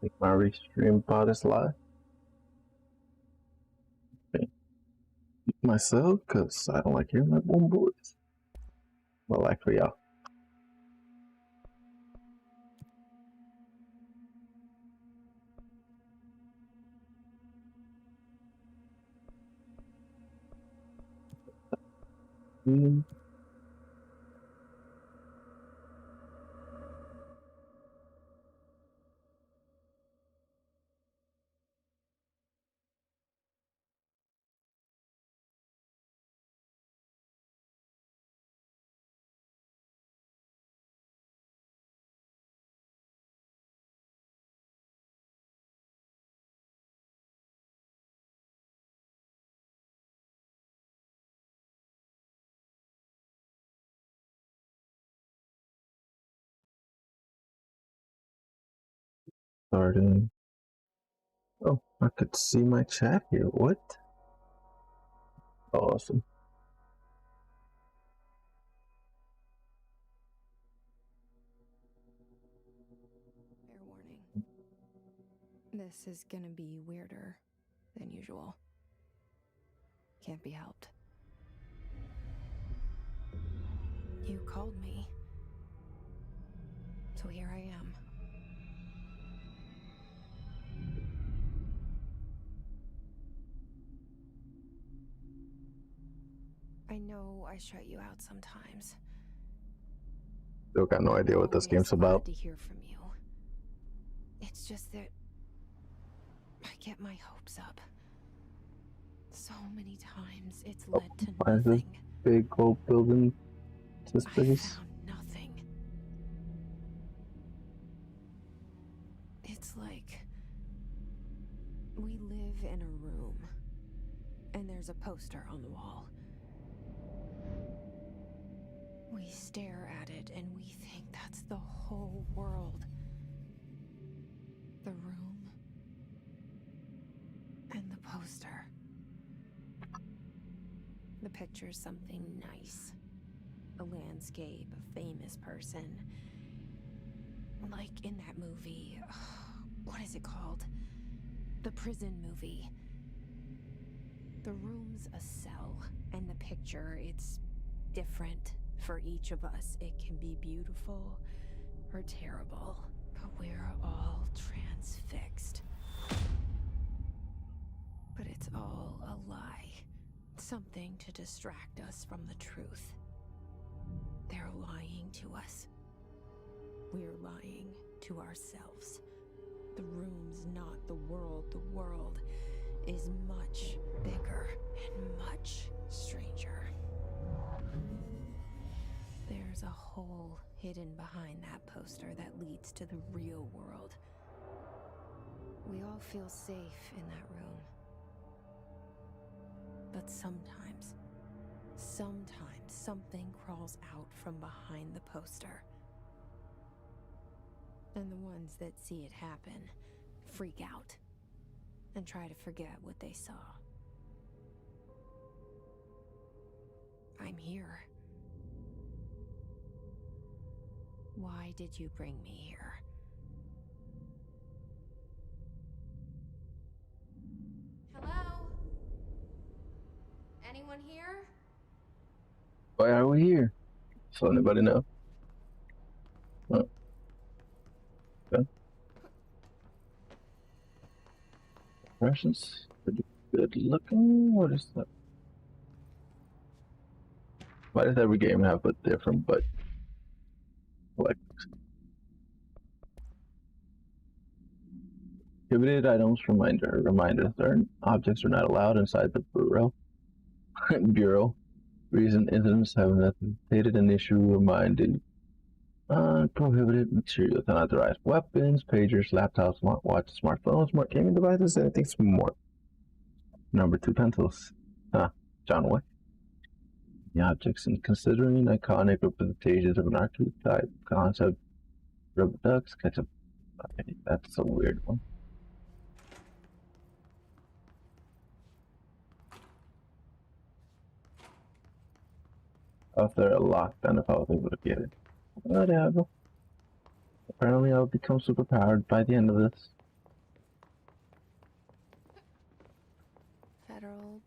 think my restream pod is live. Okay. Myself, because I don't like hearing my boom bullets. Well, like for y'all. Starting. Oh, I could see my chat here. What? Awesome. Fair warning. This is gonna be weirder than usual. Can't be helped. You called me. So here I am. I know I shut you out sometimes. Still got no idea what this game's about. To hear from you. It's just that I get my hopes up. So many times it's led to nothing. Big old building to space. I found nothing. It's like we live in a room and there's a poster on the wall. We stare at it and we think that's the whole world. The room and the poster. The picture's something nice. A landscape, a famous person. Like in that movie, what is it called? The prison movie. The room's a cell, and the picture, it's different for each of us. It can be beautiful or terrible, but we're all transfixed. But it's all a lie. Something to distract us from the truth. They're lying to us. We're lying to ourselves. The room's not the world. The world is much bigger and much stranger. There's a hole hidden behind that poster that leads to the real world. We all feel safe in that room. But sometimes something crawls out from behind the poster. And the ones that see it happen freak out and try to forget what they saw. I'm here. Why did you bring me here? Hello? Anyone here? Why are we here? So anybody know? Oh. Okay. Impressions? Pretty good looking. What is that? Why does every game have a different but like prohibited items reminders certain objects are not allowed inside the bureau. Recent incidents have necessitated an issue reminding prohibited materials, unauthorized weapons, pagers, laptops, smartwatches, smartphones, smart gaming devices, anything more. Number 2, pencils. John Wick. The objects in considering iconic representations of an archetype concept. Rubber ducks, ketchup. Okay, that's a weird one. If they're locked, then if I was able to get it. Whatever. Apparently I'll become superpowered by the end of this.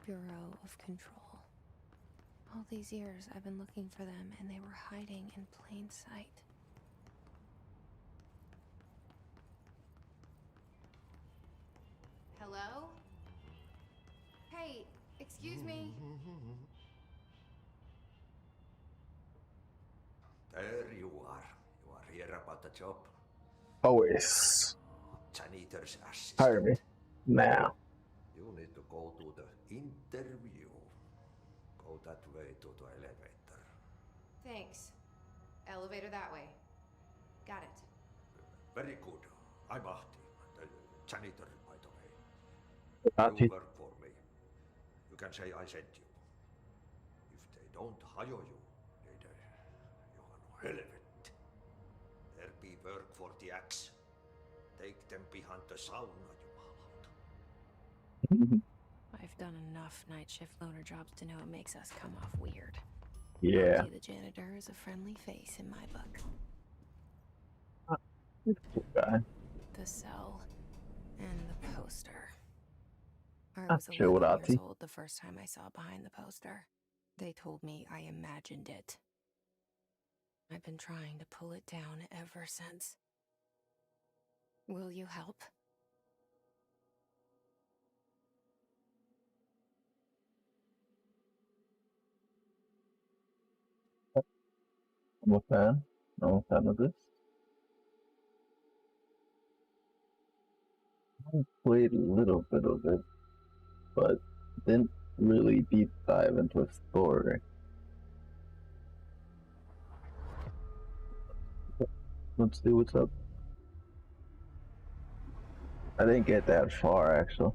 Bureau of Control. All these years I've been looking for them, and they were hiding in plain sight. Hello? Hey, excuse me. There you are. You are here about the job. Always. Janitor's assistant. Hire me. Now. You need to go to the interview. Go that way to the elevator. Thanks. Elevator that way. Got it. Very good. I'm Ahti, the janitor, by the way. Ahti. You work for me. You can say I sent you. If they don't hire you, you are no hell of it. There be work for the axe. Take them behind the sauna, jumalauta. I've done enough night shift loner jobs to know it makes us come off weird. Yeah. Ahti the janitor is a friendly face in my book. Cool guy. The cell and the poster. I Ah, was chill with 11 years Ahti. old the first time I saw behind the poster. They told me I imagined it. I've been trying to pull it down ever since. Will you help? I'm a fan. I'm a fan of this. I played a little bit of it, but didn't really deep dive into a story. Let's see what's up. I didn't get that far, actually.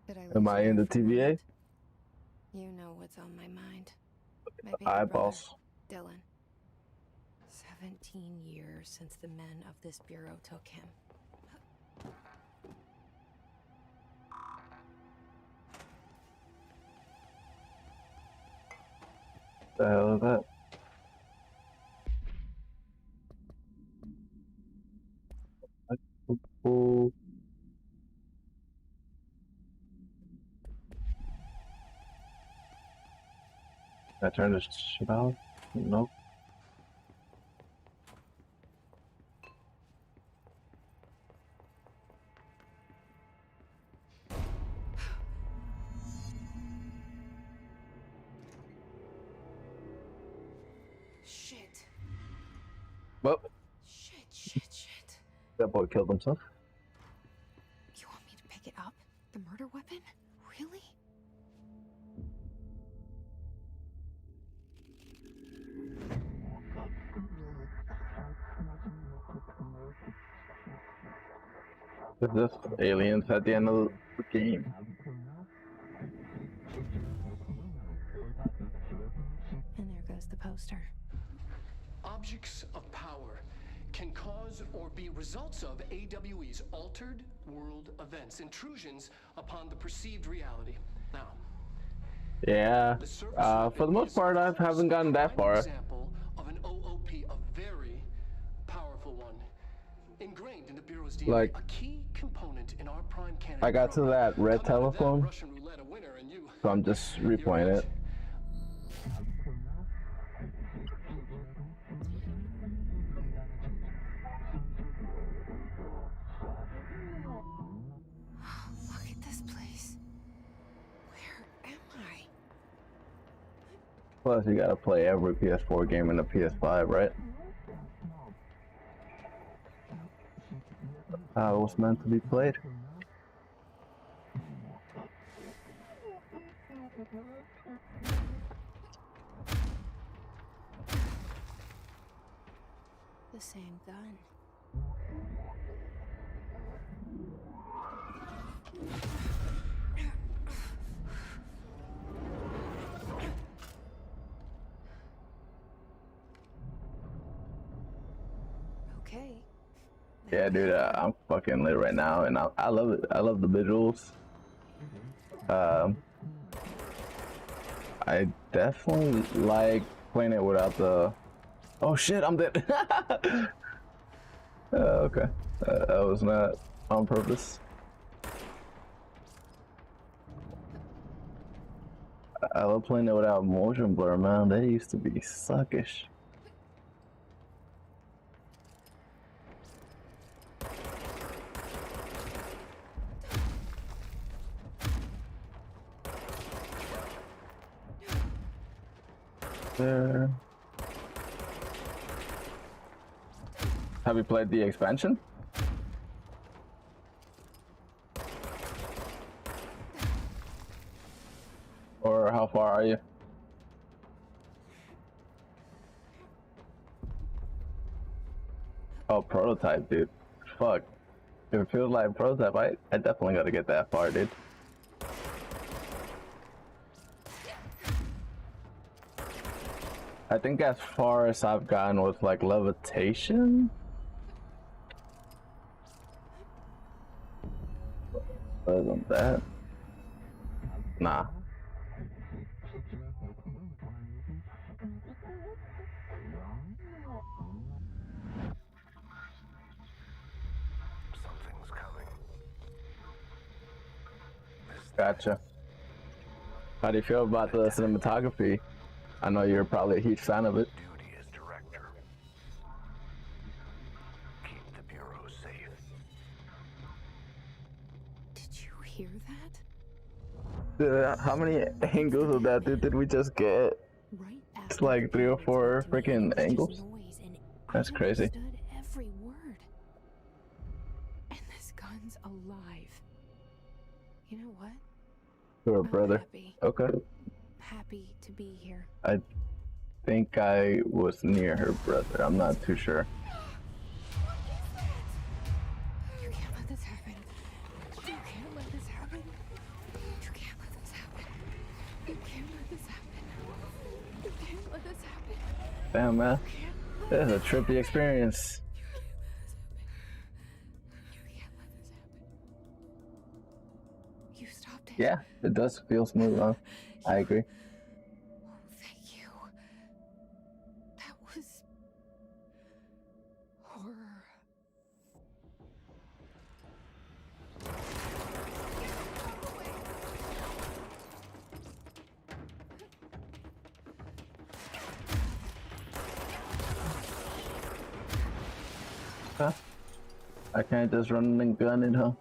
Did I Am lose I you in there the for a TVA? moment? You know what's on my mind. My baby Eyeballs. brother, Dylan. 17 years since the men of this bureau took him. The hell is that? Cool. Can I turn this shit off? Nope. Shit. Well, Shit. that boy killed himself. You want me to pick it up? The murder weapon? Really? Is this aliens at the end of the game? And there goes the poster. Objects of power can cause or be results of AWE's altered world events, intrusions upon the perceived reality. Now, Yeah. the service For the weapon most is, part, of I course, haven't gotten a that prime far. example of an OOP, a very powerful one. Ingrained in the Bureau's DNA, Like, a key component in our prime candidate I got to program. that red Come out of that telephone, Russian roulette a winner, and so I'm just you're replaying out. it. Look at this place. Where am I? Plus, you gotta play every PS4 game in the PS5, right? How it was meant to be played. The same gun. Okay. Yeah, dude, I'm fucking lit right now, and I love it. I love the visuals. I definitely like playing it without the. Oh shit, I'm dead. Okay, that was not on purpose. I love playing it without motion blur, man. They used to be suckish. There. Have you played the expansion? Or how far are you? Oh, prototype, dude. Fuck. If it feels like prototype, I definitely gotta get that far, dude. I think as far as I've gotten with like levitation. Other than that, nah. Something's coming. Gotcha. How do you feel about the cinematography? I know you're probably a huge fan of it. Duty as director. Keep the Bureau safe. Did you hear that? How many angles of that did we just get? Right after It's like 3 or 4 freaking angles. That's crazy. Understood every word. And this gun's alive. You know what? You're a I'm brother. happy. Okay. Happy to be here. I think I was near her brother. I'm not too sure. You can't let this happen. You can't let this happen. You can't let this happen. You can't let this happen. You can't let this happen. Damn, man. You can't This is a trippy experience. You can't let this happen. You stopped it. Yeah, it does feel smooth, huh? I agree. Oh, thank you. That was horror. Huh? I can't just run and gun it, huh?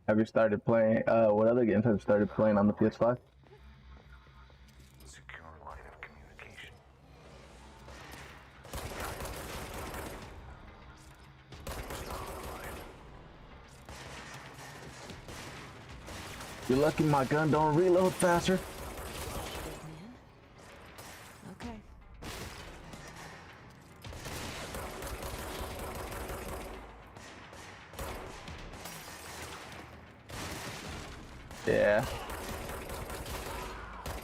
Have you started playing, what other games have you started playing on the PS5? Secure line of communication. You're lucky my gun don't reload faster. Okay. Yeah.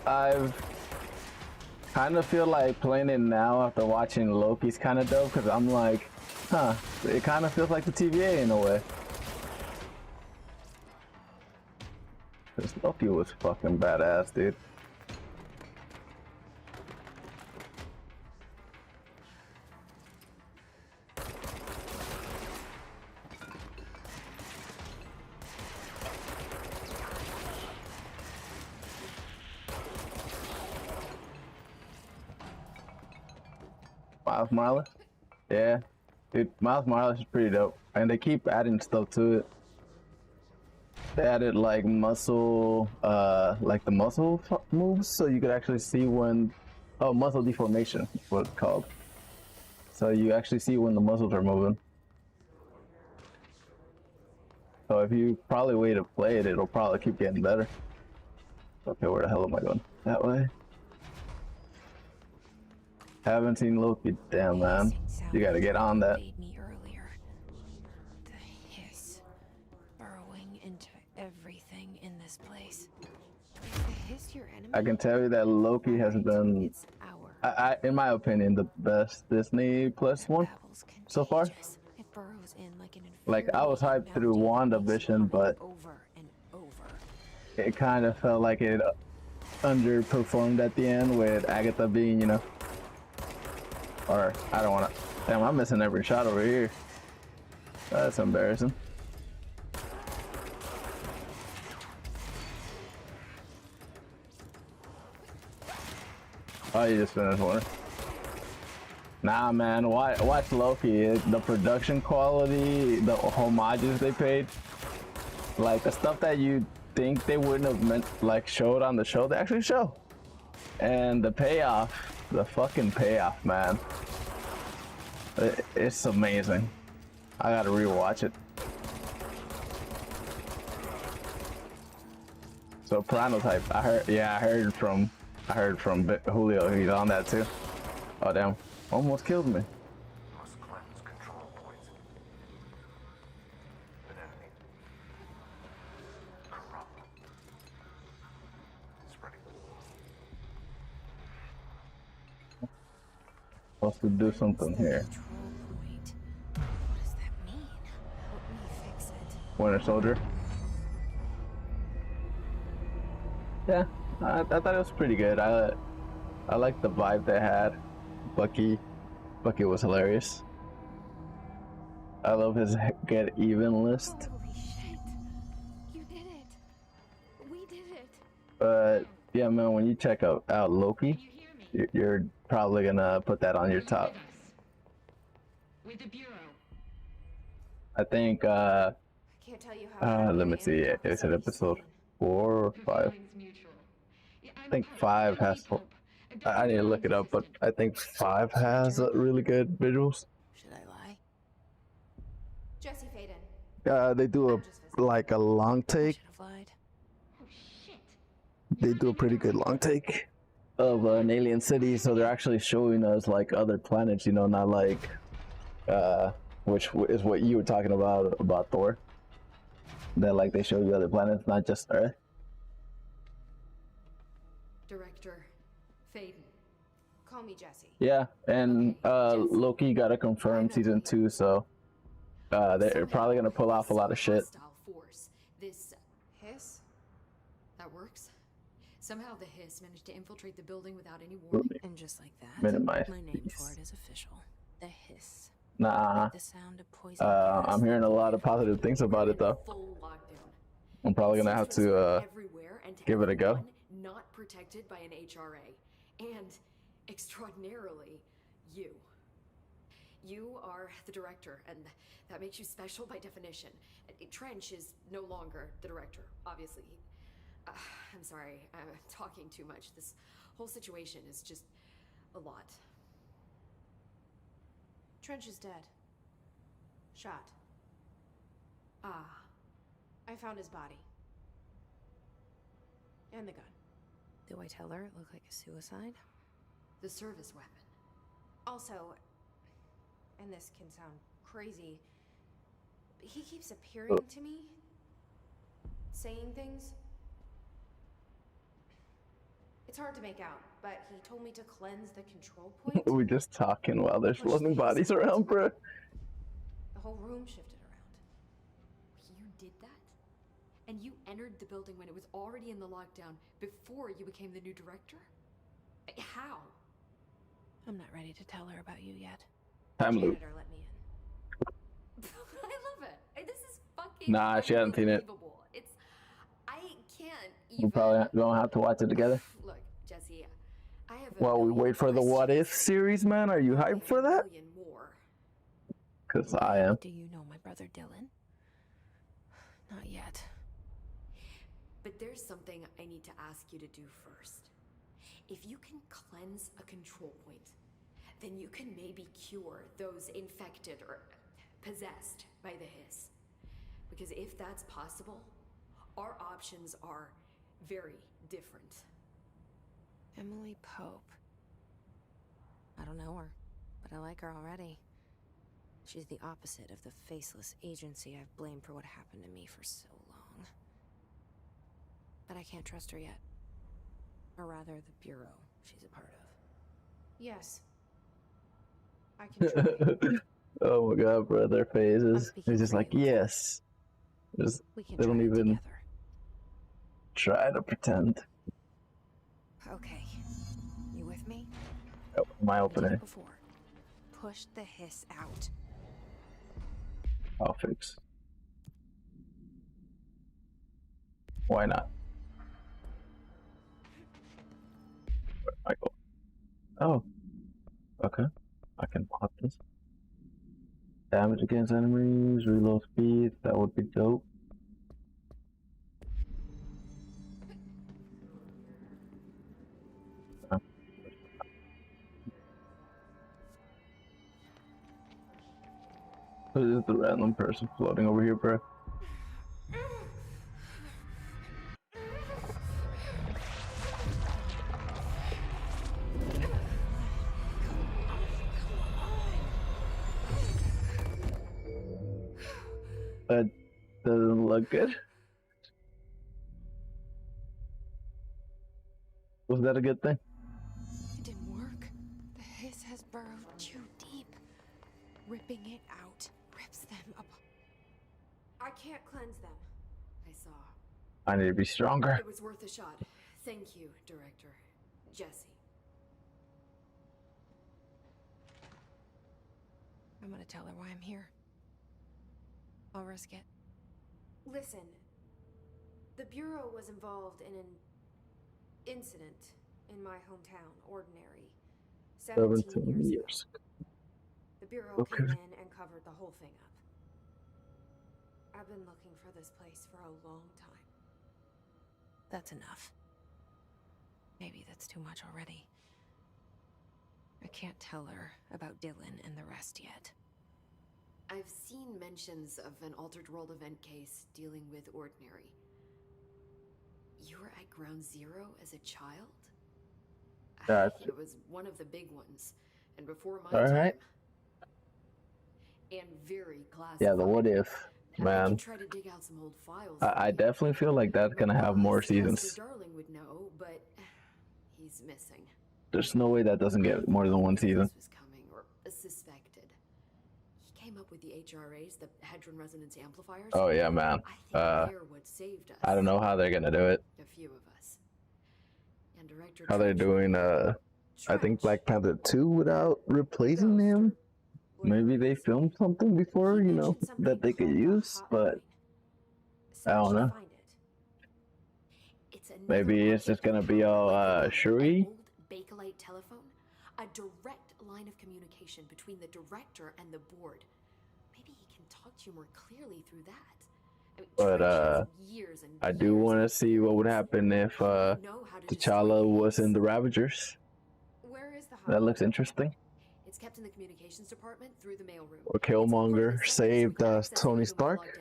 I've kind of feel like playing it now after watching Loki's kind of dope, because I'm like, huh, it kind of feels like the TVA in a way. Because Loki was fucking badass, dude. Miles Morales? Yeah. Dude, Miles Morales is pretty dope. And they keep adding stuff to it. They added like muscle, like the muscle moves, so you could actually see when, oh, muscle deformation is what it's called. So you actually see when the muscles are moving. So if you probably wait to play it, it'll probably keep getting better. Okay, where the hell am I going? That way? Haven't seen Loki. Damn, man. You gotta get on that. Made me earlier. The hiss burrowing into this place. If the Hiss your enemy, I can tell you that Loki has been, it's our. in my opinion, the best Disney Plus one Babble's so far. contagious. It burrows in like an Like, I was hyped infuriating through melody that makes you WandaVision, hum it but over and over. it kind of felt like it underperformed at the end with Agatha being, you know, or I don't want to. Damn, I'm missing every shot over here. That's embarrassing. Oh, you just finished one. Nah, man, watch Loki. The production quality, the homages they paid, like the stuff that you think they wouldn't have meant, like showed on the show, they actually show. And the payoff, the fucking payoff, man. It's amazing. I gotta rewatch it. Soprano type. I heard from Julio. He's on that too. Oh damn! Almost killed me. Must cleanse control points. An enemy. Corrupt. Spreading. Supposed to do something here. Control point. What does that mean? Help me fix it. Winter Soldier. Yeah, I thought it was pretty good. I liked the vibe they had. Bucky was hilarious. I love his get even list. Holy shit! You did it. We did it. But yeah, man, when you check out Loki, you're probably gonna put that on your top. With the Bureau. I think I can't tell you how. let me see. Is it episode 4 or 5? I think 5 has. I need to look it up, but I think 5 has really good visuals. Should I lie? Jesse Faden. They do a long take. Should have lied. Oh shit. They do a pretty good long take of an alien city, so they're actually showing us like other planets, you know, not like which is what you were talking about Thor. That like they show you other planets, not just Earth. Director Faden. Call me Jesse. Yeah, and Loki got to confirm season 2, so they're probably gonna pull off a lot of shit. Hostile force. This Hiss? that works. Somehow the Hiss managed to infiltrate the building without any warning. And just like that, Minimize, my name please. for it is official. The Hiss. Nah, Like the sound of poison. I'm hearing a lot of positive things about it though. Full lockdown. I'm probably gonna have to Everywhere and to give it a go. everyone Not protected by an HRA, and extraordinarily, you. You are the director, and that makes you special by definition. Trench is no longer the director, obviously. I'm sorry, I'm talking too much. This whole situation is just a lot. Trench is dead. Shot. Ah, I found his body. And the gun. Do I tell her it looked like a suicide? the service weapon. Also, and this can sound crazy, but he keeps appearing to me, saying things. It's hard to make out, but he told me to cleanse the control point. We're just talking while there's floating bodies around, bro. The whole room shifted around. You did that? And you entered the building when it was already in the lockdown before you became the new director? How? I'm not ready to tell her about you yet. Time loop. Janitor let me in. I love it. This is fucking Nah, she hasn't seen it. unbelievable. It's I can't We even probably gonna have to watch it together. Look, Jesse, I have While we wait for the What If series, man. Are you hyped for that? More. Cause I am. Do you know my brother Dylan? Not yet. But there's something I need to ask you to do first. If you can cleanse a control point, then you can maybe cure those infected or possessed by the hiss. Because if that's possible, our options are very different. Emily Pope. I don't know her, but I like her already. She's the opposite of the faceless agency I've blamed for what happened to me for so long. but I can't trust her yet. Or rather, the Bureau she's a part of. Yes. I can try. Oh my god, bro, their faces. speaking It's just for like, you. yes. Just, We can they try don't it even together. try to pretend. Okay. You with me? Oh, my I did opening. it before. Push the hiss out. I'll fix. Why not? Where am I going? Oh. Okay. I can pop this. Damage against enemies, reload speed, that would be dope. Who is the random person floating over here, bro? That doesn't look good. Was that a good thing? It didn't work. The hiss has burrowed too deep. Ripping it out rips them apart. I can't cleanse them. I saw. I need to be stronger. It was worth a shot. Thank you, Director. Jesse. I'm gonna tell her why I'm here. I'll risk it. Listen, the Bureau was involved in an incident in my hometown, Ordinary. 17 years ago. The Bureau came in and covered the whole thing up. I've been looking for this place for a long time. That's enough. Maybe that's too much already. I can't tell her about Dylan and the rest yet. I've seen mentions of an Altered World event case dealing with Ordinary. You were at Ground Zero as a child? It was one of the big ones, and before my time. And very classified. Yeah, the what if, I man. can try to dig out some old files. I definitely feel like that's gonna have more seasons. Darling would know, but he's missing. There's no way that doesn't get more than one season. Was coming or suspected. He came up with the HRAs, the Hadron Resonance Amplifiers. Oh yeah, man. I think they're what saved us. I don't know how they're gonna do it. A few of us. And Director How they're doing I think Black Panther 2 without replacing him. Maybe they filmed something before, you know, that they could use, but I don't know. Maybe it's just gonna be all Shuri. Bakelite telephone, a direct line of communication between the director and the board. Maybe he can talk to you more clearly through that. I mean, But I do want to see what would happen if T'Challa was in the Ravagers. Where is the That looks interesting. It's kept in the communications department through the mailroom. Or Killmonger saved Tony Stark.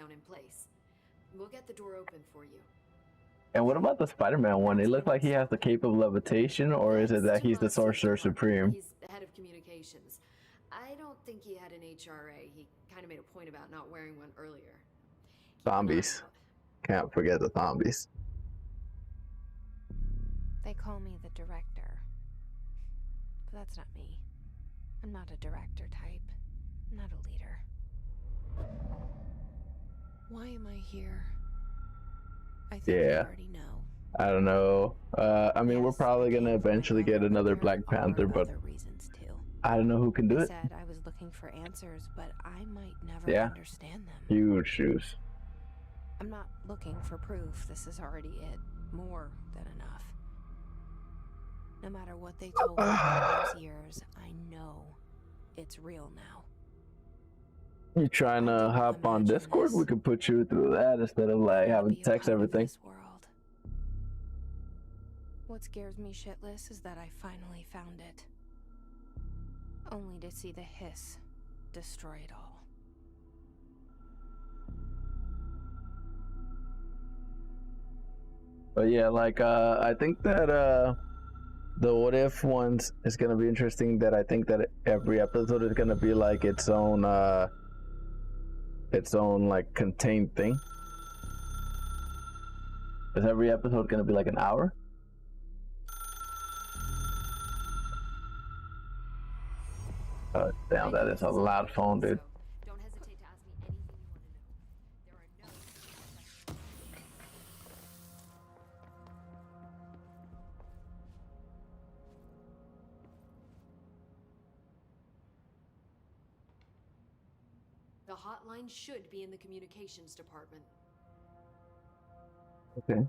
We'll get the door open for you. And what about the Spider-Man one? It looked like he has the cape of levitation, or is it that he's the Sorcerer Supreme? He's the head of communications. I don't think he had an HRA. He kind of made a point about not wearing one earlier. Zombies. Can't forget the zombies. They call me the director. But that's not me. I'm not a director type. I'm not a leader. Why am I here? I think you already know. I don't know. I mean, we're probably gonna eventually get another Black Panther, but I don't know who can do it. I said I was looking for answers, but I might never understand them. Huge shoes. I'm not looking for proof. This is already it. More than enough. No matter what they told me all those years, I know it's real now. You trying to hop on Discord? We could put you through that instead of like having to text everything. What scares me shitless is that I finally found it. Only to see the hiss destroy it all. But yeah, like I think that the what if ones is gonna be interesting. That I think that every episode is gonna be like its own like contained thing. Is every episode gonna be like an hour? Damn, that is a loud phone, dude. Don't hesitate to ask me anything you want to know. There are no The hotline should be in the communications department. Okay.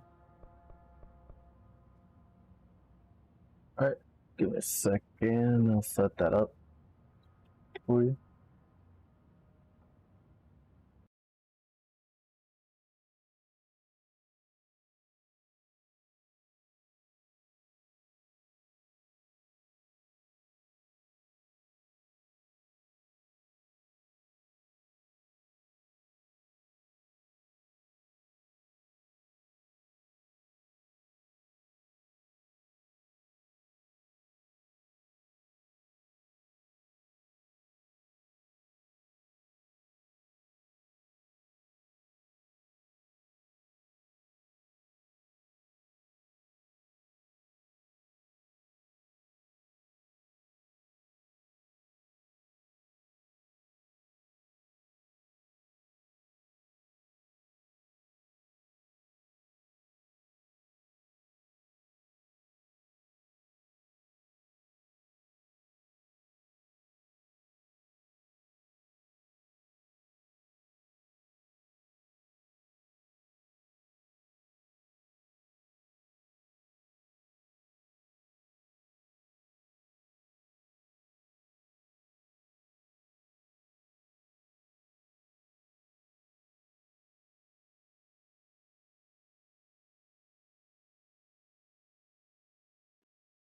Alright, give me a second. I'll set that up for you.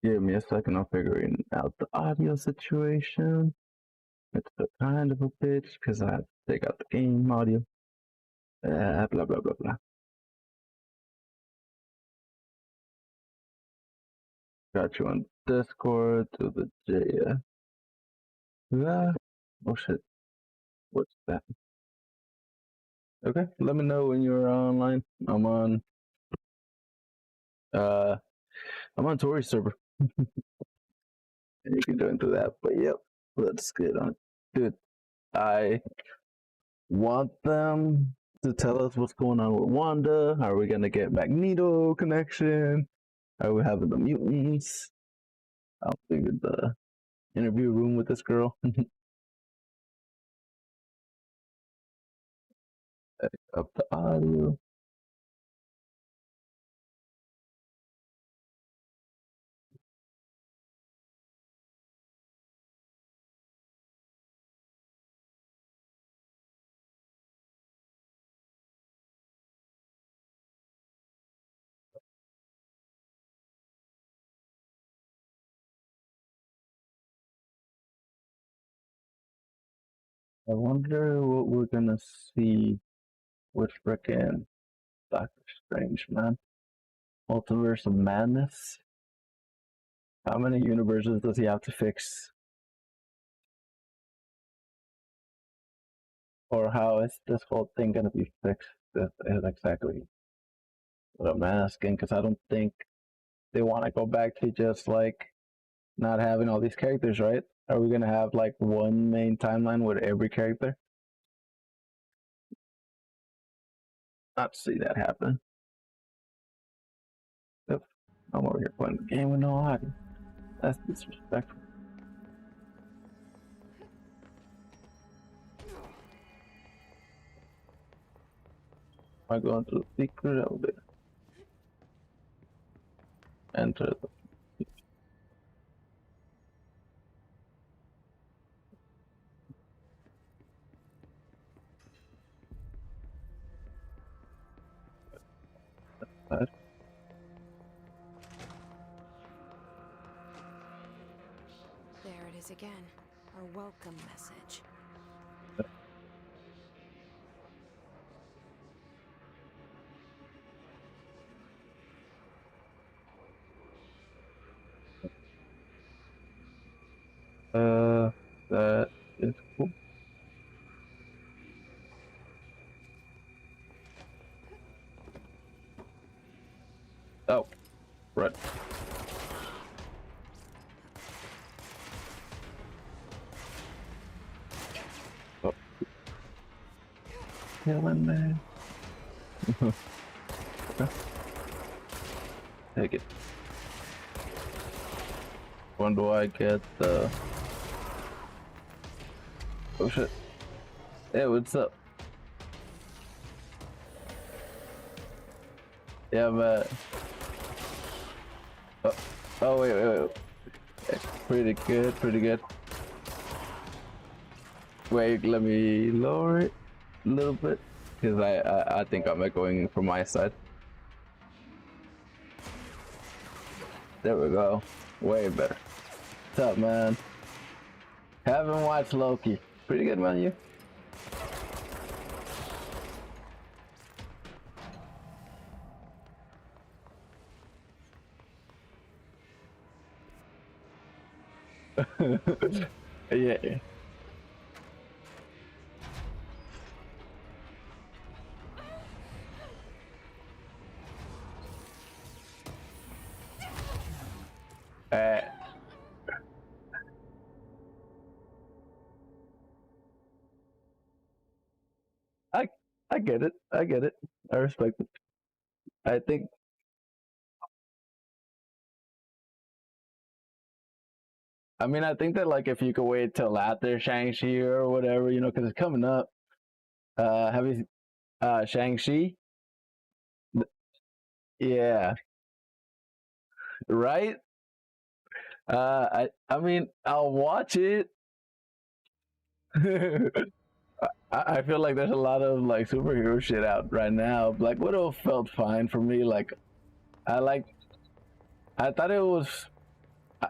Give me a second. I'm figuring out the audio situation. It's a kind of a bitch because I have to take out the game audio. Blah blah blah blah. Got you on Discord to the J. Oh shit. What's that? Okay, let me know when you're online. I'm on Tori's server. And you can join through that. But yep, let's get on. Dude, I want them to tell us what's going on with Wanda. Are we gonna get Magneto connection? Are we having the mutants? I figured the interview room with this girl. Up the audio. I wonder what we're gonna see with frickin' Doctor Strange, man. Multiverse of Madness. How many universes does he have to fix? Or how is this whole thing gonna be fixed? That is exactly what I'm asking, because I don't think they want to go back to just like not having all these characters, right? Are we gonna have like one main timeline with every character? Not see that happen. Yep. I'm over here playing the game with no audio. That's disrespectful. Am I going through the secret elevator? Enter the. There it is again. Our welcome message. That is cool. Oh, right. Oh. Killing me. Okay. Take it. When do I get the... Oh shit. Hey, what's up? Yeah, but... Oh, wait. Pretty good, pretty good. Wait, let me lower it a little bit. Because I think I'm echoing from my side. There we go. Way better. What's up, man? Haven't watched Loki. Pretty good, man, you? Yeah. I get it. I get it. I respect it. I think I think that like if you could wait till after Shang-Chi or whatever, you know, because it's coming up. Have you Shang-Chi? Yeah, right? I mean I'll watch it. I feel like there's a lot of like superhero shit out right now. Black Widow felt fine for me. Like I like I thought it was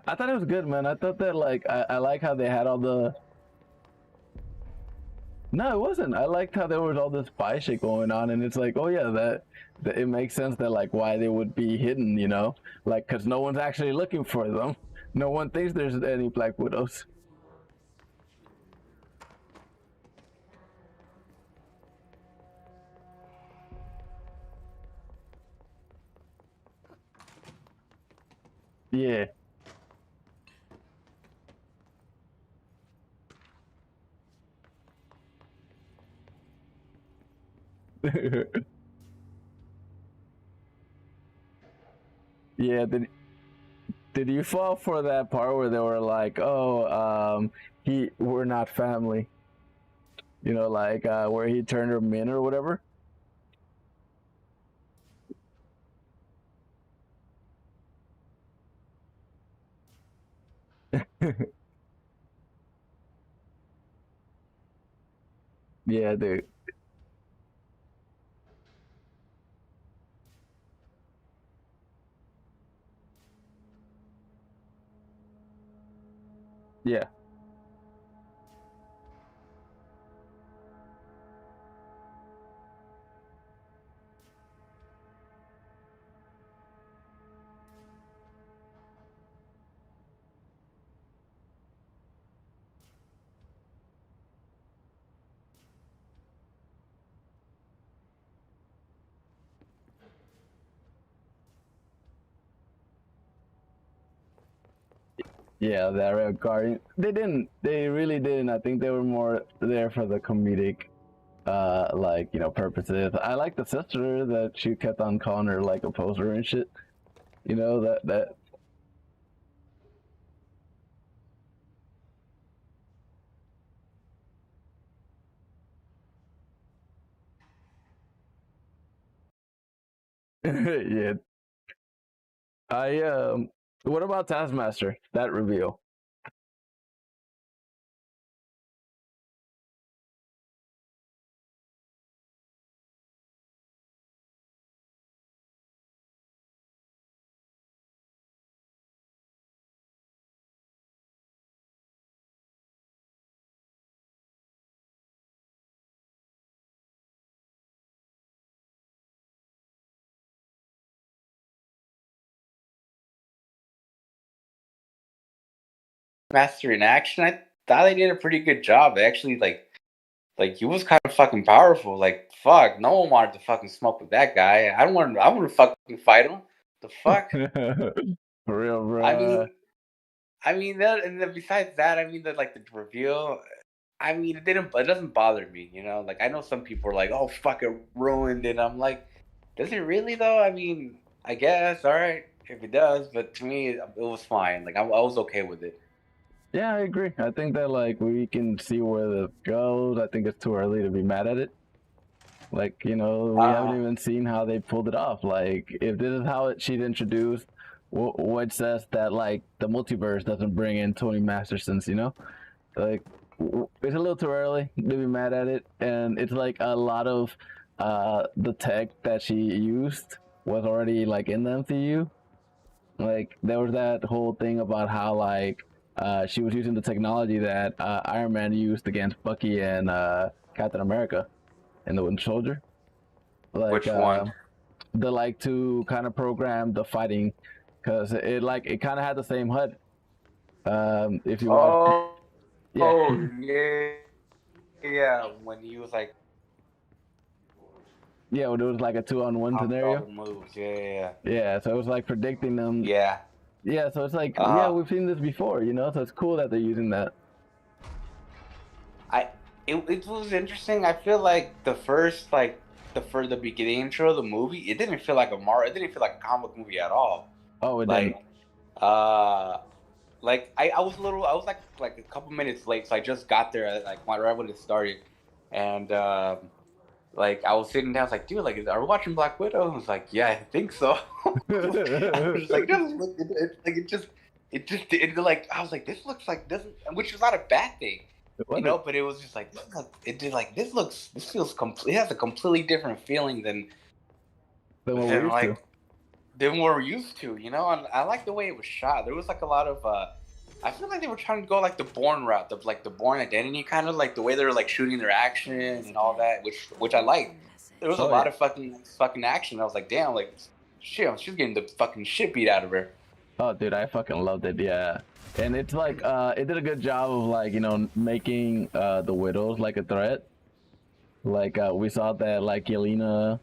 I thought it was good, man. I thought that like I like how they had all the No, it wasn't. I liked how there was all this spy shit going on, and it's like, oh yeah, that it makes sense that like why they would be hidden, you know, like because no one's actually looking for them. No one thinks there's any Black Widows. Yeah. Yeah. Did you fall for that part where they were like, oh, we're not family, you know, like where he turned him in or whatever? Yeah, dude. Yeah. Yeah, that Red Guardian. They didn't. They really didn't. I think they were more there for the comedic, like you know, purposes. I like the sister that she kept on calling her like a poser and shit. You know that. Yeah. I What about Taskmaster? That reveal. Master in action, I thought they did a pretty good job. They actually like he was kind of fucking powerful. Like fuck, no one wanted to fucking smoke with that guy. I wouldn't fucking fight him. The fuck? For real, bro. I mean that, and then besides that, I mean that like the reveal. I mean, it doesn't bother me, you know. Like I know some people are like, "Oh, fuck, it ruined it." I'm like, does it really though? I mean, I guess, all right, if it does, but to me, it was fine. Like I was okay with it. Yeah, I agree. I think that like we can see where this goes. I think it's too early to be mad at it. Like, you know, we haven't even seen how they pulled it off. Like, if this is how she's introduced, what says that like the multiverse doesn't bring in Tony Masterson's, you know? Like, it's a little too early to be mad at it, and it's like a lot of the tech that she used was already like in the MCU. Like, there was that whole thing about how like she was using the technology that Iron Man used against Bucky and Captain America and the Winter Soldier. Like, Which one? The like to kind of program the fighting, because it kind of had the same HUD. If you watch, Oh, yeah. oh yeah, yeah. When he was like, Yeah, well, it was like a 2-on-1 all scenario. the moves. Yeah. Yeah, so it was like predicting them. Yeah. Yeah, so it's like, yeah, we've seen this before, you know. So it's cool that they're using that. It was interesting. I feel like the beginning intro of the movie, it didn't feel like it didn't feel like a comic movie at all. Oh, it Like, didn't. I was like a couple minutes late, so I just got there like right when it started, and like I was sitting down, I was like, dude, like, are we watching Black Widow? I was like, yeah, I think so. I was just like, like I was like, this looks like this, which is not a bad thing. You know, but it was just like this feels complete. It has a completely different feeling than we're used to. You know, and I like the way it was shot. There was like a lot of I feel like they were trying to go like the Bourne route, the Bourne Identity kind of, like the way they were like shooting their action and all that, which I liked. There was a lot of fucking action. I was like, damn, like shit, she's getting the fucking shit beat out of her. Oh, dude, I fucking loved it. Yeah. And it's like it did a good job of like, you know, making the widows like a threat. Like we saw that like Yelena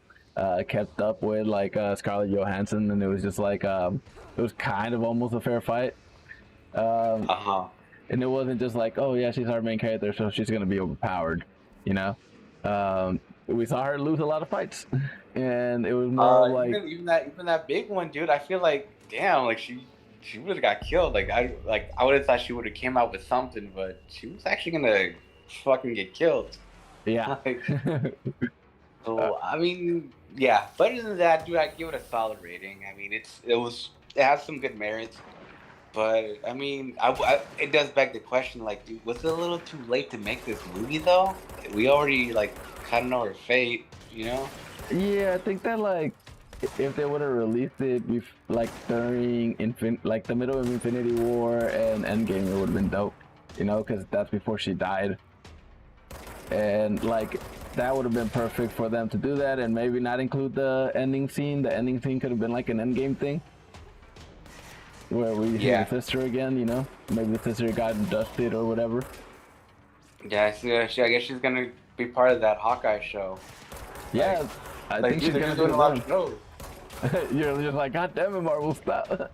kept up with like Scarlett Johansson, and it was just like it was kind of almost a fair fight. And it wasn't just like, oh yeah, she's our main character, so she's gonna be overpowered, you know. We saw her lose a lot of fights, and it was more like even that big one, dude. I feel like, damn, like she would have got killed. Like I would have thought she would have came out with something, but she was actually gonna fucking get killed. Yeah. So I mean, yeah. But other than that, dude, I'd give it a solid rating. I mean, it has some good merits, but I mean, it does beg the question, like, dude, was it a little too late to make this movie though? We already like kind of know her fate, you know? Yeah, I think that like if they would have released it like during like the middle of Infinity War and Endgame, it would have been dope, you know, because that's before she died, and like that would have been perfect for them to do that, and maybe not include the ending scene. The ending scene could have been like an Endgame thing, where we see the sister again, you know, maybe the sister got dusted or whatever. Yeah, so I guess she's gonna be part of that Hawkeye show. Yeah, I think she's gonna do a lot of shows. You're just like, God damn it, Marvel, stop.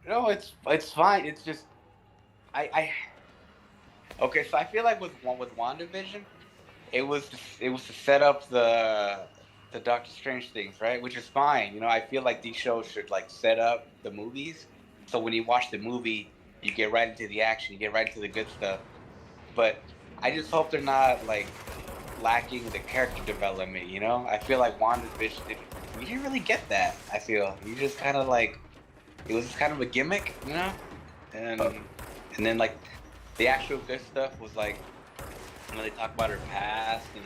No, it's fine. It's just okay. So I feel like with WandaVision, it was to set up the Doctor Strange things, right? Which is fine. You know, I feel like these shows should like set up the movies, so when you watch the movie, you get right into the action, you get right into the good stuff. But I just hope they're not like lacking the character development. You know, I feel like WandaVision, you didn't really get that. I feel you just kind of like, it was kind of a gimmick, you know, and then like the actual good stuff was like when they talk about her past and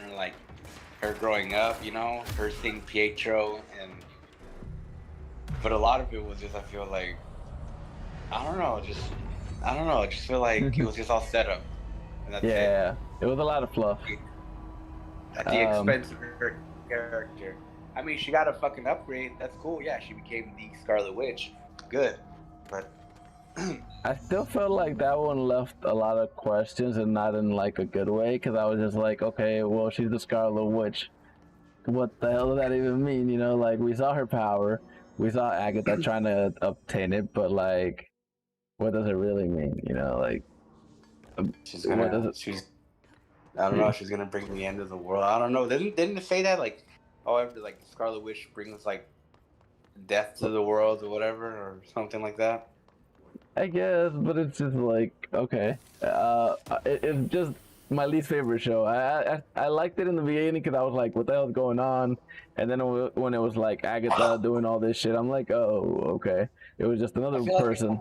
her growing up, you know, her seeing Pietro, but a lot of it was just, I feel like, I don't know, I just feel like it was just all set up. And that's it was a lot of fluff. At the expense of her character. I mean, she got a fucking upgrade. That's cool. Yeah, she became the Scarlet Witch. Good. But I still felt like that one left a lot of questions, and not in like a good way, because I was just like, okay, well, she's the Scarlet Witch. What the hell does that even mean? You know, like we saw her power, we saw Agatha trying to obtain it, but like, what does it really mean? You know, like, She's what does gonna. it? She's. I don't know. She's gonna bring the end of the world. I don't know. Didn't it say that like, however, like Scarlet Witch brings like death to the world or whatever or something like that. I guess, but it's just like okay. It's just my least favorite show. I liked it in the beginning because I was like, what the hell's going on? And then when it was like Agatha doing all this shit, I'm like, oh, okay. It was just another I feel like person.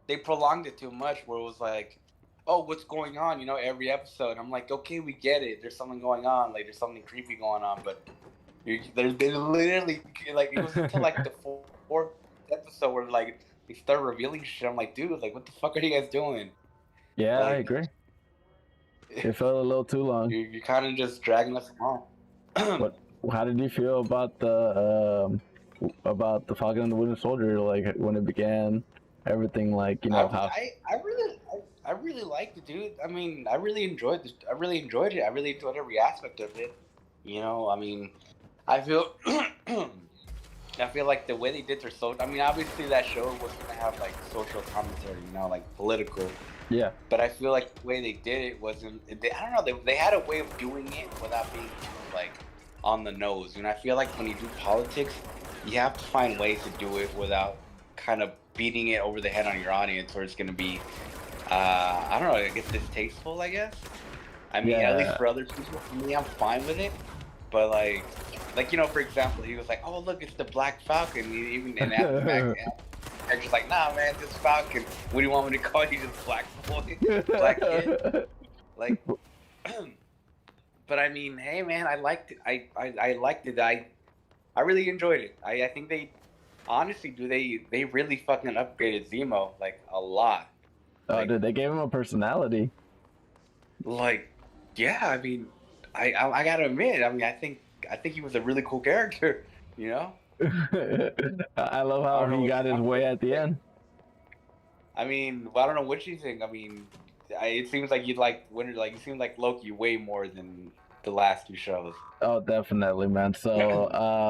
they prolonged it too much where it was like, oh, what's going on? You know, every episode. I'm like, okay, we get it. There's something going on. Like, there's something creepy going on. But there's been literally, like, it was until like the fourth episode where like they start revealing shit. I'm like, dude, like, what the fuck are you guys doing? Yeah, like, I agree. It felt a little too long. You're kind of just dragging us along. What? How did you feel about the Falcon and the Winter Soldier? Like when it began, everything like you know how. I really liked it, dude. I mean, I really enjoyed this. I really enjoyed it. I really enjoyed every aspect of it. You know, I mean, I feel like the way they did their I mean, obviously that show was gonna have like social commentary, you know, like political. Yeah. But I feel like the way they did it wasn't. I don't know. They had a way of doing it without being like on the nose. And I feel like when you do politics, you have to find ways to do it without kind of beating it over the head on your audience, or it's gonna be. I don't know. I guess distasteful. I guess. I mean, at least for other people, for me, I'm fine with it. But like you know, for example, he was like, "Oh, look, it's the Black Falcon." Even in after back. I'm just like, nah, man, this Falcon. What do you want me to call you, this black boy, black kid? Like, but I mean, hey, man, I liked it. I liked it. I really enjoyed it. I think they, honestly, they really fucking upgraded Zemo like a lot. Oh, like, dude, they gave him a personality. Like, yeah, I mean, I gotta admit, I mean, I think he was a really cool character, you know. I love how he got his way at the end. I mean, well, I don't know what you think. I mean, it seems like you seem like Loki way more than the last two shows. Oh, definitely, man. So,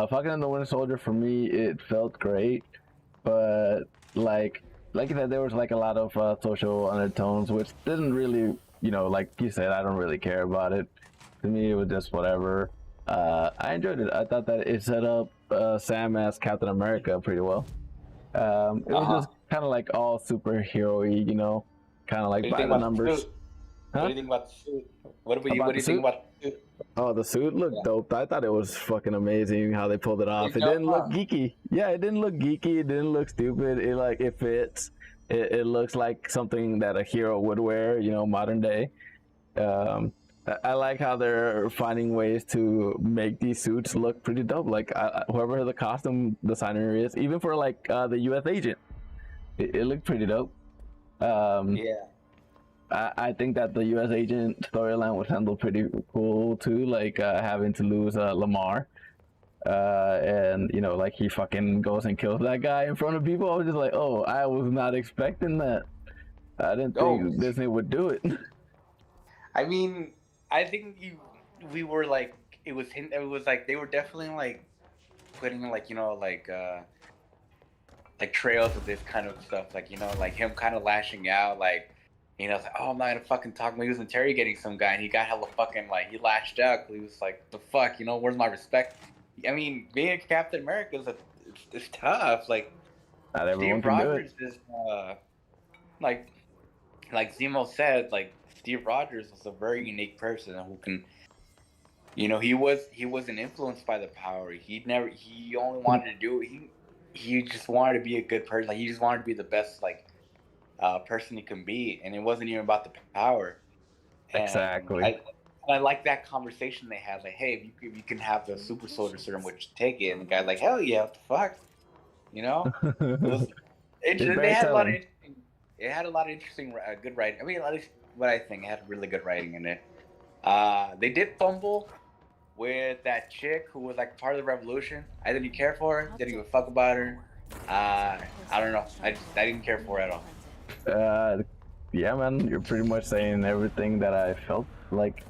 Falcon and the Winter Soldier for me, it felt great, but like you said, there was like a lot of social undertones, which didn't really, you know, like you said, I don't really care about it. To me, it was just whatever. I enjoyed it. I thought that it set up Sam as Captain America pretty well. It was just kind of like all superhero-y, you know, kind of like by the numbers. What do you think about the suit? What do you think about the suit? Oh, the suit looked dope. I thought it was fucking amazing how they pulled it off. It didn't look geeky. Yeah, it didn't look geeky. It didn't look stupid. It fits. It looks like something that a hero would wear, you know, modern day. I like how they're finding ways to make these suits look pretty dope. Like whoever the costume designer is, even for like the U.S. agent, it looked pretty dope. Yeah. I think that the U.S. agent storyline was handled pretty cool too. Like having to lose Lamar, and you know, like he fucking goes and kills that guy in front of people. I was just like, oh, I was not expecting that. I didn't think Disney would do it. I mean, I think we were like, it was like they were definitely like putting like, you know, like trails of this kind of stuff, like, you know, like him kind of lashing out, like, you know, like, oh, I'm not gonna fucking talk. He was interrogating some guy and he got hella fucking like, he lashed out. He was like, the fuck, you know, where's my respect? I mean, being a Captain America is it's tough. Like, not everyone Steve can Rogers do it. is like Zemo said, like, Steve Rogers was a very unique person who can, you know, he wasn't influenced by the power. He only wanted to do it. He just wanted to be a good person. Like, he just wanted to be the best, like, person he can be, and it wasn't even about the power. And exactly. I like that conversation they had. Like, hey, if you can have the super soldier serum, would you take it? And the guy's like, hell yeah, what the fuck, you know? It had a lot of interesting, good writing. I mean, at least what I think, it had really good writing in it. They did fumble with that chick who was like part of the revolution. I didn't care for her. Didn't give a fuck about her. I don't know. I didn't care for her at all. Yeah, man, you're pretty much saying everything that I felt like,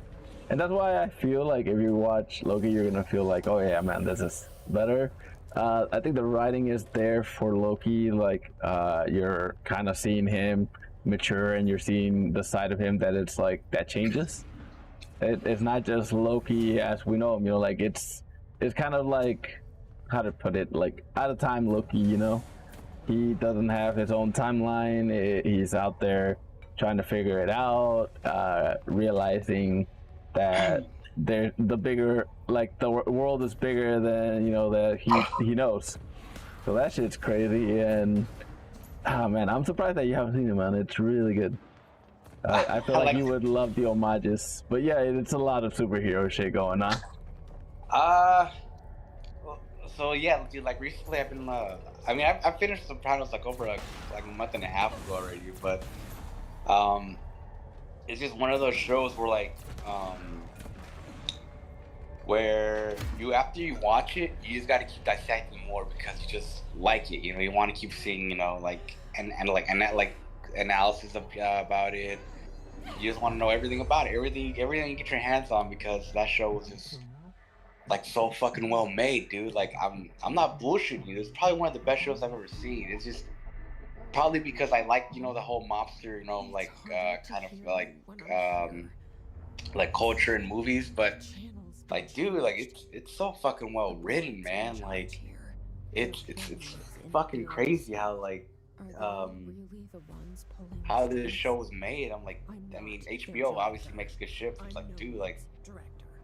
and that's why I feel like if you watch Loki, you're gonna feel like, oh yeah, man, this is better. I think the writing is there for Loki. Like, you're kind of seeing him mature, and you're seeing the side of him that it's like that changes. It's not just Loki as we know him. You know, like it's kind of like, how to put it, like out of time Loki. You know, he doesn't have his own timeline. He's out there trying to figure it out, realizing that the bigger, like the world is bigger than, you know, that he knows. So that shit's crazy. And oh man, I'm surprised that you haven't seen it, man. It's really good. I feel like you would love the homages, but yeah, it's a lot of superhero shit going on. So yeah, dude, like recently I've been, I mean, I finished Sopranos like over like a month and a half ago already, but it's just one of those shows where like, where you, after you watch it, you just got to keep dissecting more because you just like it, you know, you want to keep seeing, you know, like, and like analysis about it. You just want to know everything about it, everything you get your hands on, because that show was just like so fucking well made, dude. Like I'm not bullshitting you. It's probably one of the best shows I've ever seen. It's just probably because I like, you know, the whole mobster, you know, like kind of like culture in movies, but like, dude, like it's so fucking well written, man. Like it's fucking crazy how like how this show was made. I'm like, I mean, HBO obviously makes good shit, but it's like, dude, like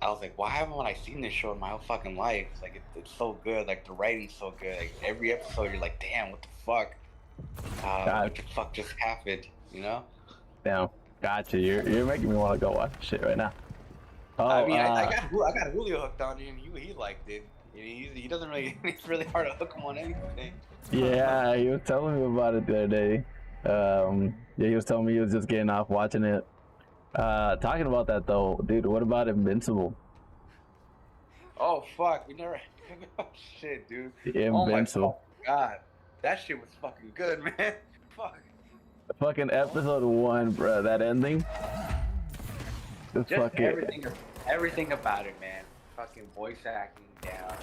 I was like, why haven't I seen this show in my whole fucking life? It's like it's so good, like the writing's so good. Like every episode you're like, damn, what the fuck? What the fuck just happened? You know? Damn, gotcha. You're making me want to go watch shit right now. Oh, I mean, I got Julio hooked on him. He liked it. He doesn't really. It's really hard to hook him on anything. Yeah, he was telling me about it the other day. Yeah, he was telling me he was just getting off watching it. Talking about that though, dude, what about Invincible? Oh fuck, we never. Oh shit, dude. Invincible. Oh my god, that shit was fucking good, man. Fuck. Fucking episode 1, bro. That ending. Just everything about it, man. Fucking voice acting down.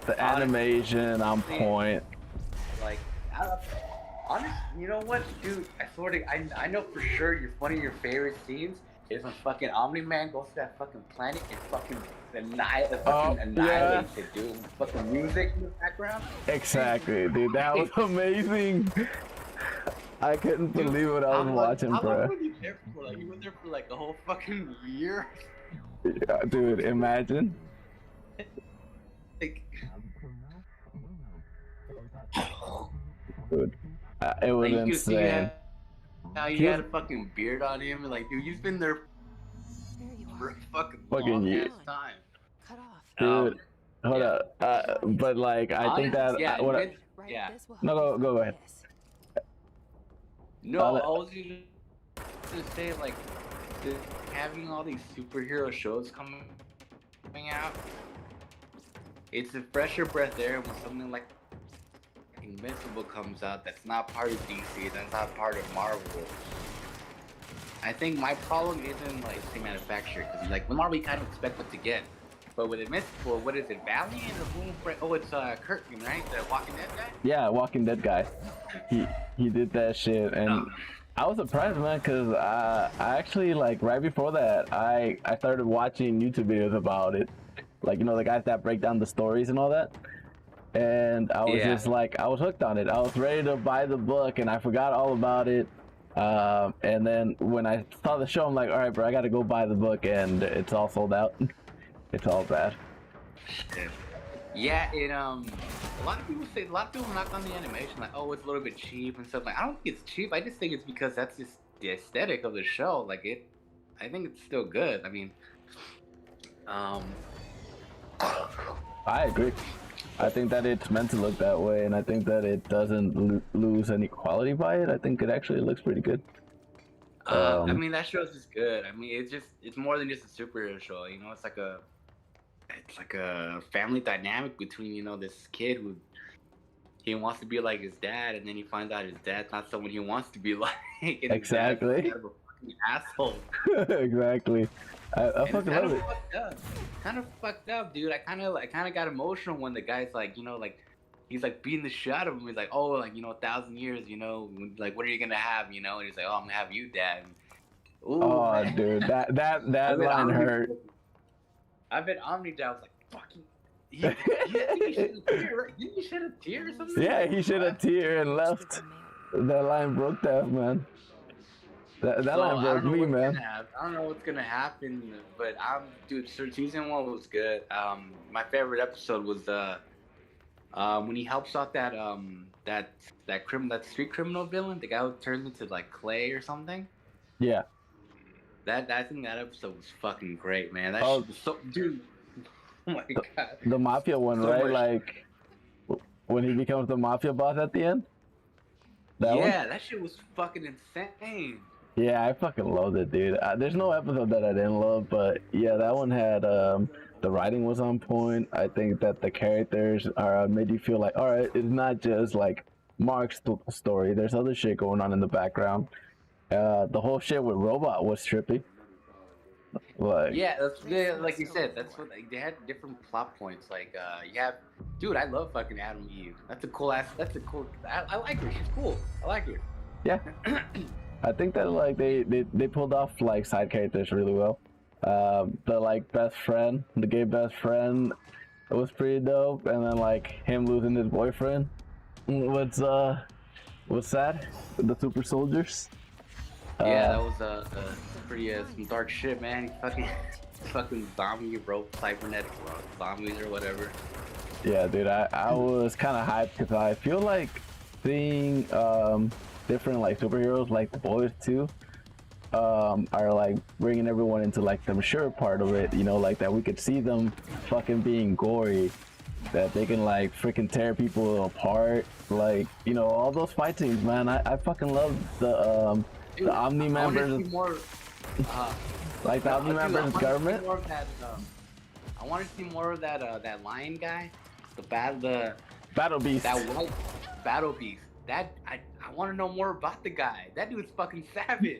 The animation on point. Like, honestly, you know what, dude? I know for sure one of your favorite scenes is when fucking Omni-Man goes to that fucking planet and fucking annihilates it, dude. With fucking music in the background. Exactly, dude. That was amazing. I couldn't believe what I was watching, bro. How long were you there for? Like, you were there for like a whole fucking year? Yeah, dude, imagine. Like, dude, it was like, insane. Now you had a fucking beard on him, and like, dude, you've been there for a fucking years. Time. Cut off. Dude, hold up. But like, I think that no, go ahead. No, I was gonna say, like, having all these superhero shows coming out, it's a fresher breath air when something like Invincible comes out that's not part of DC, that's not part of Marvel. I think my problem isn't like the manufacturer, because like with Marvel you kind of expect what to get, but with Invincible, what is it, Valiant or who? Oh, it's Kirkman, right? The Walking Dead guy. Yeah, Walking Dead guy. He did that shit, and I was surprised, man, because I actually, like, right before that, I started watching YouTube videos about it, like, you know, the guys that break down the stories and all that. And I was just like, I was hooked on it. I was ready to buy the book, and I forgot all about it. And then when I saw the show, I'm like, all right, bro, I got to go buy the book, and it's all sold out. It's all bad. Yeah, a lot of people knock on the animation, like, oh, it's a little bit cheap and stuff. Like, I don't think it's cheap. I just think it's because that's just the aesthetic of the show. Like, I think it's still good. I mean, I agree. I think that it's meant to look that way, and I think that it doesn't lose any quality by it. I think it actually looks pretty good. I mean, that show's just good. I mean, it's more than just a superhero show. You know, it's like a family dynamic between, you know, this kid who he wants to be like his dad, and then he finds out his dad's not someone he wants to be like. And exactly. kind of a fucking asshole. Exactly. I And it's fucking kind love of it. fucked up. Kind of fucked up, dude. I kind of got emotional when the guy's like, he's like beating the shit out of him. He's like, oh, like 1,000 years, like what are you gonna have, And he's like, oh, I'm gonna have you, Dad. Ooh, Oh, man. dude, that I bet line Omni, hurt. I bet Omnidad was like, fucking. I think he shed a tear, right? Didn't he shed a tear or something? Yeah, he shed a tear and left. That line broke that, man. That So, line broke me, man. I don't know what's gonna happen, but dude. Season 1 was good. My favorite episode was when he helps out that street criminal villain, the guy who turns into like clay or something. Yeah. I think that episode was fucking great, man. That Oh. shit was so, dude. Oh my god. The mafia one, So right? much- Like when he becomes the mafia boss at the end. That one? That shit was fucking insane. Yeah, I fucking loved it, dude. There's no episode that I didn't love, but yeah, that one had the writing was on point. I think that the characters are made you feel like, all right, it's not just like Mark's story. There's other shit going on in the background. The whole shit with Robot was trippy. Like, Like you said, that's what they had different plot points. Like you have, dude, I love fucking Adam Eve. That's a cool. I like her. She's cool. I like her. yeah. I think that like they pulled off like side characters really well. The like best friend, the gay best friend, was pretty dope, and then like him losing his boyfriend was sad. The super soldiers. That was pretty some dark shit, man. He fucking zombie broke cybernetic zombies or whatever. Yeah, dude, I was kind of hyped because I feel like seeing different like superheroes like the boys too are like bringing everyone into like the mature part of it, like that we could see them fucking being gory, that they can like freaking tear people apart, like all those fight scenes, man. I fucking love the Omni-Man versus like the Omni-Man versus government. I want to see more of that lion guy, the Battle Beast. that white battle beast. That I want to know more about the guy. That dude's fucking savage.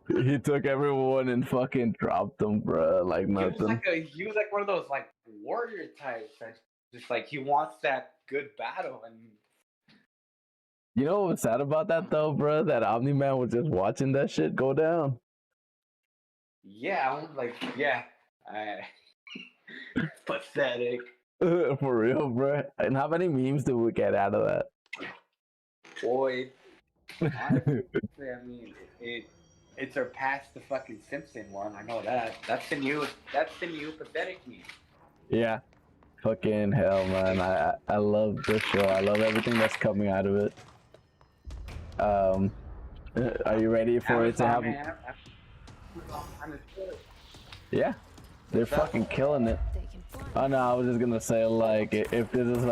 He took everyone and fucking dropped them, bro. Like nothing. He was like one of those like warrior types. That just like he wants that good battle. And You know what was sad about that though, bro? That Omni-Man was just watching that shit go down. yeah, I was like, pathetic. For real, bro. And how many memes did we get out of that? Boy, honestly, I mean, it surpassed the fucking Simpson one. I know that. That's the new pathetic meme. Yeah. Fucking hell, man. I love this show. I love everything that's coming out of it. Are you ready for it to happen? Yeah. They're fucking killing it. They can fly. Oh no, I was just gonna say like if this is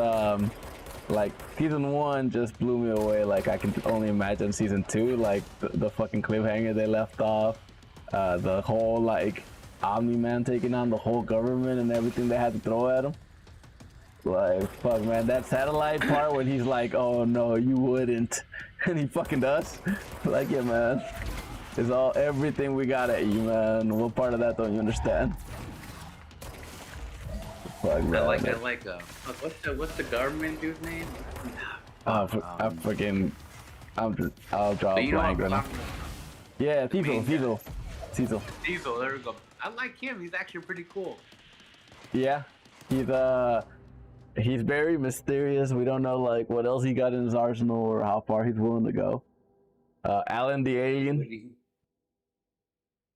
like season 1 just blew me away, like I can only imagine season 2, like the fucking cliffhanger they left off, the whole like Omni-Man taking on the whole government and everything they had to throw at him. Like fuck, man, that satellite part when he's like, oh no, you wouldn't, and he fucking does. Like, yeah, man, it's all everything we got at you, man. What part of that don't you understand? Fuck, man. I like what's the government dude's name? I'll draw a blank right now. Yeah, Cecil. Diesel, there we go. I like him. He's actually pretty cool. Yeah, he's very mysterious. We don't know like what else he got in his arsenal or how far he's willing to go. Alan the alien,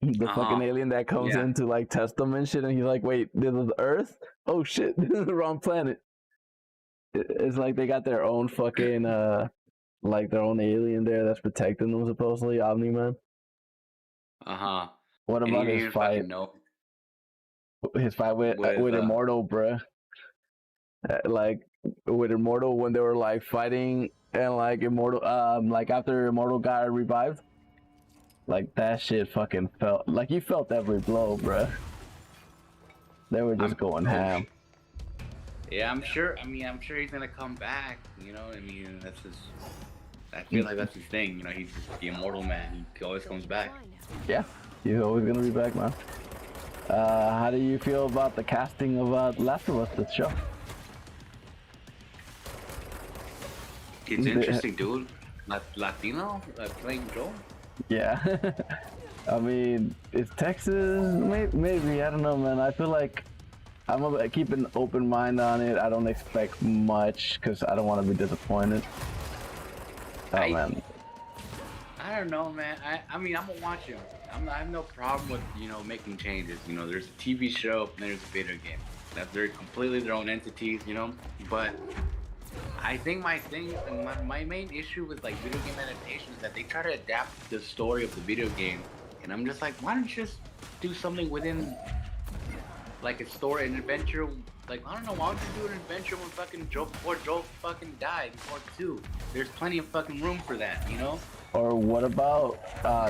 the fucking alien that comes in to like test them and shit, and he's like, wait, this is Earth? Oh shit, this is the wrong planet. It's like they got their own fucking like their own alien there that's protecting them supposedly, Omni-Man. What about his fight? His fight with Immortal, bruh. Like with Immortal when they were like fighting and like Immortal, like after Immortal got revived, like that shit fucking felt like you felt every blow, bruh. They were just going ham. Yeah, I'm sure. I mean, I'm sure he's gonna come back. I mean, that's his. I feel like that's his thing. He's just the immortal man. He always comes back. Yeah, he's always gonna be back, man. How do you feel about the casting of Last of Us, the show? It's interesting, dude. Latino playing Joel. Yeah. I mean, it's Texas. Maybe, I don't know, man. I feel like I'm gonna keep an open mind on it. I don't expect much because I don't want to be disappointed. Oh man. I don't know, man. I mean, I'm gonna watch it. I have no problem with making changes. There's a TV show and there's a video game. They're completely their own entities, But I think my main issue with like video game adaptations is that they try to adapt the story of the video game, and I'm just like, why don't you just do something within like a story, an adventure? Like, I don't know, why would you do an adventure when fucking before Joel fucking died before 2? There's plenty of fucking room for that, Or what about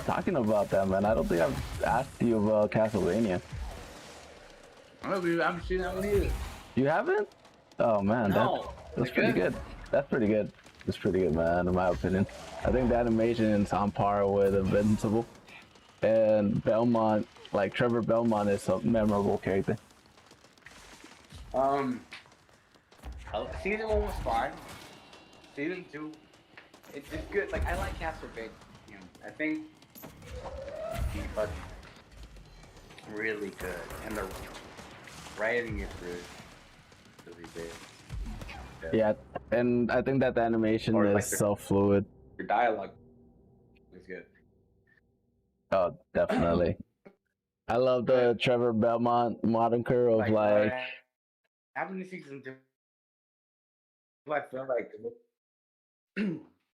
talking about that, man? I don't think I've asked you about Castlevania. I haven't seen that one either. You haven't? Oh man, No. that's pretty good. That's pretty good. It's pretty good, man, in my opinion. I think the animation is on par with Invincible. And Belmont, like Trevor Belmont, is a memorable character. Season 1 was fine. Season 2, it's good. Like, I like Castlevania. I think he's really good, and the writing is really good. Yeah, and I think that the animation is so fluid. Your dialogue is good. Oh, definitely. I love the Trevor Belmont moniker of like. Happened to season 2. I feel like.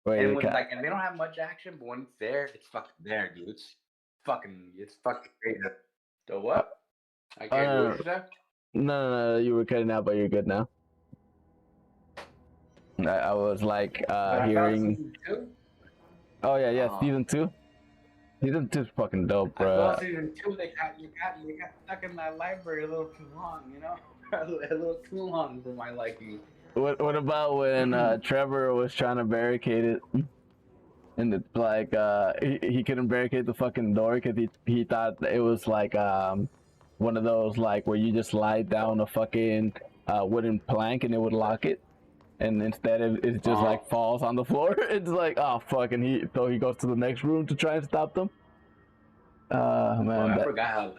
Wait, And they don't have much action, but when it's there, it's fucking there, dude. It's fucking great. So what? I can't do that. No, you were cutting out, but you're good now. I was like hearing. Season 2? Oh yeah, season 2. Season 2's fucking dope, bro. I thought season 2 they got stuck in that library a little too long, a little too long for my liking. What about when Trevor was trying to barricade it, and it's like he couldn't barricade the fucking door because he thought it was like one of those like where you just slide down a fucking wooden plank and it would lock it, and instead it just like falls on the floor. It's like, oh fuck, and he goes to the next room to try and stop them. Man, I forgot how.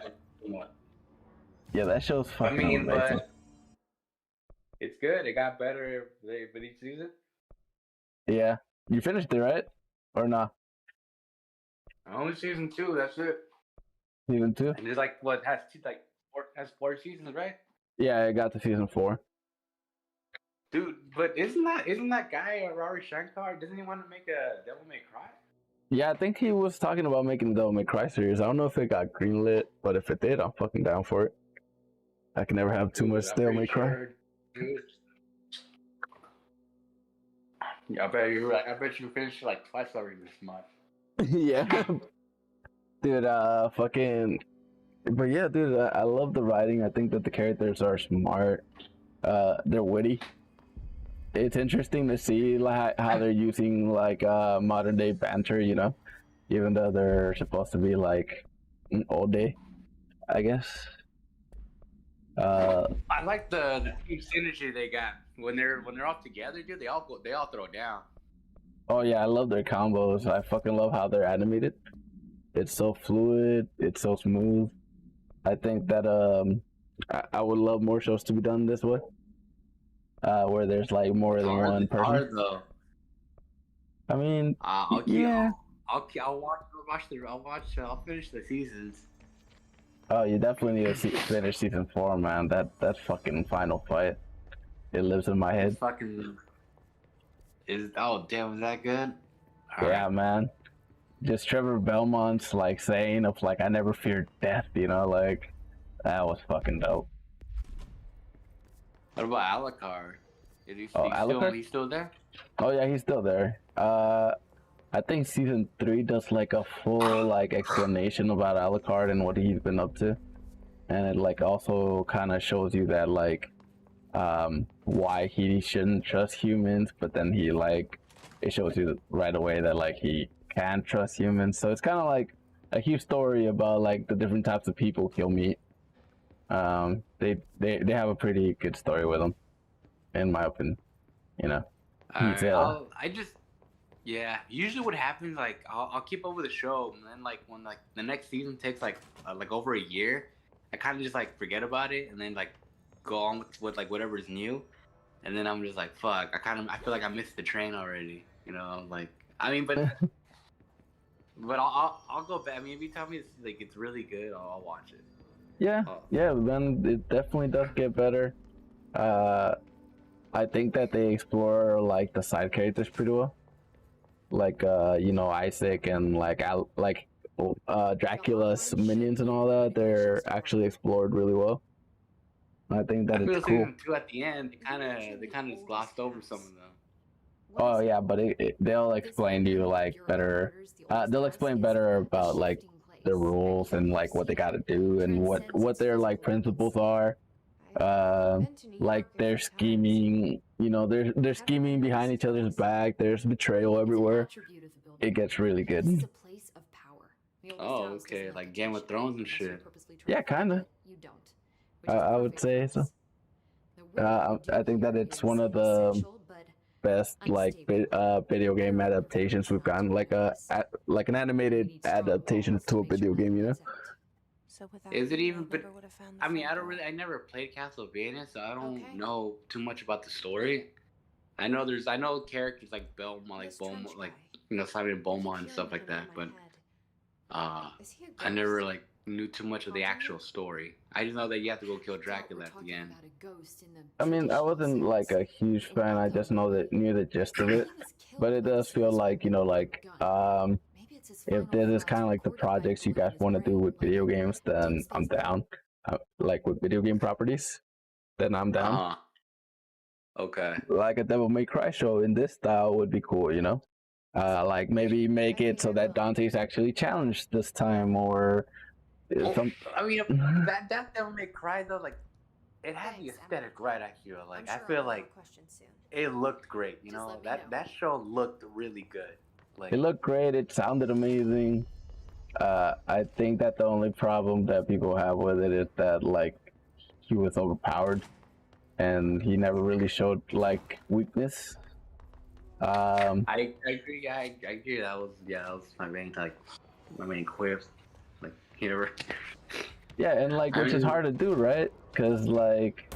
Yeah, that show's fucking amazing. But it's good. It got better with each season. Yeah, you finished it, right? Or not? Only season 2. That's it. Season 2. And it's like what has 4 seasons, right? Yeah, I got to season 4. Dude, but isn't that guy Ravi Shankar? Doesn't he want to make a Devil May Cry? Yeah, I think he was talking about making the Devil May Cry series. I don't know if it got greenlit, but if it did, I'm fucking down for it. I can never have too much Devil May Cry. Yeah, I bet you're right. I bet you finished like twice already this month. Yeah. Dude, fucking. But yeah, dude, I love the writing. I think that the characters are smart. They're witty. It's interesting to see like how they're using like modern day banter, even though they're supposed to be like old day, I guess. I like the team synergy they got when they're all together, dude. They all throw down. Oh yeah, I love their combos. I fucking love how they're animated. It's so fluid. It's so smooth. I think that I would love more shows to be done this way. Where there's like more than one person. Hard, though. I mean, I'll finish the seasons. Oh, you definitely need to finish season 4, man. That fucking final fight, it lives in my head. Oh damn, is that good? Yeah, man. Just Trevor Belmont's like saying of like I never feared death, like that was fucking dope. What about Alucard? Alucard? He's still there? Oh yeah, he's still there. I think season 3 does like a full like explanation about Alucard and what he's been up to, and it like also kind of shows you that like why he shouldn't trust humans, but then he like it shows you right away that like he can trust humans. So it's kind of like a huge story about like the different types of people he'll meet They have a pretty good story with them, in my opinion. You know, he's Alright, yeah. Usually, what happens, like, I'll keep up with the show, and then like when like the next season takes like over a year, I kind of just like forget about it, and then like go on with like whatever's new, and then I'm just like, fuck. I feel like I missed the train already. You know, like I mean, but I'll go back. I mean, if you tell me it's really good, I'll watch it. yeah, yeah. Then it definitely does get better. I think that they explore like the side characters pretty well, like you know, Isaac and like Dracula's minions and all that. They're actually explored really well. I think that I it's feel cool. season 2 at the end, they kind of just glossed over some of them. Oh yeah, but they'll explain to you like better. They'll explain better about like the rules and like what they got to do and what their like principles are. Like they're scheming. You know, they're scheming behind each other's back. There's betrayal everywhere. It gets really good. Oh, okay, like Game of Thrones and shit. Yeah, kinda. I would say so. I think that it's one of the best like video game adaptations we've gotten, like an animated adaptation to a video game, you know. So without Is it you, even? I But never would have found the I mean, front door. I never played Castlevania, so I don't Okay. know too much about the story. I know characters like Belmont, like This Beaumont, trench like guy. Simon Beaumont and Keep stuff hearing like him that, in but my head. Is he a I never ghost? like knew too much of the actual story. I just know that you have to go kill Dracula at the end. I mean, I wasn't like a huge fan. I just knew the gist of it. But it does feel like, you know, like if this is kind of like the projects you guys want to do with video games, then I'm down. Like with video game properties, then I'm down. Uh huh. Okay. Like a Devil May Cry show in this style would be cool, you know. Like maybe make it so that Dante's actually challenged this time, or some. I mean, that Devil May Cry though, like it had the aesthetic right. I feel like it looked great. You know, that show looked really good. Like It looked great. It sounded amazing. I think that the only problem that people have with it is that like he was overpowered, and he never really showed like weakness. I agree. Yeah, I agree. That was my main quips. Like he never. Yeah, and like which is hard to do, right? Because like,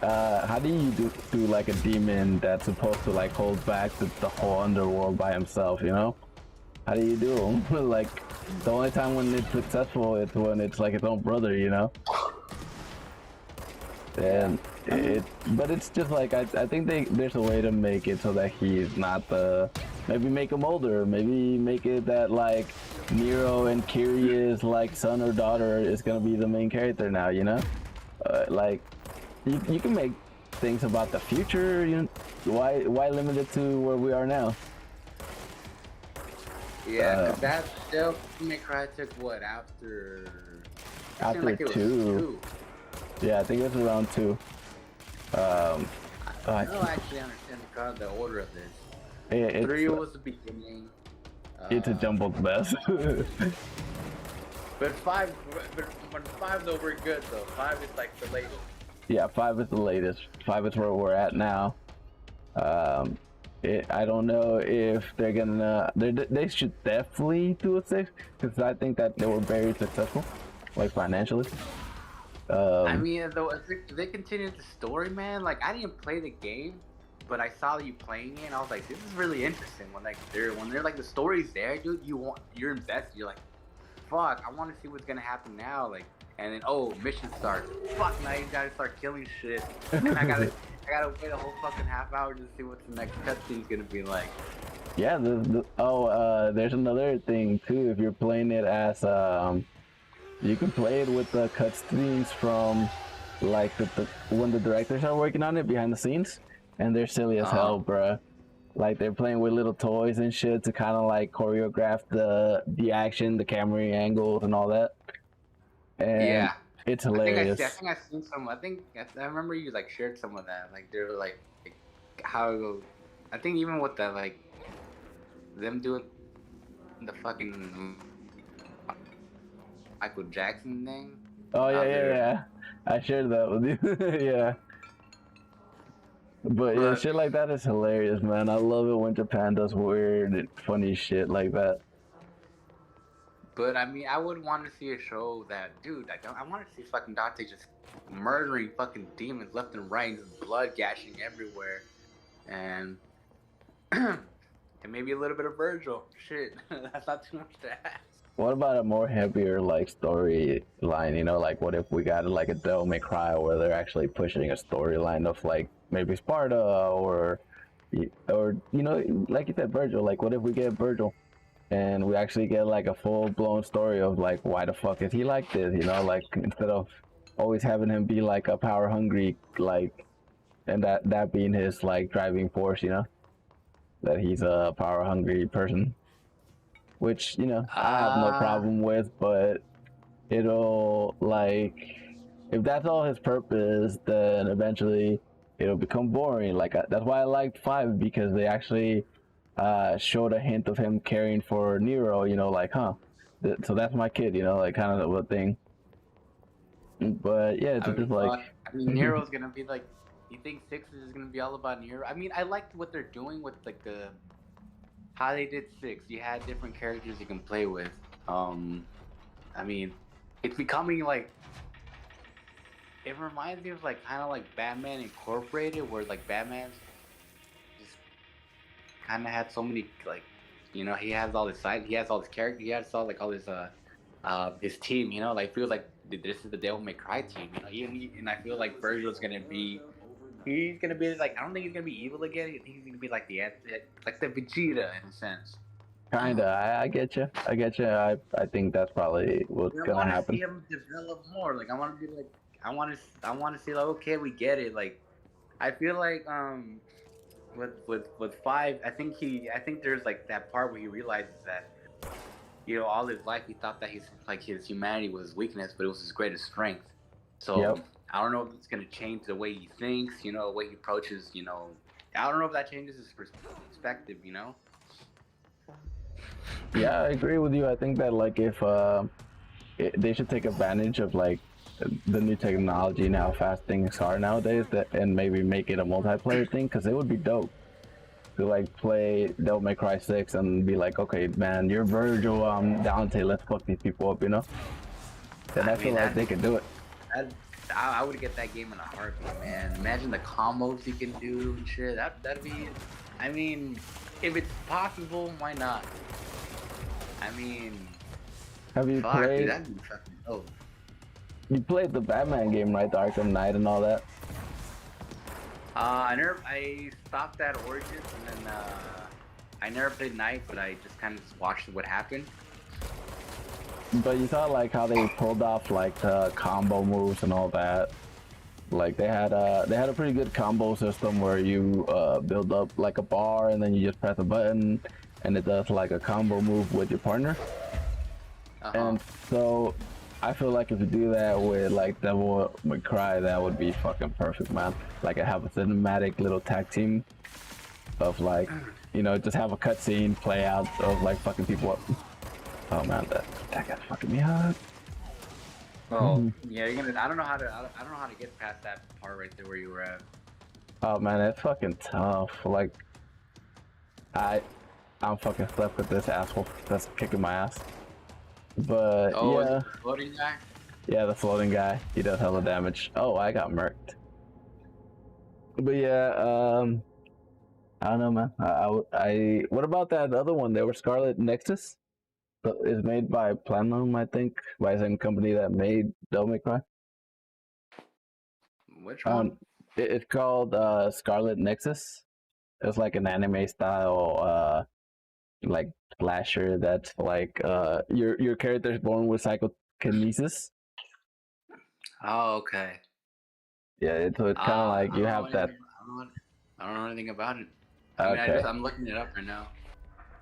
how do you do like a demon that's supposed to like hold back the whole underworld by himself? You know, how do you do him? Like the only time when it's successful is when it's like his own brother, you know. And but it's just like I think there's a way to make it so that he's not maybe make him older, maybe make it that like Nero and Kyria's like son or daughter is gonna be the main character now, you know. Like you can make things about the future, you know. Why limit it to where we are now? Yeah, cause that Devil May Cry took what after After two. Yeah, I think it was around 2. I don't actually understand the order of this. 3 was the beginning. It's a jumbled mess. But 5 though we're good though. 5 is like the latest. Yeah, 5 is the latest. 5 is where we're at now. I don't know if they're gonna. They should definitely do a 6 because I think that they were very successful, like financially. I mean, though, if they continued the story, man. Like, I didn't play the game, but I saw you playing it, and I was like, this is really interesting. When they're like the story's there, dude, you're invested. You're like, fuck, I want to see what's gonna happen now. Like, and then mission starts. Fuck, now you gotta start killing shit. And I gotta wait a whole fucking half hour to see what the next cutscene's gonna be like. Yeah. There's another thing too. If you're playing it as you can play it with the cutscenes from like when the directors are working on it behind the scenes, and they're silly as hell, bruh. Like they're playing with little toys and shit to kind of like choreograph the action, the camera angles, and all that. And yeah, it's hilarious. I think I've seen some. I remember you like shared some of that. Like they were like how I think even with the like them doing the fucking Michael Jackson thing. Oh yeah. I shared that with you. Yeah. But yeah, shit like that is hilarious, man. I love it when Japan does weird and funny shit like that. But I mean, I would want to see a show that, dude. I want to see fucking Dante just murdering fucking demons left and right, and just blood gashing everywhere, and and maybe a little bit of Virgil. Shit, that's not too much to ask. What about a more heavier like storyline? You know, like what if we got like a Devil May Cry where they're actually pushing a storyline of like maybe Sparta or you know, like you said, Virgil. Like what if we get Virgil and we actually get like a full blown story of like why the fuck is he like this? You know, like instead of always having him be like a power hungry like, and that being his like driving force. You know, that he's a power hungry person. Which, you know, I have no problem with, but it'll, like, if that's all his purpose, then eventually it'll become boring. Like, that's why I liked 5, because they actually showed a hint of him caring for Nero, you know, like, so that's my kid, you know, like, kind of a thing. But, yeah, it's just like... I mean, Nero's gonna be, like, you think 6 is gonna be all about Nero? I mean, I liked what they're doing with, like, how they did 6. You had different characters you can play with. I mean, it's becoming like, it reminds me of like kind of like Batman Incorporated, where like Batman just kind of had so many like, you know, he has all his characters, he has all his team, you know, like feels like this is the Devil May Cry team, you know, and I feel like Virgil's gonna be. He's gonna be like, I don't think he's gonna be evil again. I think he's gonna be like the Vegeta in a sense. Kinda, I get you. I think that's probably what's gonna happen. I want to see him develop more. Like I want to be like, I want to see like, okay, we get it. Like, I feel like with 5, I think there's like that part where he realizes that, you know, all his life he thought that his humanity was his weakness, but it was his greatest strength. So. Yep. I don't know if it's gonna change the way he thinks, you know, the way he approaches, you know. I don't know if that changes his perspective, you know. Yeah, I agree with you. I think that like if they should take advantage of like the new technology and how fast things are nowadays, and maybe make it a multiplayer thing, because it would be dope to like play Devil May Cry 6 and be like, okay, man, you're Virgil, Dante, let's fuck these people up, you know. And I feel like they could do it. I would get that game in a heartbeat, man. Imagine the combos you can do and shit. That'd be. I mean, if it's possible, why not? I mean, have you played? Dude, that'd be fucking dope. You played the Batman game, right? The Arkham Knight and all that. I stopped at Origins, and then I never played Knight, but I just kind of just watched what happened. But you saw like how they pulled off like the combo moves and all that. Like they had a pretty good combo system where you build up like a bar and then you just press a button and it does like a combo move with your partner. And so I feel like if you do that with like Devil May Cry, that would be fucking perfect, man. Like I have a cinematic little tag team of like, you know, just have a cutscene play out of like fucking people up. Oh man, that got fucking me up. Oh yeah, I don't know how to get past that part right there where you were at. Oh man, it's fucking tough. Like, I'm fucking stuck with this asshole that's kicking my ass. But yeah. Is it the floating guy? Yeah, the floating guy. He does hella damage. Oh, I got murked. But yeah, I don't know, man. What about that other one? There was Scarlet Nexus. It's made by Platinum, I think, by the same company that made Devil May Cry. Which one? It's called Scarlet Nexus. It's like an anime style, like slasher that's like your character's born with psychokinesis. Oh, okay. Yeah, so it's kind of like you have that. I don't know anything about it. Okay. I'm looking it up right now.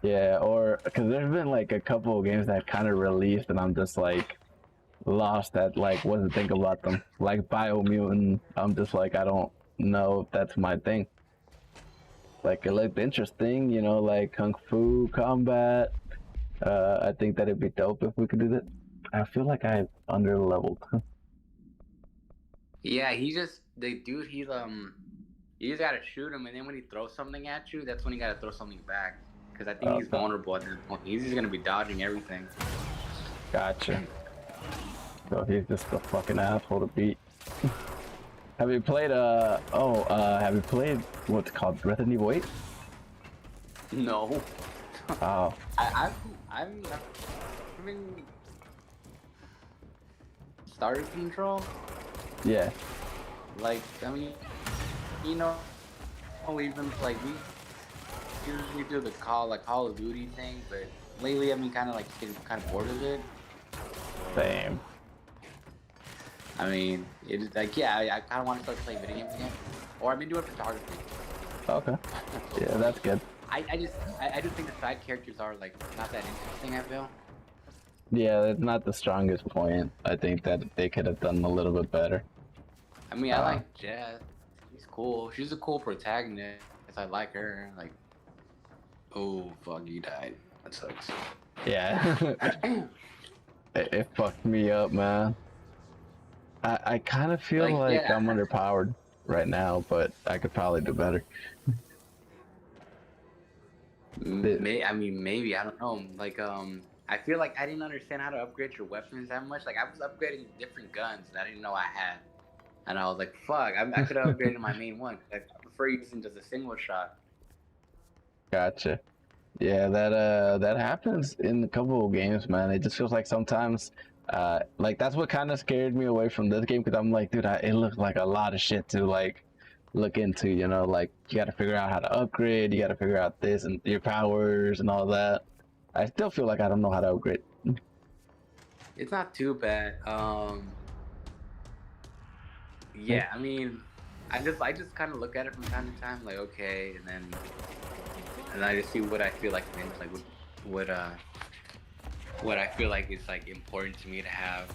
Yeah, or because there's been like a couple of games that kind of released, and I'm just like lost at like what to think about them. Like Biomutant, I'm just like I don't know if that's my thing. Like it looked interesting, you know, like kung fu combat. I think that it'd be dope if we could do that. I feel like I'm under leveled. Yeah, the dude. You just gotta shoot him, and then when he throws something at you, that's when you gotta throw something back. Because I think he's Okay. vulnerable at this point. He's just gonna be dodging everything. Gotcha. So he's just a fucking asshole to beat. Have you played have you played what's it called Resident Evil 8? No. Oh. I'm having starter control. Yeah. Like, I mean, you know, we've been like we usually do the Call of Duty thing, but lately I've been kind of like getting kind of bored of it. Same. I mean, it's like I kind of want to start playing video games again, or I've been doing photography. Okay. Yeah, that's good. I do think the side characters are like not that interesting. I feel. Yeah, that's not the strongest point. I think that they could have done a little bit better. I mean, I like Jess. She's cool. She's a cool protagonist. I like her. Like, oh fuck, you died. That sucks. Yeah. it fucked me up, man. I kind of feel like I'm underpowered right now, but I could probably do better. I mean, maybe, I don't know. Like, I feel like I didn't understand how to upgrade your weapons that much. Like, I was upgrading different guns that I didn't know I had. And I was like, fuck, I could have upgraded my main one. I prefer using just a single shot. Gotcha. Yeah, that happens in a couple of games, man. It just feels like sometimes, like that's what kind of scared me away from this game because I'm like, dude, it looked like a lot of shit to like look into, you know, like you got to figure out how to upgrade, you got to figure out this and your powers and all that. I still feel like I don't know how to upgrade. It's not too bad. Yeah, I mean, I just kind of look at it from time to time, like okay, and I just see what I feel like, like what I feel like is like important to me to have.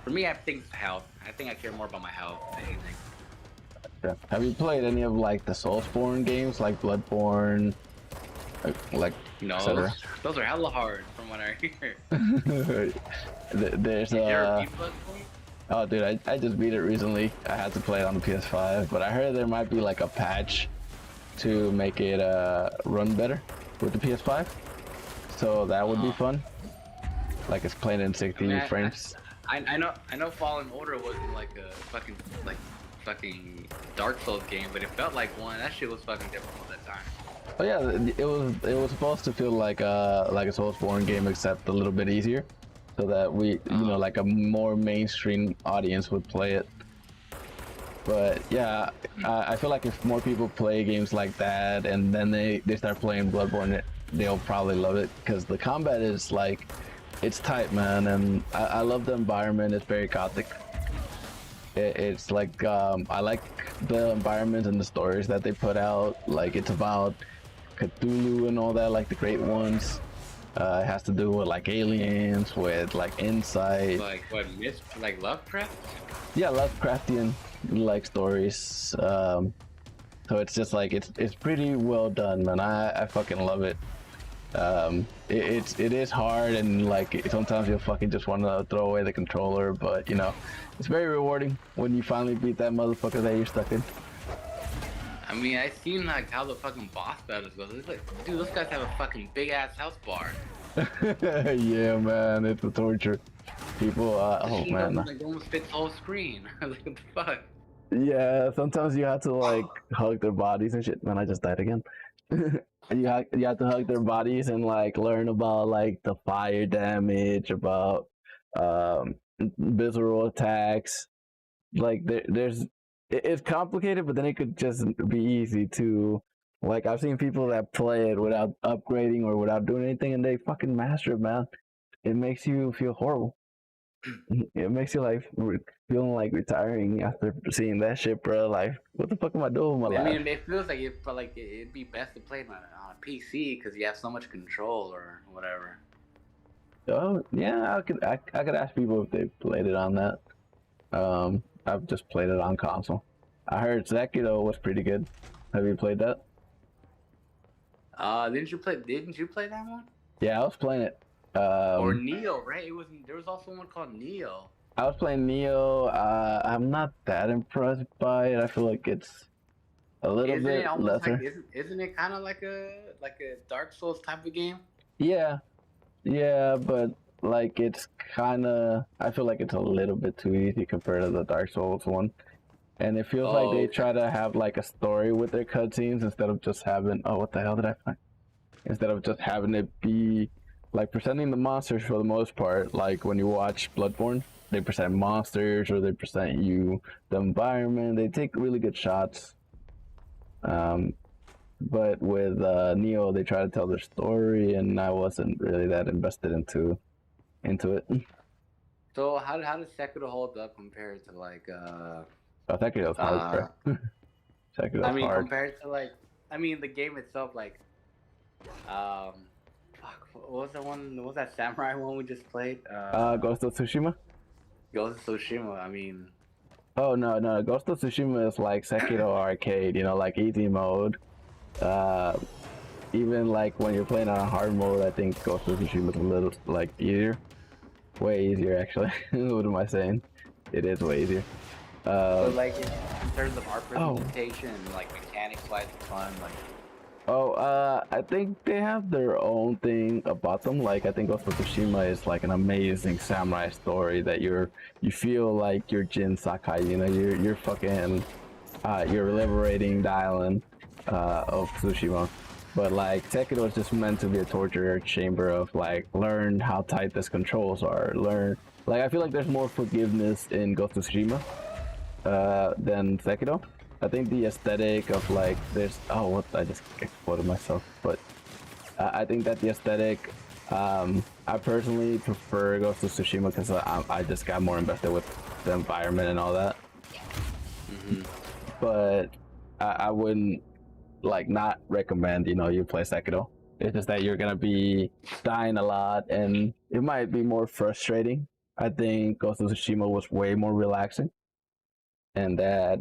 For me, I think it's health. I think I care more about my health than anything. Yeah. Have you played any of like the Soulsborne games, like Bloodborne, like no, those are hella hard from what I hear. There's oh dude, I just beat it recently. I had to play it on the ps5, but I heard there might be like a patch to make it run better with the ps5, so that would be fun. Like it's playing in 60 frames. I know Fallen Order wasn't like a fucking Dark Souls game, but it felt like one. That shit was fucking difficult at that time. Oh yeah, it was supposed to feel like a Soulsborne game, except a little bit easier, so that we, you know, like a more mainstream audience would play it. But yeah, I feel like if more people play games like that and then they start playing Bloodborne, they'll probably love it because the combat is like, it's tight, man, and I love the environment. It's very gothic. It's like I like the environment and the stories that they put out. Like it's about Cthulhu and all that, like the great ones. It has to do with like aliens, with like insight. Like what, like Lovecraft? Yeah, Lovecraftian like stories. So it's just like it's pretty well done, man. I fucking love it. It is hard, and like sometimes you'll fucking just want to throw away the controller, but you know, it's very rewarding when you finally beat that motherfucker that you're stuck in. I mean, I seen like how the fucking boss battles go. Like, dude, those guys have a fucking big ass health bar. Yeah, man, it's a torture. People, oh man, like almost fits the whole screen. Like what the fuck? Yeah, sometimes you have to like hug their bodies and shit. Man, I just died again. You have to hug their bodies and like learn about like the fire damage, about visceral attacks. Like it's complicated, but then it could just be easy too. Like I've seen people that play it without upgrading or without doing anything, and they fucking master it, man. It makes you feel horrible. It makes you like feeling like retiring after seeing that shit, bro. Like, what the fuck am I doing with my life? I mean, it feels like it'd be best to play on a PC because you have so much control or whatever. Oh yeah, I could ask people if they played it on that. I've just played it on console. I heard Sekiro was pretty good. Have you played that? Didn't you play that one? Yeah, I was playing it. Or Neo, right? There was also one called Neo. I was playing Neo. I'm not that impressed by it. I feel like it's a little Isn't it bit almost like lesser. isn't it kind of like a Dark Souls type of game? Yeah, yeah, but like it's kind of. I feel like it's a little bit too easy compared to the Dark Souls one, and it feels like Oh, they okay. try to have like a story with their cutscenes instead of just having. Oh, what the hell did I find? Instead of just having it be like presenting the monsters for the most part. Like when you watch Bloodborne, they present monsters or they present you the environment. They take really good shots. But with Neo, they try to tell their story, and I wasn't really that invested into it. So how does Sekiro hold up compared to like I think it was hard, bro. Check it I was mean hard. compared to like the game itself like fuck, what was the one, what was that samurai one we just played? Ghost of Tsushima. Ghost of Tsushima. I mean, Oh no, Ghost of Tsushima is like Sekiro arcade, like easy mode. Even like when you're playing on hard mode, I think Ghost of Tsushima is a little like easier, way easier actually. What am I saying? It is way easier. but like in terms of art presentation and like mechanics wise, it's fun. Like, I think they have their own thing about them. Like I think Ghost of Tsushima is like an amazing samurai story that you feel like you're Jin Sakai. You're fucking you're liberating the island of Tsushima. But like Sekiro is just meant to be a torture chamber of like learn how tight these controls are. Learn like I feel like there's more forgiveness in Ghost of Tsushima than Sekiro. I think the aesthetic of like there's what I just quoted myself, but I think that the aesthetic I personally prefer Ghost of Tsushima because I just got more invested with the environment and all that. But I wouldn't like not recommend you play Sekiro. It's just that you're gonna be dying a lot and it might be more frustrating. I think Ghost of Tsushima was way more relaxing and that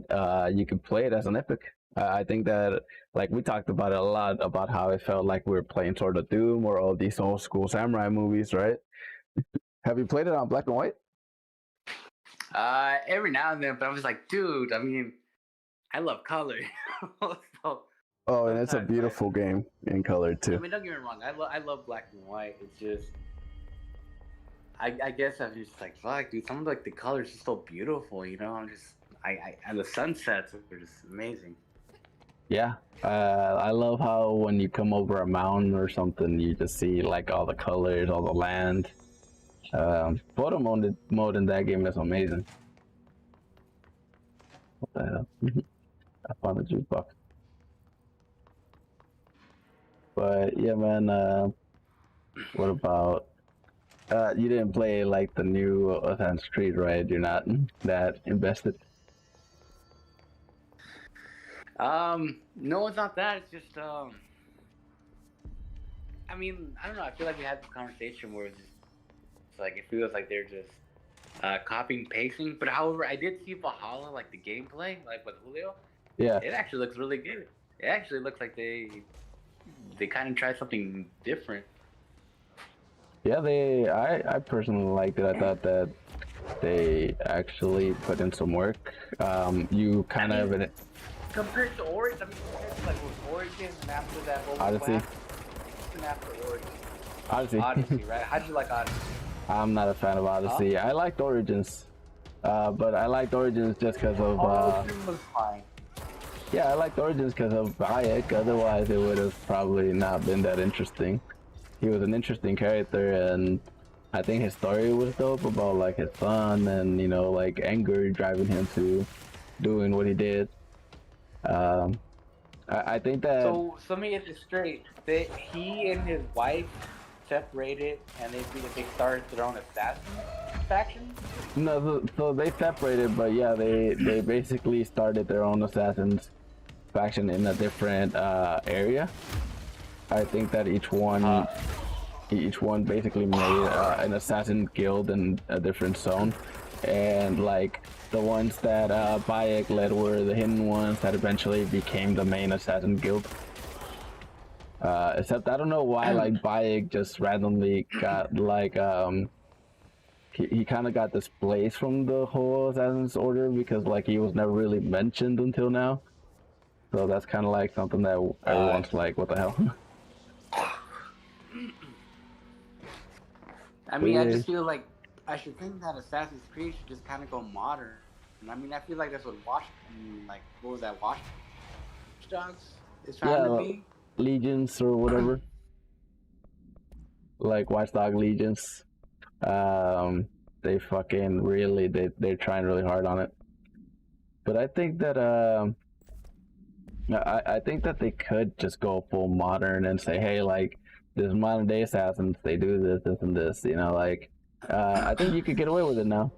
you can play it as an epic. I think that like we talked about it a lot about how it felt like we were playing Sword of Doom or all these old school samurai movies, right? Have you played it on black and white? every now and then, but I was like, dude, I mean, I love color. So Oh, and it's a sometimes, beautiful game in color I too. mean, don't get me wrong, I love black and white. It's just, I guess I'm just like, fuck, dude, some of like the colors are so beautiful, I'm just, and the sunsets are just amazing. Yeah, I love how when you come over a mountain or something, you just see like all the colors, all the land. Photo mode in that game is amazing. What the hell? I found a jukebox. But yeah, man. What about? You didn't play like the new Assassin's Creed, right? You're not that invested. No, it's not that. It's just, I mean, I don't know. I feel like we had this conversation where it's like it feels like they're just copying pasting. But however, I did see Valhalla, like the gameplay, like with Julio. Yeah. It actually looks really good. It actually looks like they kind of tried something different. Yeah, I personally liked it. I thought that they actually put in some work. You kind of Compared to Origin, I mean, compared to like with Origin and after that, what was Odyssey. and after Origin? Odyssey. Odyssey, right? How'd you like Odyssey? I'm not a fan of Odyssey. I liked Origins, but I liked Origins just because of. Origin was fine. Yeah, I liked Origins because of Bayek. Otherwise, it would have probably not been that interesting. He was an interesting character, and I think his story was dope about like his son and like anger driving him to doing what he did. I think that. So let me get this straight. He and his wife separated, and they started their own assassin faction. No, so they separated, but yeah, they basically started their own assassins faction in a different area. I think that each one basically made an assassin guild in a different zone, and like the ones that Bayek led were the hidden ones that eventually became the main assassin guild. Except I don't know why like Bayek just randomly got like he kind of got displaced from the whole Assassin's Order because like he was never really mentioned until now. So that's kind of like something that everyone's like, what the hell? I mean, I just feel like I should think that Assassin's Creed should just kind of go modern. And I mean, I feel like that's what what was that, Watch Dogs is trying to be? Legions or whatever. Like Watchdog Legions. They fucking really, they're trying really hard on it. But I think that, I think that they could just go full modern and say, hey, like, this modern day assassins, they do this, and this, you know, like, I think you could get away with it now.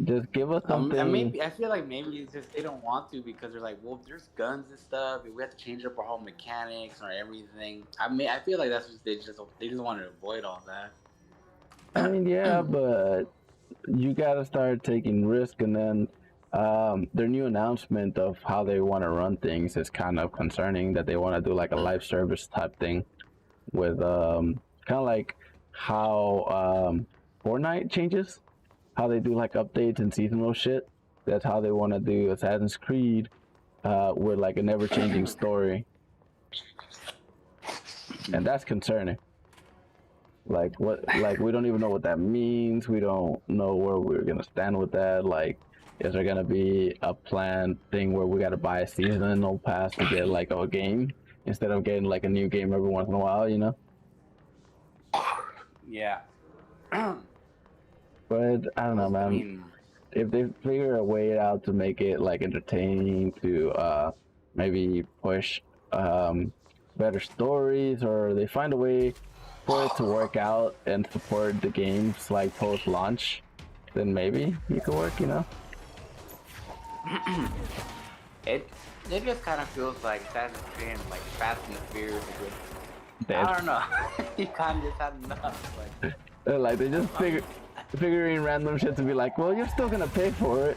Just give us something. And maybe I feel like maybe it's just they don't want to because they're like, well, there's guns and stuff. We have to change up our whole mechanics or everything. I mean, I feel like that's just they just want to avoid all that. I mean, yeah, but you gotta start taking risk, and then their new announcement of how they want to run things is kind of concerning. That they want to do like a live service type thing with kind of like how Fortnite changes. How they do like updates and seasonal shit. That's how they want to do Assassin's Creed with like a never-changing story, and that's concerning. Like we don't even know what that means. We don't know where we're gonna stand with that. Like, is there gonna be a planned thing where we gotta buy a seasonal pass to get like a game instead of getting like a new game every once in a while? You know? Yeah. But I don't know, man. I mean, if they figure a way out to make it like entertaining, to maybe push better stories, or they find a way for it to work out and support the games like post-launch, then maybe it could work, you know? it just kind of feels like Assassin's Creed, like Fast and Furious. Dead. I don't know. You kind of just had enough. Like they just figuring random shit to be like, well, you're still gonna pay for it.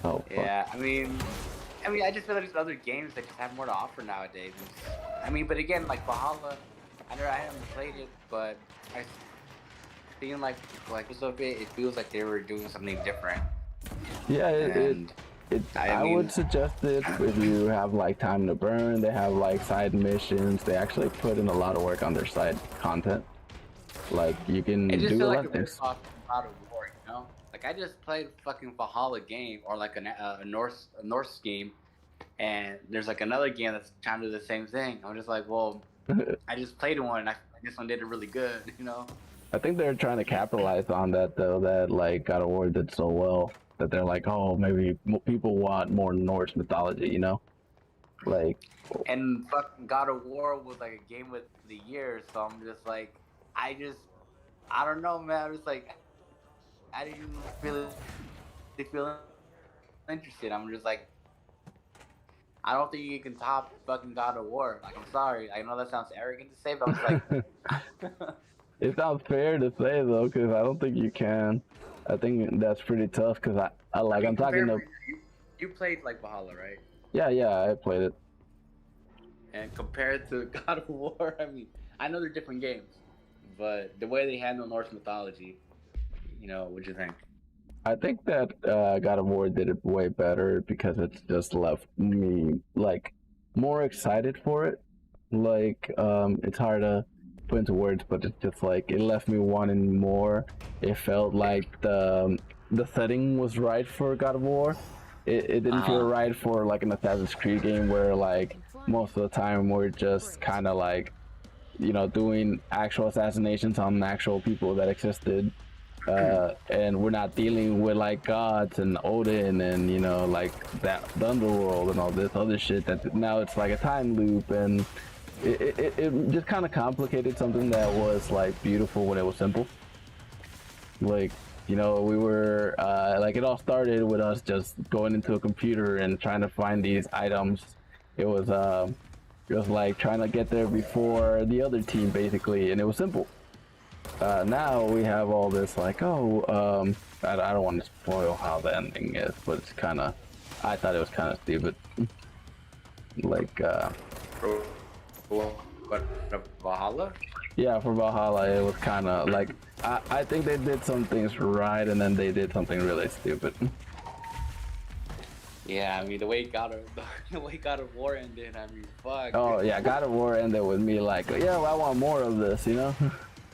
Oh, fuck. Yeah, I mean, I just feel like there's other games that just have more to offer nowadays. I mean, but again, like Valhalla, I haven't played it, but I feel like most of it feels like they were doing something different. Yeah, I would suggest it if you have like time to burn. They have like side missions. They actually put in a lot of work on their side content. Like you can do a lot of things. God of War, you know? Like I just played a fucking Valhalla game or like a Norse game, and there's like another game that's trying to do the same thing. I'm just like, well, I just played one and this one did it really good, you know? I think they're trying to capitalize on that though. That like God of War did so well that they're like, oh, maybe people want more Norse mythology, you know? Like. And fucking God of War was like a game of the year, so I'm just like. I don't know, man. I'm just like, I didn't really feel interested. I'm just like, I don't think you can top fucking God of War. Like, I'm sorry. I know that sounds arrogant to say, but I'm just like. It's not fair to say though, because I don't think you can. I think that's pretty tough, because I'm talking to. You played like Valhalla, right? Yeah, I played it. And compared to God of War, I mean, I know they're different games. But the way they handle Norse mythology, you know, what'd you think? I think that God of War did it way better because it's just left me like more excited for it. Like it's hard to put into words, but it's just like it left me wanting more. It felt like the setting was right for God of War. It didn't feel right for like an Assassin's Creed game where like most of the time we're just kind of like, you know, doing actual assassinations on actual people that existed, and we're not dealing with like gods and Odin and, you know, like that the underworld and all this other shit. That now it's like a time loop, and it just kind of complicated something that was like beautiful when it was simple. Like, you know, we were like it all started with us just going into a computer and trying to find these items. It was like trying to get there before the other team, basically, and it was simple. Now we have all this like, I don't want to spoil how the ending is, but it's kind of, I thought it was kind of stupid. Like, What, Valhalla? Yeah, for Valhalla, it was kind of like I think they did some things right, and then they did something really stupid. Yeah, I mean the way God of the way God of War ended. I mean, fuck. Oh yeah, God of War ended with me like, yeah, well, I want more of this, you know?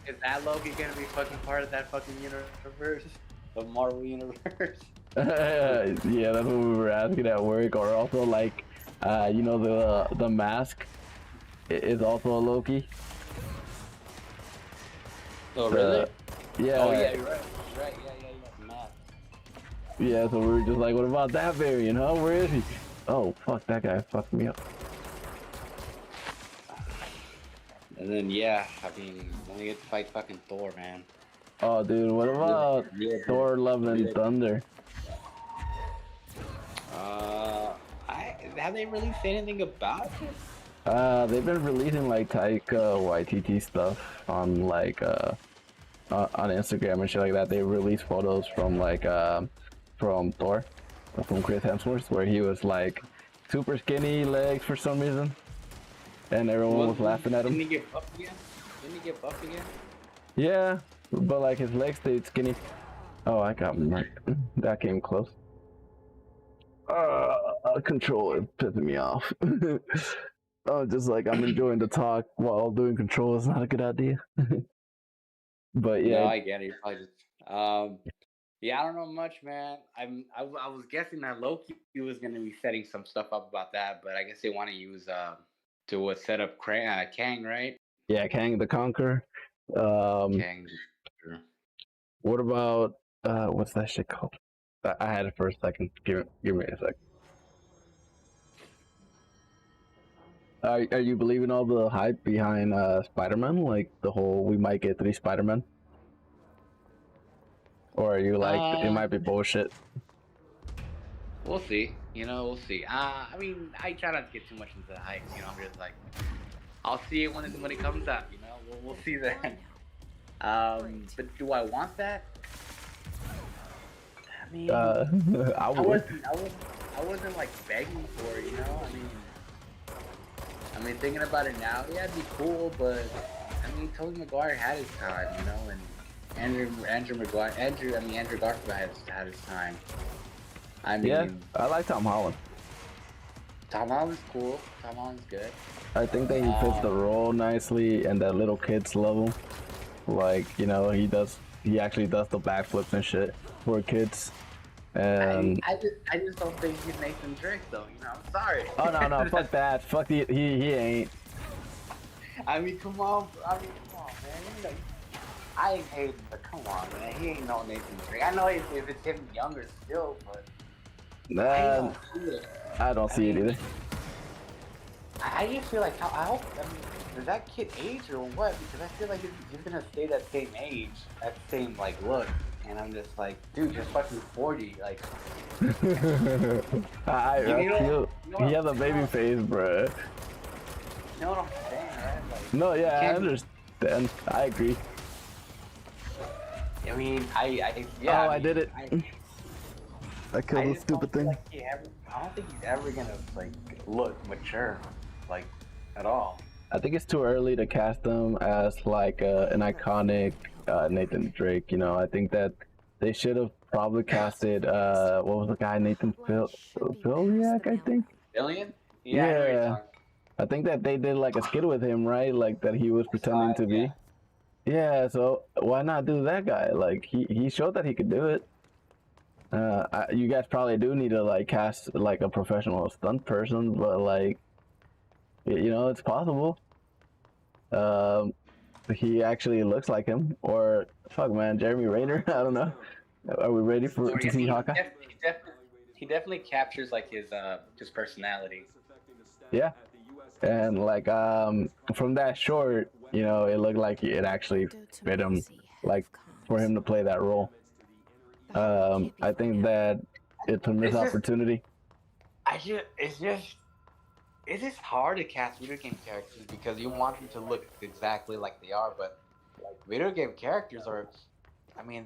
Is that Loki gonna be fucking part of that fucking universe, the Marvel universe? Yeah, that's what we were asking at work. Or also like, you know, the mask is also a Loki. Oh really? Yeah. Oh yeah, you're right. You're right. Yeah. Math. Yeah, so we were just like, what about that variant, huh? Where is he? Oh, fuck, that guy fucked me up. And then yeah, I mean, then we get to fight fucking Thor, man. Oh, dude, what about Thor: Love and Thunder? Have they released anything about it? They've been releasing like Taika Waititi stuff on like on Instagram and shit like that. They released photos from like from Thor, from Chris Hemsworth, where he was like super skinny legs for some reason, and everyone was laughing at him. Didn't he get buff again? Yeah, but like his legs stayed skinny. Oh, I got him right. That came close. Controller pissing me off. Oh, just like I'm enjoying the talk while doing control is not a good idea. But yeah. No, I get it. You're probably just, yeah, I don't know much, man. I was guessing that Loki was gonna be setting some stuff up about that, but I guess they want to use to set up Kang, right? Yeah, Kang the Conqueror. Kang. Sure. What about what's that shit called? I had it for a second. Give me a sec. Are you believing all the hype behind Spider-Man? Like the whole we might get 3 Spider-Man? Or are you like it might be bullshit? We'll see. We'll see. I mean, I try not to get too much into the hype. I'm just like, I'll see it when it comes out. We'll see then. But do I want that? I mean, I wasn't like begging for it. I mean, thinking about it now, yeah, it'd be cool, but I mean, Tobey Maguire had his time, and Andrew Garfield had his time. I mean, yeah, I like Tom Holland. Tom Holland's cool. Tom Holland's good. I think that he fits the role nicely, and that little kids love him. Like, he actually does the backflips and shit for kids. And I just don't think he's Nathan Drake though. I'm sorry. Oh no, fuck that. Fuck he ain't. I mean, come on, man. I ain't hating, but come on, man. He ain't no Nathan Drake. I know if it's him younger still, but I don't see it either. I just feel like does that kid age or what? Because I feel like he's gonna stay that same age, that same like look. And I'm just like, dude, you're fucking 40. Like, I feel he has a baby face, bro. You know what I'm saying, right? Like, no, yeah, I understand. I agree. I mean, yeah. Oh, I did it. I killed the stupid thing. I don't think he's ever gonna like look mature, like at all. I think it's too early to cast him as like an iconic Nathan Drake. I think that they should have probably casted what was the guy, Nathan Fillion, I think. Fillion? Yeah. I think that they did like a skit with him, right? Like that he was pretending to be. Yeah, so why not do that guy? Like he showed that he could do it. You guys probably do need to like cast like a professional stunt person, but like it's possible. He actually looks like him, or fuck, man, Jeremy Renner. I don't know. Are we ready to see Hawkeye? He definitely captures like his personality. Yeah, and like from that short, it looked like it actually fit him, like for him to play that role. I think that it's a missed opportunity. It's just hard to cast video game characters because you want them to look exactly like they are, but like video game characters are, I mean,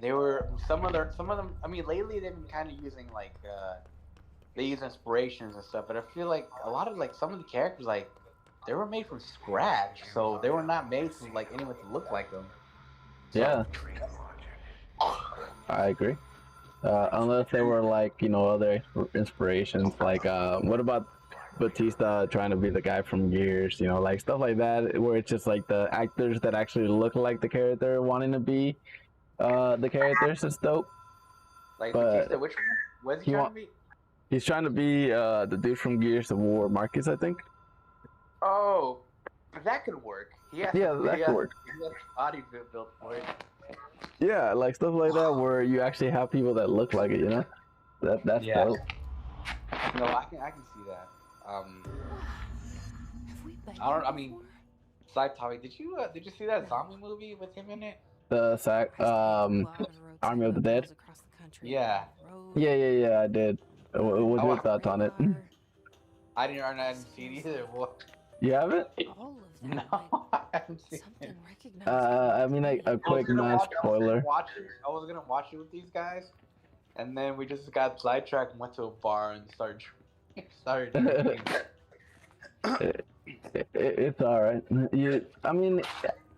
some of them. I mean, lately they've been kind of using like they use inspirations and stuff, but I feel like a lot of like some of the characters like they were made from scratch, so they were not made for like anyone to look like them. Yeah, I agree. Unless they were like, you know, other inspirations, like what about Batista trying to be the guy from Gears, you know, like stuff like that, where it's just like the actors that actually look like the character wanting to be the characters is dope. Like But Batista, which one? What's he trying to be? He's trying to be the dude from Gears of War, Marcus, I think. Oh, that could work. That could work. He has body built for it. Yeah, like stuff like that where you actually have people that look like it, you know? That's dope. No, I can see that. Have we been I don't. here I mean, before? side topic. Did you see that zombie movie with him in it? The Army of the Dead. Yeah. Yeah, I did. What's your thoughts on it? I didn't see it either. What? You haven't? All of them. No, I haven't seen it. Something recognizable. I mean, like a quick non-spoiler. I was gonna watch it with these guys, and then we just got sidetracked and went to a bar and started drinking. It's all right. I mean,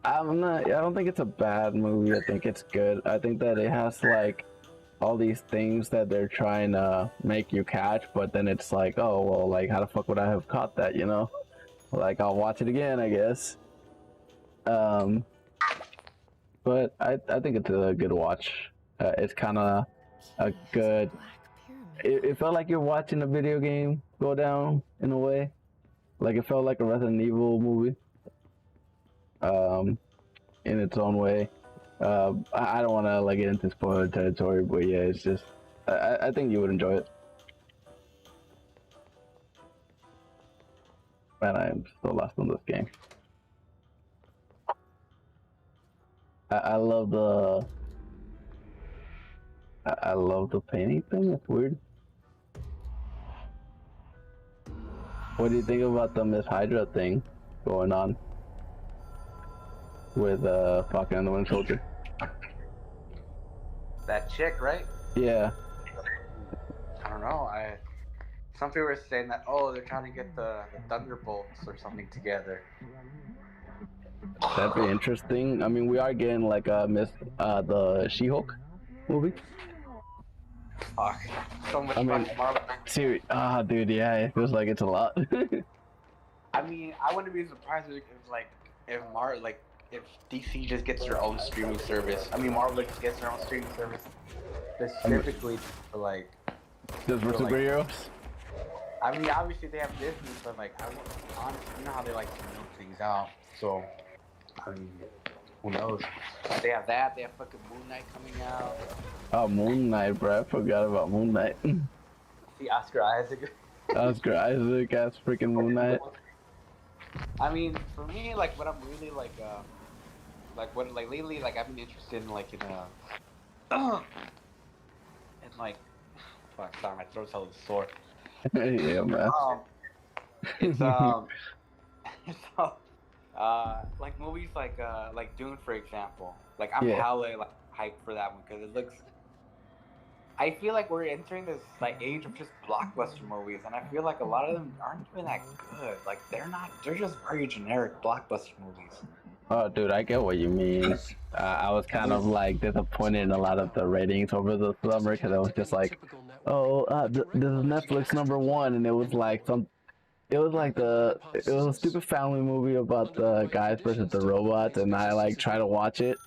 I don't think it's a bad movie. I think it's good. I think that it has like all these things that they're trying to make you catch, but then it's like, oh well, like how the fuck would I have caught that? You know, like I'll watch it again, I guess. But I think it's a good watch. It's kind of a good. It felt like you're watching a video game go down in a way. Like it felt like a Resident Evil movie. In its own way. I don't want to like get into spoiler territory, but yeah, it's just I think you would enjoy it. Man, I am so lost on this game. I love the I love the painting thing. It's weird. What do you think about the Miss Hydra thing going on with Falcon and the Winter Soldier? That chick, right? Yeah. I don't know. Some people are saying that they're trying to get the Thunderbolts or something together. That'd be interesting. I mean, we are getting like the She-Hulk movie. Fuck. So much Marvel. Dude, yeah, it feels like it's a lot. I mean, I wouldn't be surprised if DC just gets their own streaming service. I mean, Marvel just gets their own streaming service specifically for like. Just for superheroes. I mean, obviously they have Disney, but like, honestly, you know how they like to move things out. So, I mean, who knows? They have that. They have fucking Moon Knight coming out. Oh, Moon Knight, bro! I forgot about Moon Knight. See Oscar Isaac. Oscar Isaac as freaking Moon Knight. I mean, for me, like, what I'm really lately, like, I've been interested in, like, and like, fuck, sorry, my throat's hella sore. Yeah, man. It's like movies like Dune, for example. Like, I'm hella like hyped for that one because it looks. I feel like we're entering this like age of just blockbuster movies, and I feel like a lot of them aren't even that good. Like they're just very generic blockbuster movies. Oh, dude, I get what you mean. I was kind of like disappointed in a lot of the ratings over the summer because I was just like, this is Netflix #1, and it was like it was a stupid family movie about the guys versus the robots, and I like try to watch it.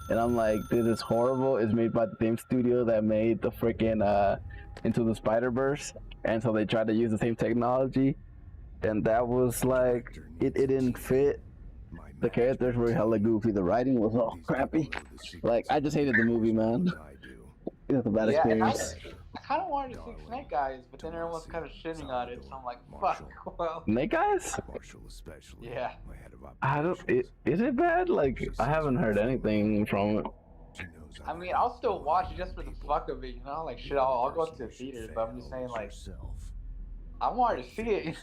And I'm like, this is horrible. It's made by the same studio that made the freaking Into the Spider-Verse. And so they tried to use the same technology. And that was like, it didn't fit. The characters were hella goofy. The writing was all crappy. Like, I just hated the movie, man. It was a bad experience. I kind of wanted to see Snake Eyes, but then everyone's kind of shitting on it. So I'm like, fuck, well. Snake Eyes? Yeah. Is it bad? Like, I haven't heard anything from it. I mean, I'll still watch it just for the fuck of it, you know? Like, shit, I'll go to the theaters, but I'm just saying, like, I wanted to see it, you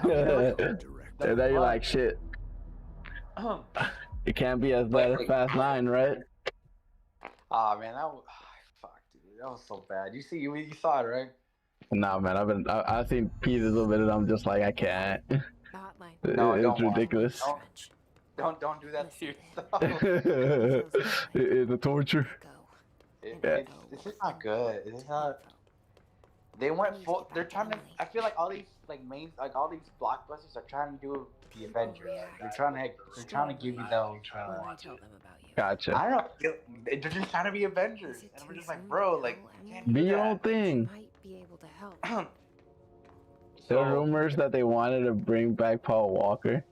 know? And then you're like, shit. It can't be as bad as Fast 9, right? Ah, man, fuck, dude, that was so bad. You saw it, right? Nah, man, I've seen pieces of it, and I'm just like, I can't. Not like No, It's don't watch. ridiculous. Don't do that to yourself. It's a torture. This is not good. It's not. They went full. They're trying to. I feel like all these all these blockbusters are trying to do the Avengers. They're trying to give you those. Gotcha. I don't know. They're just trying to be Avengers, and we're just like, bro, like, you can't Be do your that. own thing. Might be able to help. There are rumors that they wanted to bring back Paul Walker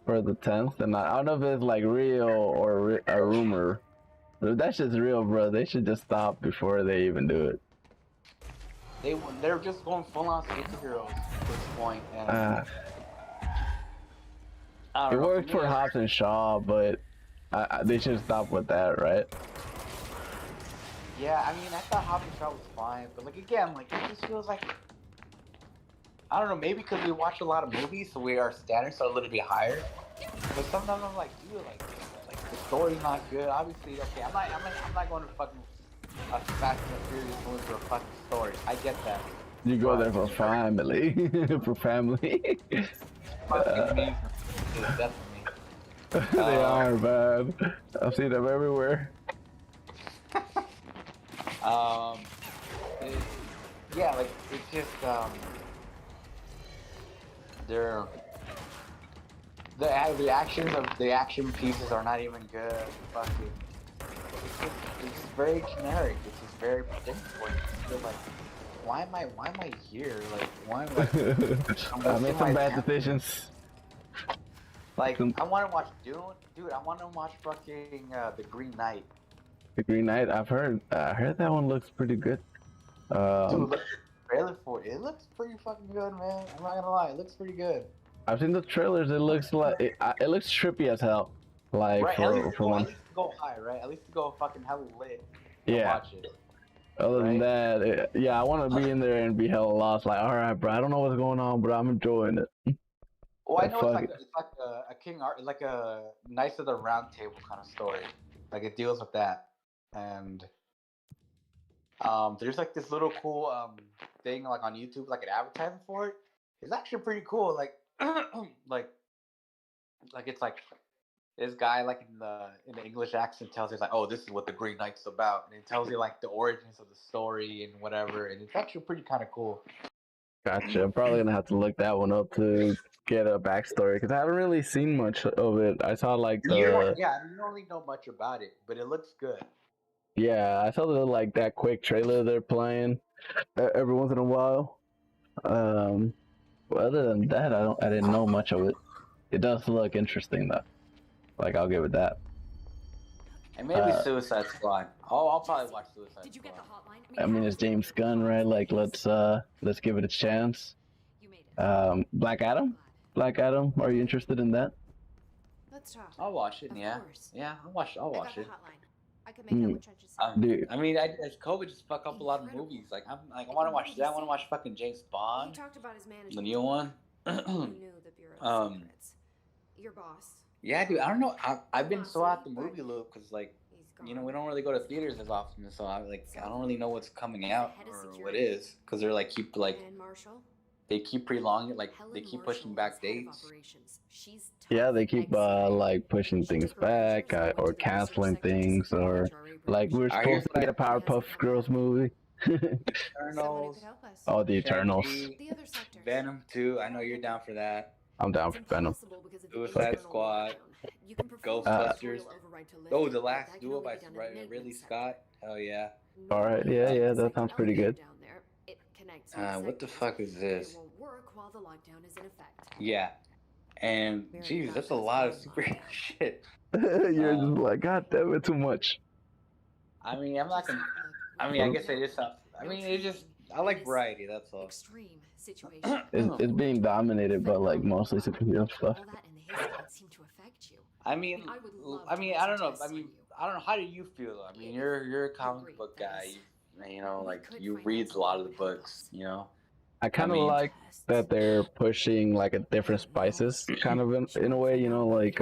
for the 10th, and I don't know if it's like real or a rumor. But if that's just real, bro, they should just stop before they even do it. They're just going full on superheroes at this point. And I It don't know, worked for me, Hobbs and Shaw, but they should stop with that, right? Yeah, I mean, I thought Hobbs and Shaw was fine, but like again, like it just feels like I don't know, maybe because we watch a lot of movies, so our standards are a little bit higher. But sometimes I'm like, dude, like the story's not good. Obviously, okay, I'm not going to fucking a Fast and Furious movie for a fucking story. I get that. You go there for family, for family. Fucking amazing, definitely. They are, man. I've seen them everywhere. Yeah, like it's just the action pieces are not even good. Fucking, it's just very generic. It's just very predictable. You just feel like, why am I here? Like, why am I? I made some bad decisions. Like, I want to watch Dune, dude. I want to watch fucking The Green Knight. The Green Knight. I heard that one looks pretty good. Dude, look at the trailer for it. It looks pretty fucking good, man. I'm not gonna lie, it looks pretty good. I've seen the trailers. It looks like it looks trippy as hell. Like Right, for at least one. to go high, right? At least to go fucking hella lit. Yeah. Watch it. Other than Right? that, yeah, I want to be in there and be hella lost. Like, all right, bro, I don't know what's going on, but I'm enjoying it. Well, I know Fuck it's like a King Art, like a Knights of the Round Table kind of story. Like it deals with that, and there's like this little cool thing like on YouTube, like an advertisement for it. It's actually pretty cool. Like like it's like this guy like in the English accent tells you like, oh, this is what the Green Knight's about, and it tells you like the origins of the story and whatever, and it's actually pretty kind of cool. Gotcha. I'm probably gonna have to look that one up to get a backstory because I haven't really seen much of it. I saw like Yeah, I don't really know much about it, but it looks good. yeah, I saw like that quick trailer they're playing every once in a while. But other than that, I didn't know much of it. It does look interesting though. Like I'll give it that. And maybe Suicide Squad. Oh, I'll probably watch Suicide Did you get the Squad. hotline? I mean, it's James Gunn, right? Like let's give it a chance. You made it. Black Adam. Are you interested in that? Let's talk. I'll watch it. Of Yeah, course. yeah, I'll watch I got it. the hotline. I can make out what Trench is saying. Dude. I mean, COVID just fuck up a lot of movies. Like, I want to watch that. I want to watch fucking James He Bond, talked about his manager. the new one. You knew the Bureau of Secrets. Your boss. Yeah, dude. I don't know. I've been so out the movie loop because, like, He's gone. you know, we don't really go to theaters as often, so I don't really know what's coming out or what is because they're like And Marshall. they keep prolonging it, like Helen they keep Marshall pushing is back head of dates. operations. She's Yeah, tough, they keep ex-CIA. like pushing things back or canceling things or like we're I hear supposed to get a Powerpuff Girls movie. Someone who Eternals, could help us. Oh, the Eternals. The other sectors. Venom 2. I know you're down for that. I'm down It's for Venom. impossible because of the Suicide internal Squad, lockdown. You can perform Ghostbusters. editorial override to lift Oh, it, The but Last that can Duel only by be done in an Ridley admin Scott. Oh yeah. All right, yeah, that sounds pretty good. Down there, it connects with What the sectors, fuck is but this? It won't work while the lockdown is in effect. Yeah. And Very geez, that's a fast lot of timeline. super shit. You're just like, God damn it, too much. I mean, I'm not gonna. I mean, I guess it is something. I mean, it's just I like variety. That's all. Extreme situation. It's being dominated by like mostly superhero stuff. All that and the history seem to affect you. I mean, I would love I to mean, listen I don't to know. this I on mean, you. I don't know. How do you feel? I mean, you're a comic book guy. You know, like you read a lot of the books. You know. I kind of mean- like that they're pushing like a different spices kind of in a way, you know, like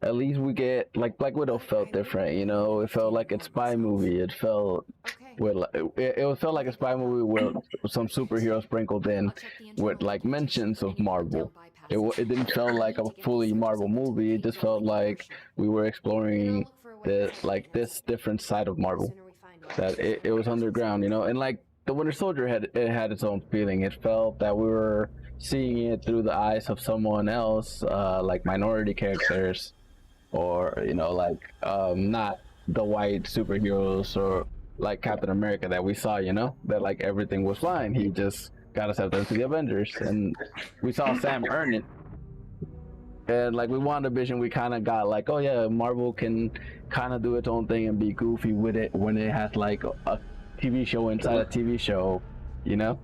at least we get like Black Widow felt different, you know. It felt like a spy movie. It felt with it felt like a spy movie with some superheroes sprinkled in with like mentions of Marvel. It didn't feel like a fully Marvel movie. It just felt like we were exploring this different side of Marvel, that it was underground, you know. And like the Winter Soldier had its own feeling. It felt that we were seeing it through the eyes of someone else, like minority characters, or you know, like not the white superheroes or like Captain America that we saw, you know, that like everything was fine. He just got accepted into the Avengers, and we saw Sam earn it. And like with WandaVision, we kind of got like, oh yeah, Marvel can kind of do its own thing and be goofy with it when it has like a TV show inside a TV show, you know?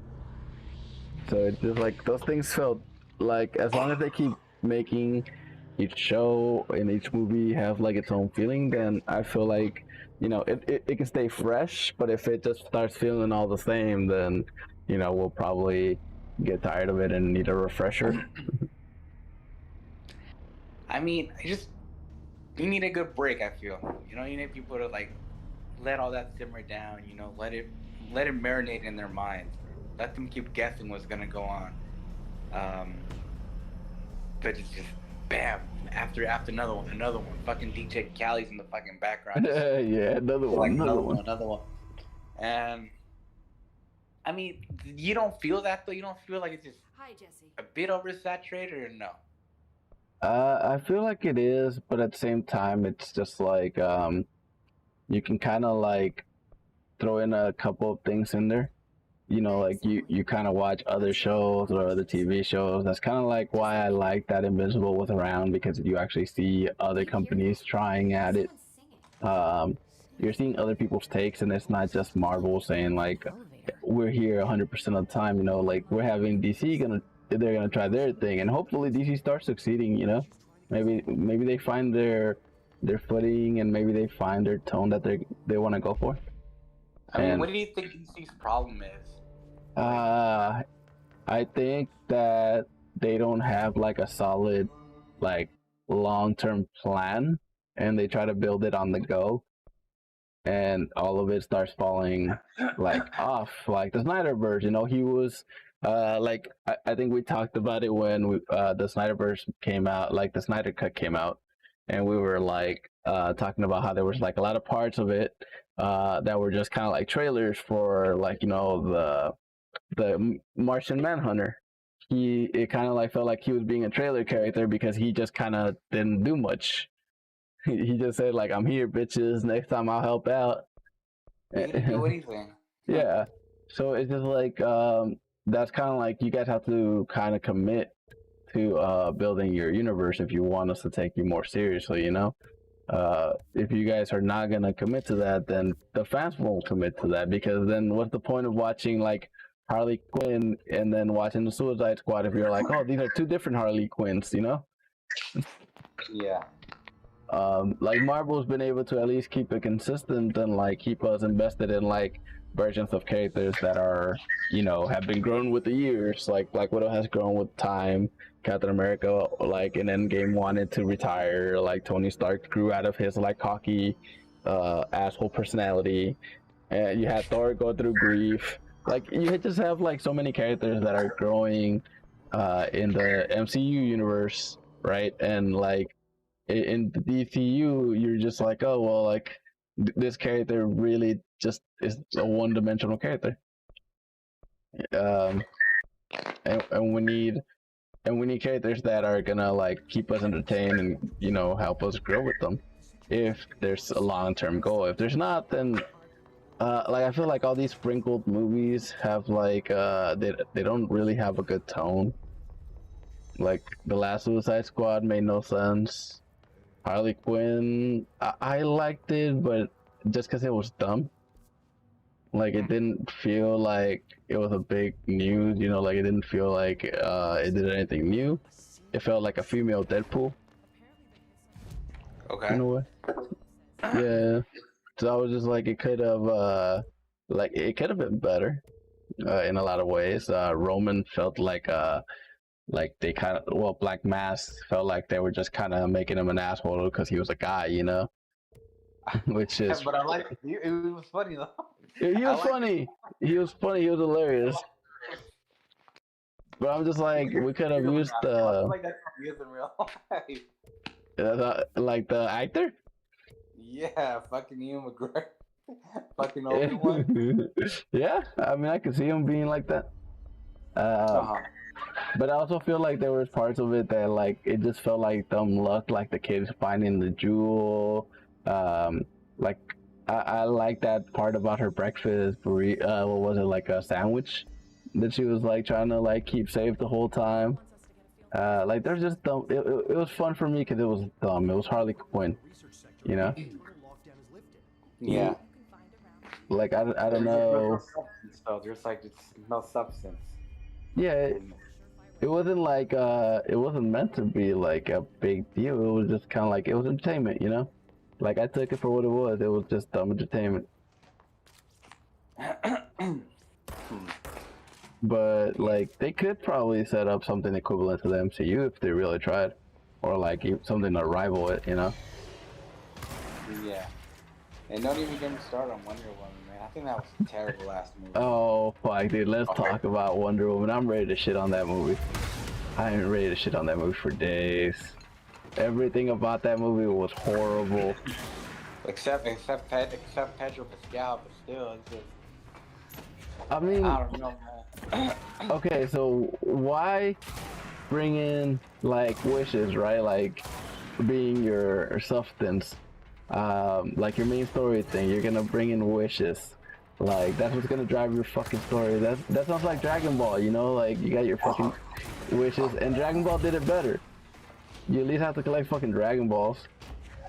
So it's just like those things felt like, as long as they keep making each show and each movie have like its own feeling, then I feel like, you know, it can stay fresh. But if it just starts feeling all the same, then, you know, we'll probably get tired of it and need a refresher. I mean, you need a good break, I feel. You know, you need people to like let all that simmer down, you know, let it marinate in their minds. Let them keep guessing what's gonna go on. But it's just bam, after another one. Fucking DJ Khaled's in the fucking background. Yeah, another one. And I mean, you don't feel that though? You don't feel like it's just Hi, Jesse. a bit oversaturated, or no? I feel like it is, but at the same time, it's just like you can kind of like throw in a couple of things in there. You know, like you kind of watch other shows or other TV shows. That's kind of like why I like that Invincible was around, because you actually see other companies trying at it. You're seeing other people's takes, and it's not just Marvel saying like we're here 100% of the time. You know, like we're having DC they're gonna try their thing, and hopefully DC starts succeeding. You know, maybe they find their footing, and maybe they find their tone that they want to go for. I mean, what do you think DC's problem is? I think that they don't have like a solid, like long-term plan, and they try to build it on the go, and all of it starts falling like off. Like the Snyderverse, you know, he was like I think we talked about it when the Snyderverse came out, like the Snyder Cut came out, and we were like talking about how there was like a lot of parts of it that were just kind of like trailers for, like, you know, the Martian Manhunter. It kind of like felt like he was being a trailer character because he just kind of didn't do much. He just said like, I'm here, bitches, next time I'll help out. He didn't do anything. Yeah, so it's just like that's kind of like, you guys have to kind of commit to building your universe if you want us to take you more seriously, you know. If you guys are not gonna commit to that, then the fans won't commit to that, because then what's the point of watching like Harley Quinn and then watching the Suicide Squad if you're like, oh, these are two different Harley Quinns, you know? Yeah. Like Marvel's been able to at least keep it consistent and like keep us invested in like versions of characters that are, you know, have been grown with the years. Like Black Widow has grown with time. Captain America, like in Endgame, wanted to retire. Like Tony Stark grew out of his like cocky asshole personality. And you had Thor go through grief. Like you just have like so many characters that are growing in the MCU universe, right? And like in the DCU, you're just like, oh well, like this character really just is a one-dimensional character. And we need characters that are gonna like keep us entertained and, you know, help us grow with them, if there's a long-term goal. If there's not, then like I feel like all these sprinkled movies have like they don't really have a good tone. Like the last Suicide Squad made no sense. Harley Quinn, I liked it, but just because it was dumb. Like it didn't feel like it was a big news, you know, like it didn't feel like it did anything new. It felt like a female Deadpool. Okay. In a way. Yeah. So I was just like, it could have been better in a lot of ways. Roman felt like like they kind of, well, Black Mask felt like they were just kind of making him an asshole because he was a guy, you know. Which is, But I like it was funny though. he was funny. He was funny. He was hilarious. But I'm just like, we could have used I feel like that's how he is in real life. like the actor. Yeah, fucking Ian McGregor. Fucking Obi-Wan. Yeah, I mean, I could see him being like that. But I also feel like there was parts of it that like it just felt like dumb luck, like the kids finding the jewel. Like I like that part about her breakfast burrito. What was it, like a sandwich that she was like trying to like keep safe the whole time. Like they're just dumb. It was fun for me because it was dumb. It was Harley Quinn, you know. Yeah. Like I don't know. There's like it's no substance. Yeah, it wasn't like it wasn't meant to be like a big deal. It was just kind of like it was entertainment, you know. Like I took it for what it was. It was just dumb entertainment. But like they could probably set up something equivalent to the MCU if they really tried, or like something to rival it, you know. Yeah. And don't even get me started on Wonder Woman, man. I think that was a terrible last movie. Oh fuck, dude. Let's talk about Wonder Woman. I'm ready to shit on that movie. I am ready to shit on that movie for days. Everything about that movie was horrible. Except Pedro Pascal, but still, it's just. I mean, I don't know, man. Okay, so why bring in like wishes, right? Like being your substance, like your main story thing. You're gonna bring in wishes. Like that's what's gonna drive your fucking story. That sounds like Dragon Ball, you know? Like you got your fucking wishes, and Dragon Ball did it better. You at least have to collect fucking Dragon Balls.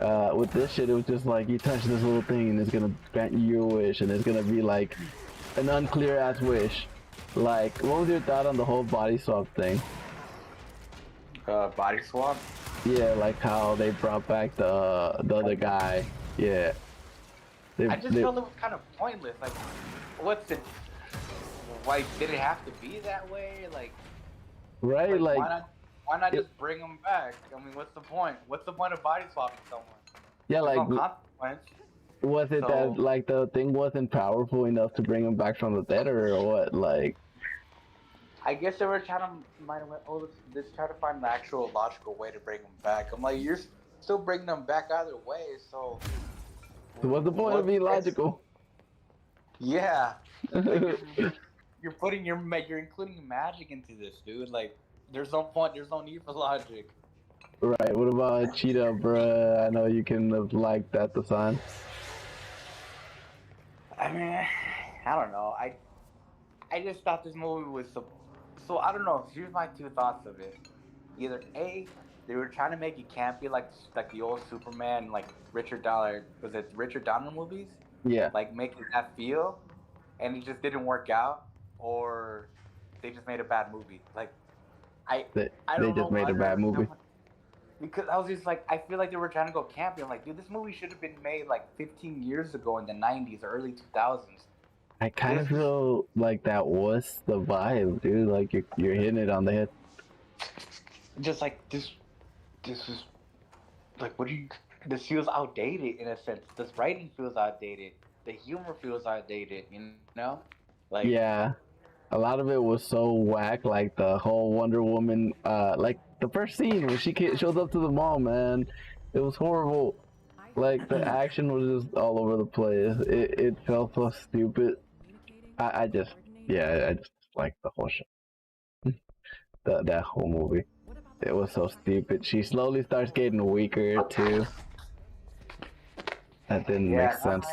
With this shit, it was just like you touch this little thing and it's gonna grant you your wish, and it's gonna be like an unclear ass wish. Like, what was your thought on the whole body swap thing? Body swap? Yeah, like how they brought back the other guy. Yeah. I just felt it was kind of pointless. Like, what's it? Why did it have to be that way? Like, right? Like why not just bring them back? I mean, what's the point? What's the point of body swapping someone? Yeah, There's like no consequence. Was it that like the thing wasn't powerful enough to bring him back from the dead, or what? Like, I guess they were trying to let's try to find an actual logical way to bring him back. I'm like, you're still bringing them back either way, so what's the point of being logical? Yeah, like you're including magic into this, dude. Like, there's no point. There's no need for logic. Right. What about Cheetah, bruh? I know you can have liked that design. I mean, I don't know. I just thought this movie was so I don't know. Here's my two thoughts of it. Either A, they were trying to make it campy like the old Superman, like Richard Donner movies? Yeah. Like making that feel, and it just didn't work out, or they just made a bad movie. Like I don't know. They just made a bad movie. Because I was just like, I feel like they were trying to go campy. I'm like, dude, this movie should have been made like 15 years ago in the 90s or early 2000s. I kind of feel like that was the vibe, dude. Like you're hitting it on the head. Just like this is like, this feels outdated in a sense. This writing feels outdated. The humor feels outdated, you know? Like, yeah, a lot of it was so whack. Like the whole Wonder Woman, like the first scene when she shows up to the mall, man, it was horrible. Like the action was just all over the place. It felt so stupid. I just like the whole show. That whole movie. It was so stupid. She slowly starts getting weaker too. That didn't make sense.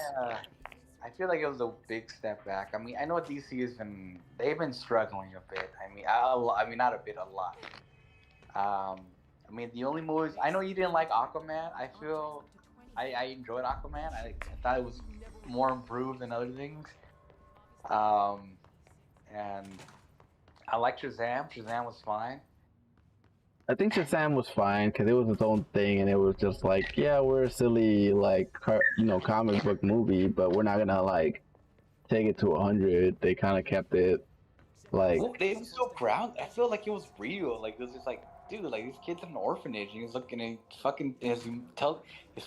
I feel like it was a big step back. I mean, I know DC they've been struggling a bit. I mean, not a bit, a lot. I mean, the only movies I know you didn't like Aquaman. I feel I enjoyed Aquaman. I thought it was more improved than other things. And I liked Shazam. Shazam was fine. I think Shazam was fine because it was its own thing, and it was just like, yeah, we're a silly like comic book movie, but we're not gonna like take it to 100. They kind of kept it Like, Well, they were so ground. I feel like it was real. Like it was just like, dude, like this kid's in an orphanage, and he's looking at fucking his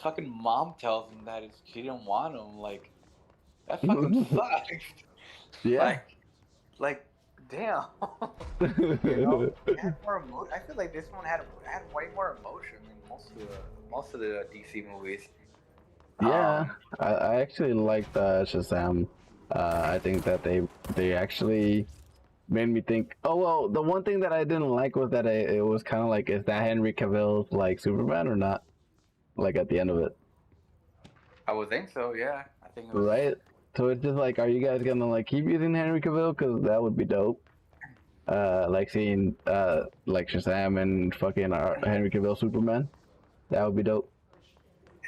fucking mom tells him that she didn't want him. Like that fucking sucks. yeah. like, damn. You know, it had more emotion. I feel like this one had way more emotion than most of the DC movies. Yeah, I actually liked Shazam. I think that they actually made me think. Oh well, the one thing that I didn't like was that it was kind of like, is that Henry Cavill's like Superman or not? Like at the end of it, I would think so. Yeah, I think it was. right? So it's just like, are you guys gonna like keep using Henry Cavill? Because that would be dope. Like seeing like Shazam and fucking Henry Cavill Superman, that would be dope.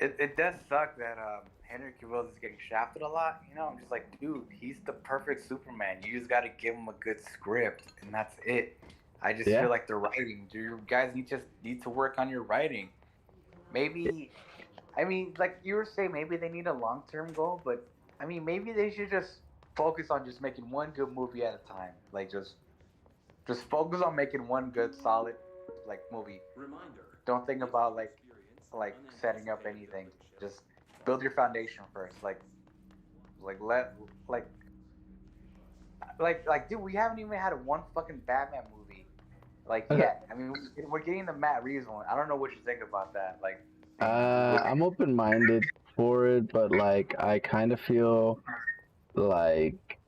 It does suck that Henry Cavill is getting shafted a lot. You know, I'm just like, dude, he's the perfect Superman. You just got to give him a good script, and that's it. I just feel like the writing. You guys need to work on your writing. Maybe, I mean, like you were saying, maybe they need a long-term goal, but I mean, maybe they should just focus on just making one good movie at a time. Like just focus on making one good, solid, like movie. Don't think about like setting up anything. Just build your foundation first. Like dude, we haven't even had one fucking Batman movie. Like yet. I mean, we're getting the Matt Reeves one. I don't know what you think about that. Like, I'm open-minded for it, but like I kind of feel like,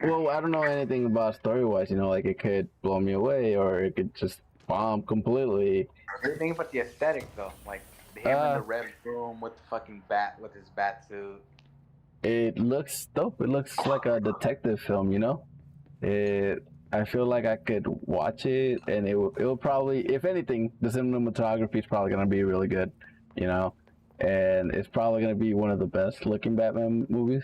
well, I don't know anything about story-wise. You know, like it could blow me away, or it could just bomb completely. Everything but the aesthetic, though. Like him in the red room with the fucking bat, with his bat suit. It looks dope. It looks like a detective film, you know. I feel like I could watch it, and it will probably, if anything, the cinematography is probably gonna be really good, you know, and it's probably gonna be one of the best looking Batman movies.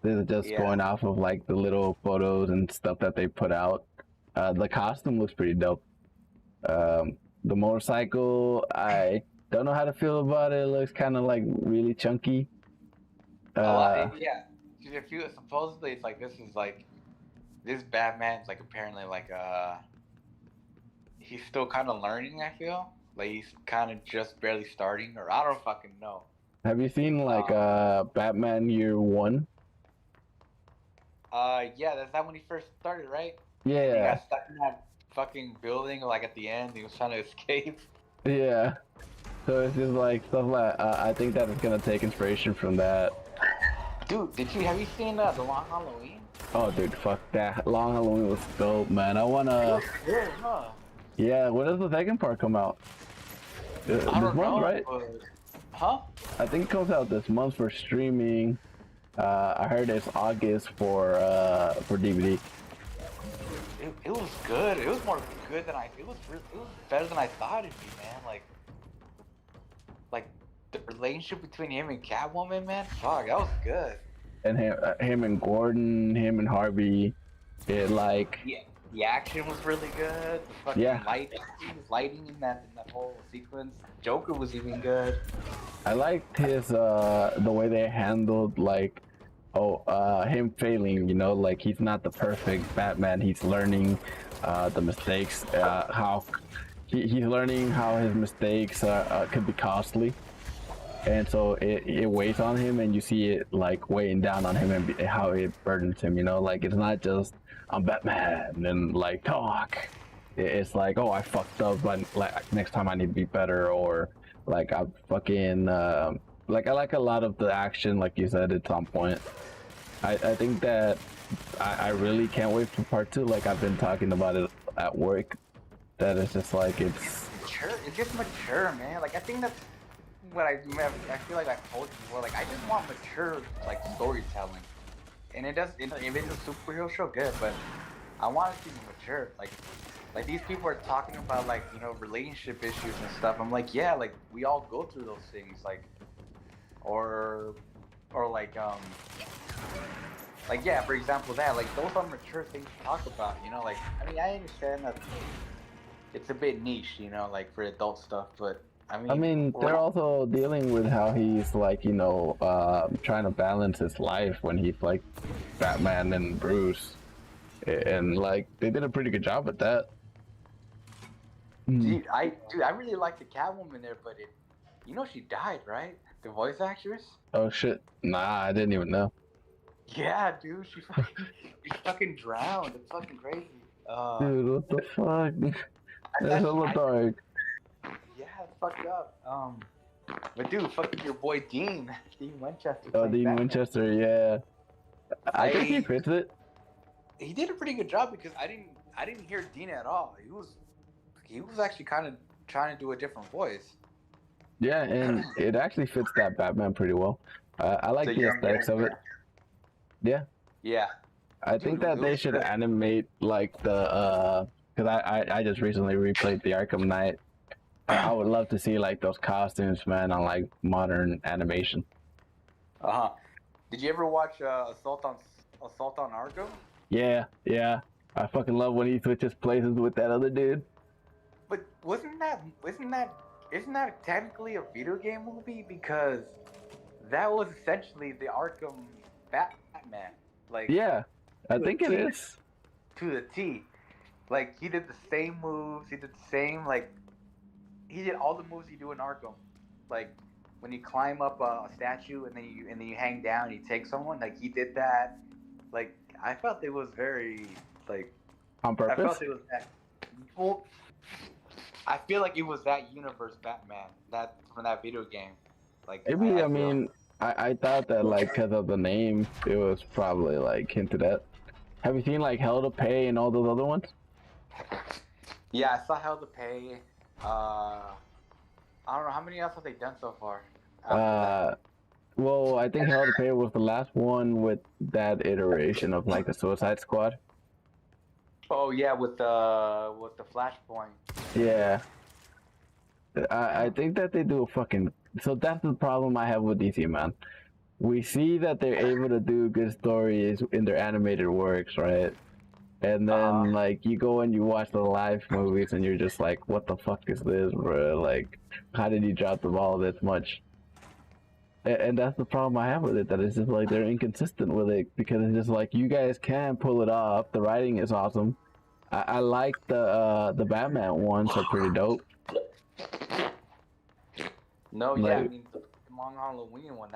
This is just going off of like the little photos and stuff that they put out. The costume looks pretty dope. The motorcycle, I don't know how to feel about it. It looks kind of like really chunky. Yeah. Supposedly it's like this Batman's like apparently like he's still kind of learning. I feel like he's kind of just barely starting, or I don't fucking know. Have you seen like Batman Year One? Yeah, that's that when he first started, right? Yeah. He got stuck in that fucking building, like at the end, he was trying to escape. Yeah. So it's just like stuff like I think that it's gonna take inspiration from that. Dude, have you seen the Long Halloween? Oh, dude, fuck that. Long Halloween was dope, man. I wanna. Yeah, huh? Yeah, when does the second part come out? This month, right? Huh? I think it comes out this month for streaming. I heard it's August for DVD. It was good. It was more good than it was better than I thought it'd be, man. Like the relationship between him and Catwoman, man. Fuck, that was good. And him and Gordon, him and Harvey, the action was really good. The fucking lighting in that whole sequence. Joker was even good. I liked his the way they handled him failing, you know, like he's not the perfect Batman. He's learning the mistakes, how he's learning how his mistakes could be costly, and so it weighs on him, and you see it like weighing down on him, and how it burdens him, you know, like it's not just I'm Batman and like talk. It's like, oh, I fucked up, but like next time I need to be better, or like I fucking like I like a lot of the action, like you said, at some point. I think that I really can't wait for part 2. Like I've been talking about it at work, that it's just like it's mature. It's just mature, man. Like I think that's what I feel like I've told you before. Like I just want mature like storytelling, and if it's a superhero show, good, but I want it to be mature. Like these people are talking about like, you know, relationship issues and stuff. I'm like, yeah, like we all go through those things, like or like yeah, for example, that like those are mature things to talk about, you know. Like I mean, I understand that it's a bit niche, you know, like for adult stuff, but I mean they're also dealing with how he's like, you know, trying to balance his life when he's like Batman and Bruce. and like they did a pretty good job at that. Dude, I really like the Catwoman there, but she died, right? The voice actress. Oh shit! Nah, I didn't even know. Yeah, dude, she fucking drowned. It's fucking crazy. Dude, what the fuck? That's hella dark. Yeah, it's fucked up. But dude, fucking your boy Dean Winchester. Oh, Dean Winchester, yeah. I think he fits it. He did a pretty good job because I didn't hear Dean at all. He was actually kind of trying to do a different voice. Yeah, and it actually fits that Batman pretty well. I like the aesthetics of it. Yeah. Yeah. I think that they should animate like the because I just recently replayed the Arkham Knight. I would love to see like those costumes, man, on like modern animation. Did you ever watch Assault on Arkham? Yeah. I fucking love when he switches places with that other dude. But isn't that technically a video game movie? Because that was essentially the Arkham Batman. Like, yeah, I think it is. To the T. Like, he did the same moves. He did the same, like, he did all the moves you do in Arkham. Like, when you climb up a statue and then you hang down and you take someone, like, he did that. Like, I felt it was very, like, on purpose. I felt it was that. Well, I feel like it was that universe Batman from that video game. Like, maybe I thought that like because of the name, it was probably like hinted at. Have you seen like Hell to Pay and all those other ones? Yeah, I saw Hell to Pay. I don't know how many else have they done so far. Well, I think Hell to Pay was the last one with that iteration of like the Suicide Squad. Oh yeah, with the Flashpoint. Yeah. I think that they do a fucking. So that's the problem I have with DC, man. We see that they're able to do good stories in their animated works, right? And then like you go and you watch the live movies and you're just like, what the fuck is this, bro? Like, how did you drop the ball this much? And that's the problem I have with it. That it's just like they're inconsistent with it because it's just like you guys can pull it off. The writing is awesome. I like the Batman ones are pretty dope. No, yeah, I mean the Long Halloween one,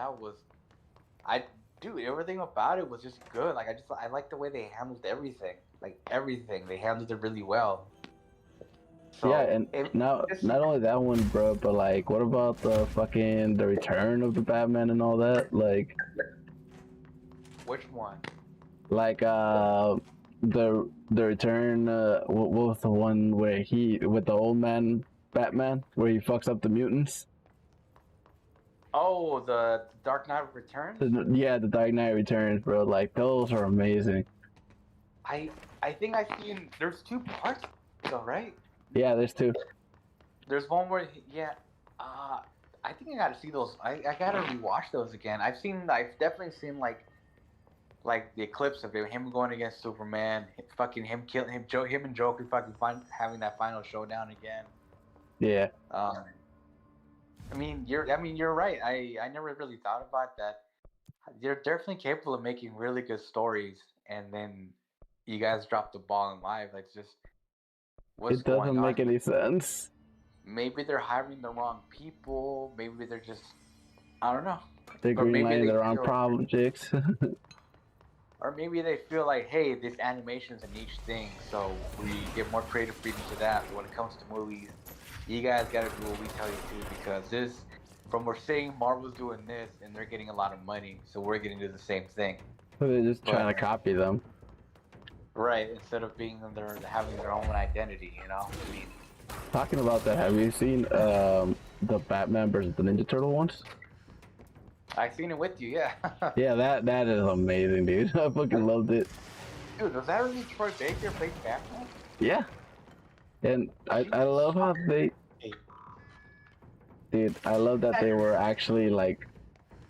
dude, everything about it was just good. Like I like the way they handled everything. Like everything, they handled it really well. So, yeah, and not only that one, bro, but like, what about the return of the Batman and all that? Like, which one? Like the return. What was the one where with the old man Batman, where he fucks up the mutants? Oh, the Dark Knight Returns? Yeah, the Dark Knight Returns, bro. Like, those are amazing. I think I've seen, there's 2 parts though, right? Yeah, there's 2. There's one where, I think I gotta see those. I gotta rewatch those again. I've definitely seen like the clips of him going against Superman, him and Joker having that final showdown again. Yeah. I mean, you're right. I never really thought about that. You're definitely capable of making really good stories, and then you guys drop the ball in live. Like, just what's going on? It doesn't make any sense. Maybe they're hiring the wrong people. Maybe they're just, I don't know. They're greenlighting the wrong projects. Or maybe they feel like, hey, this animation is a niche thing, so we get more creative freedom to that. But when it comes to movies, you guys gotta do what we tell you to, because we're saying Marvel's doing this and they're getting a lot of money, so we're getting to do the same thing. So they're just trying to copy them. Right, instead of having their own identity, you know? I mean, talking about that, have you seen the Batman versus the Ninja Turtle ones? I've seen it with you, yeah. Yeah, that is amazing, dude. I fucking loved it. Dude, was that really Troy Baker playing Batman? Yeah. And I love how dude, I love that they were actually like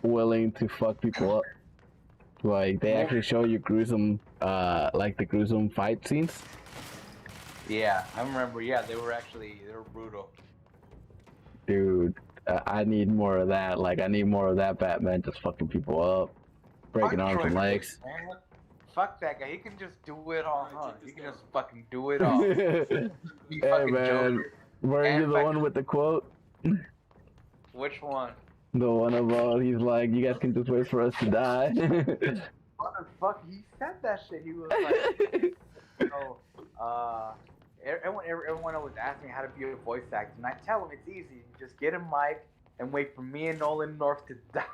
willing to fuck people up. Like, they actually show you gruesome, like the gruesome fight scenes. Yeah, I remember. Yeah, they were brutal. Dude, I need more of that. Like, I need more of that Batman just fucking people up, breaking arms and legs. fuck that guy. He can just do it all, huh? He can just fucking do it all. Hey Fucking man, Joker. were you And the one with the quote? Which one? The one about he's like, you guys can just wait for us to die. Motherfucker, he said that shit. He was like, everyone was asking how to be a voice actor, and I tell him it's easy. You just get a mic and wait for me and Nolan North to die.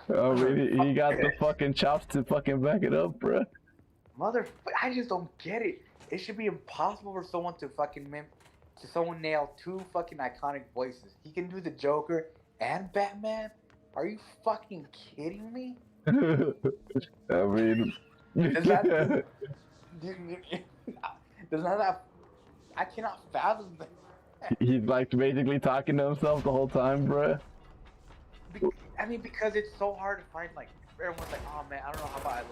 I mean, he got the fucking chops to fucking back it up, bruh. Motherfucker, I just don't get it. It should be impossible for someone to fucking nail two fucking iconic voices. He can do the Joker and Batman. Are you fucking kidding me? I mean, Does that I cannot fathom that. he's like basically talking to himself the whole time, bruh. I mean, because it's so hard to find. Like, everyone's like, "Oh man, I don't know how I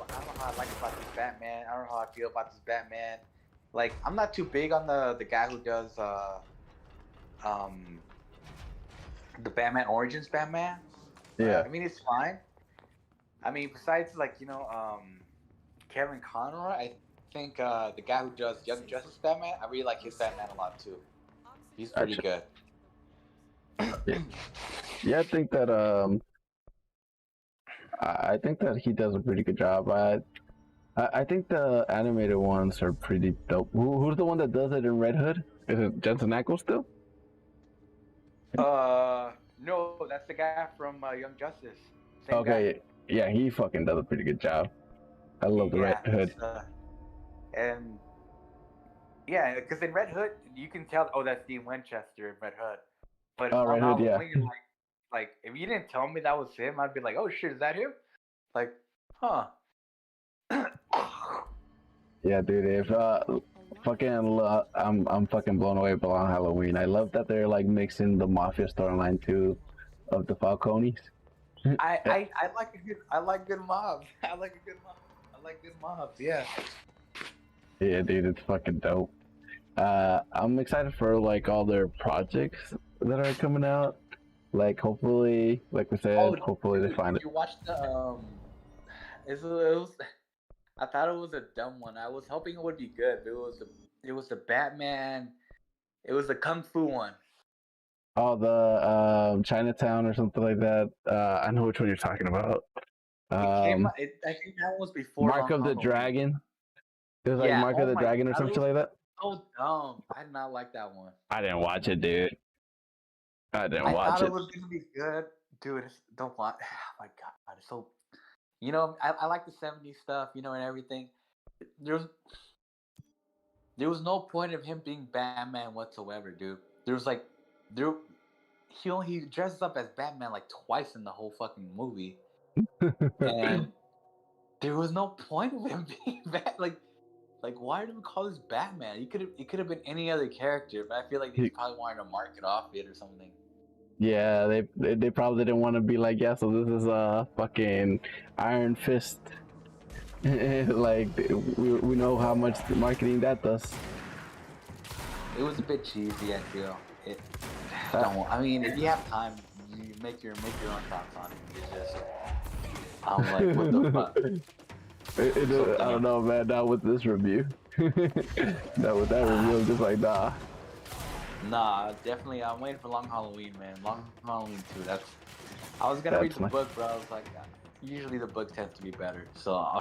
like about this Batman. I don't know how I feel about this Batman." Like, I'm not too big on the guy who does the Batman Origins Batman. Yeah. I mean, it's fine. I mean, besides Kevin Conroy, I think the guy who does Young Justice Batman, I really like his Batman a lot too. He's pretty good. Yeah, I think that he does a pretty good job. I think the animated ones are pretty dope. Who's the one that does it in Red Hood? Is it Jensen Ackles still? No, that's the guy from Young Justice. Same Okay, guy. yeah, he fucking does a pretty good job. I love the Red Hood. And yeah, because in Red Hood, you can tell, oh, that's Dean Winchester in Red Hood. But on Red Hood, yeah. like, if you didn't tell me that was him, I'd be like, oh shit, is that him? Like, huh. Yeah, dude. If I'm fucking blown away by Long Halloween. I love that they're like mixing the mafia storyline too, of the Falcones. I like good mobs. I like good mobs. Yeah. Yeah, dude, it's fucking dope. I'm excited for like all their projects that are coming out. Like, hopefully, like we said, hopefully they find it. You watched the I thought it was a dumb one. I was hoping it would be good, but it was the Batman. It was the Kung Fu one. Oh, the Chinatown or something like that. I know which one you're talking about. I think that was before Mark of the Dragon. It was like Mark of the Dragon or something like that. So dumb. I did not like that one. I didn't watch it, dude. I thought it was gonna be good, dude. Don't watch. Oh my god, it's so. You know, I like the '70s stuff, you know, and everything. There was no point of him being Batman whatsoever, dude. He dresses up as Batman like twice in the whole fucking movie, and there was no point of him being Batman. Like, why did we call this Batman? It could have been any other character, but I feel like they probably wanted to market off it or something. Yeah, they probably didn't want to be like, yeah, so this is a fucking Iron Fist. Like, we know how much marketing that does. It was a bit cheesy, I feel. I mean, if you have time, you make your own thoughts on it. It's just, I'm like, what the fuck? I don't know, man. Not with this review. Not with that review. I'm just like, nah. Nah, definitely. I'm waiting for Long Halloween, man. Long Halloween 2. I was gonna read the book, but I was like, usually the book tends to be better, so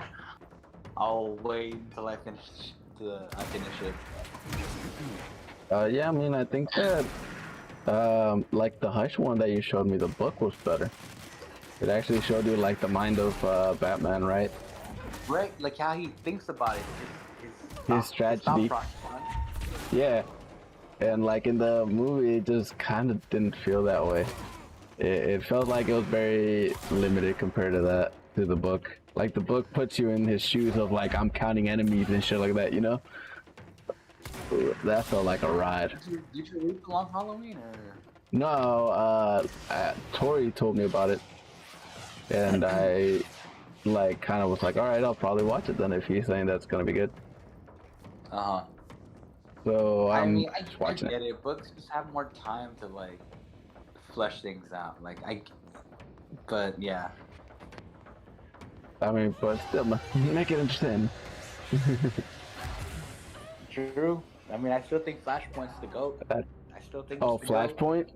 I'll wait until I finish it. Yeah, I mean, I think that like the Hush one that you showed me, the book was better. It actually showed you like the mind of Batman, right? Right, like how he thinks about it. His strategy. Yeah. And like in the movie, it just kind of didn't feel that way. It felt like it was very limited compared to the book. Like the book puts you in his shoes of like, I'm counting enemies and shit like that, you know? That felt like a ride. Did you read Long Halloween or? No, Tori told me about it. And I like kind of was like, alright, I'll probably watch it then if he's saying that's gonna be good. Uh-huh. So I watching get it. Books just have more time to like flesh things out. But yeah. I mean, but still, make it interesting. True. I mean, I still think Flashpoint's the GOAT. Uh, I still think Oh, it's the GOAT. Flashpoint?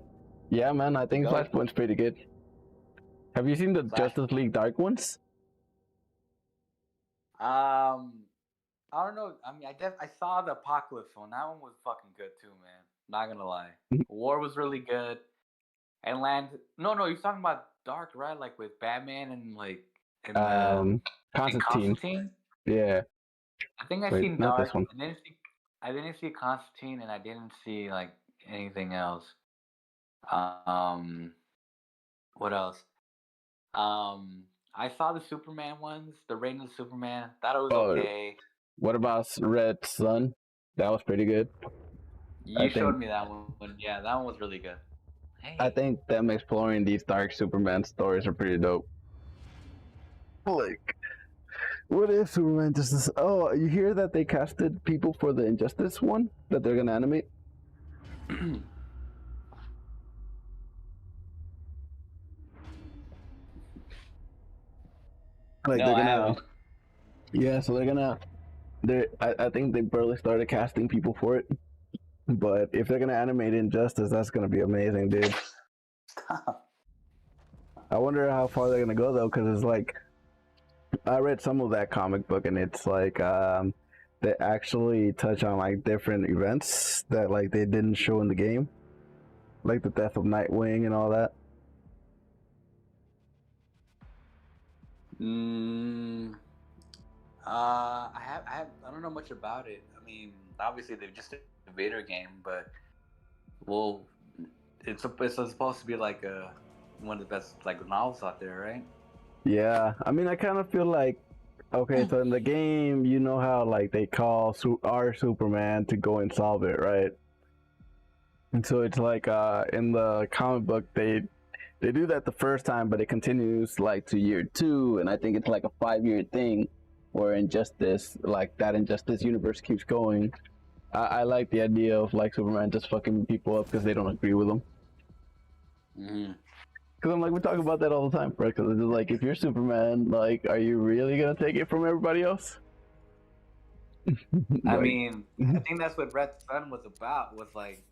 Yeah, man, I The think GOAT. Flashpoint's pretty good. Have you seen the Flash. Justice League Dark ones? I don't know. I mean, I saw the Apocalypse one. That one was fucking good too, man. Not gonna lie. War was really good. And No, you're talking about Dark, right? Like with Batman and like and Constantine. Yeah. I think I Wait, seen not Dark. this one. I didn't see Constantine, and I didn't see like anything else. What else? I saw the Superman ones, the Reign of Superman. That was okay. What about Red Sun? That was pretty good. You showed me that one. Yeah, that one was really good. Hey. I think them exploring these dark Superman stories are pretty dope. Like, what is Superman Justice? Oh, you hear that they casted people for the Injustice one that they're gonna animate? Like no, they're gonna, yeah. So they're gonna. I think they barely started casting people for it, but if they're gonna animate Injustice, that's gonna be amazing, dude. I wonder how far they're gonna go though, because it's like, I read some of that comic book, and it's like they actually touch on like different events that like they didn't show in the game, like the death of Nightwing and all that. I don't know much about it. I mean, obviously they're just a Vader game, but well, it's supposed to be like one of the best like novels out there, right? Yeah, I mean, I kind of feel like, okay, so in the game, you know how like they call our Superman to go and solve it, right? And so it's like in the comic book they do that the first time, but it continues like to year 2, and I think it's like a 5-year thing where Injustice, like that Injustice universe keeps going. I like the idea of like Superman just fucking people up because they don't agree with him. Because I'm like, we talk about that all the time, bro. Because it's like, if you're Superman, like, are you really gonna take it from everybody else? I mean, I think that's what Red Sun was about. Was like,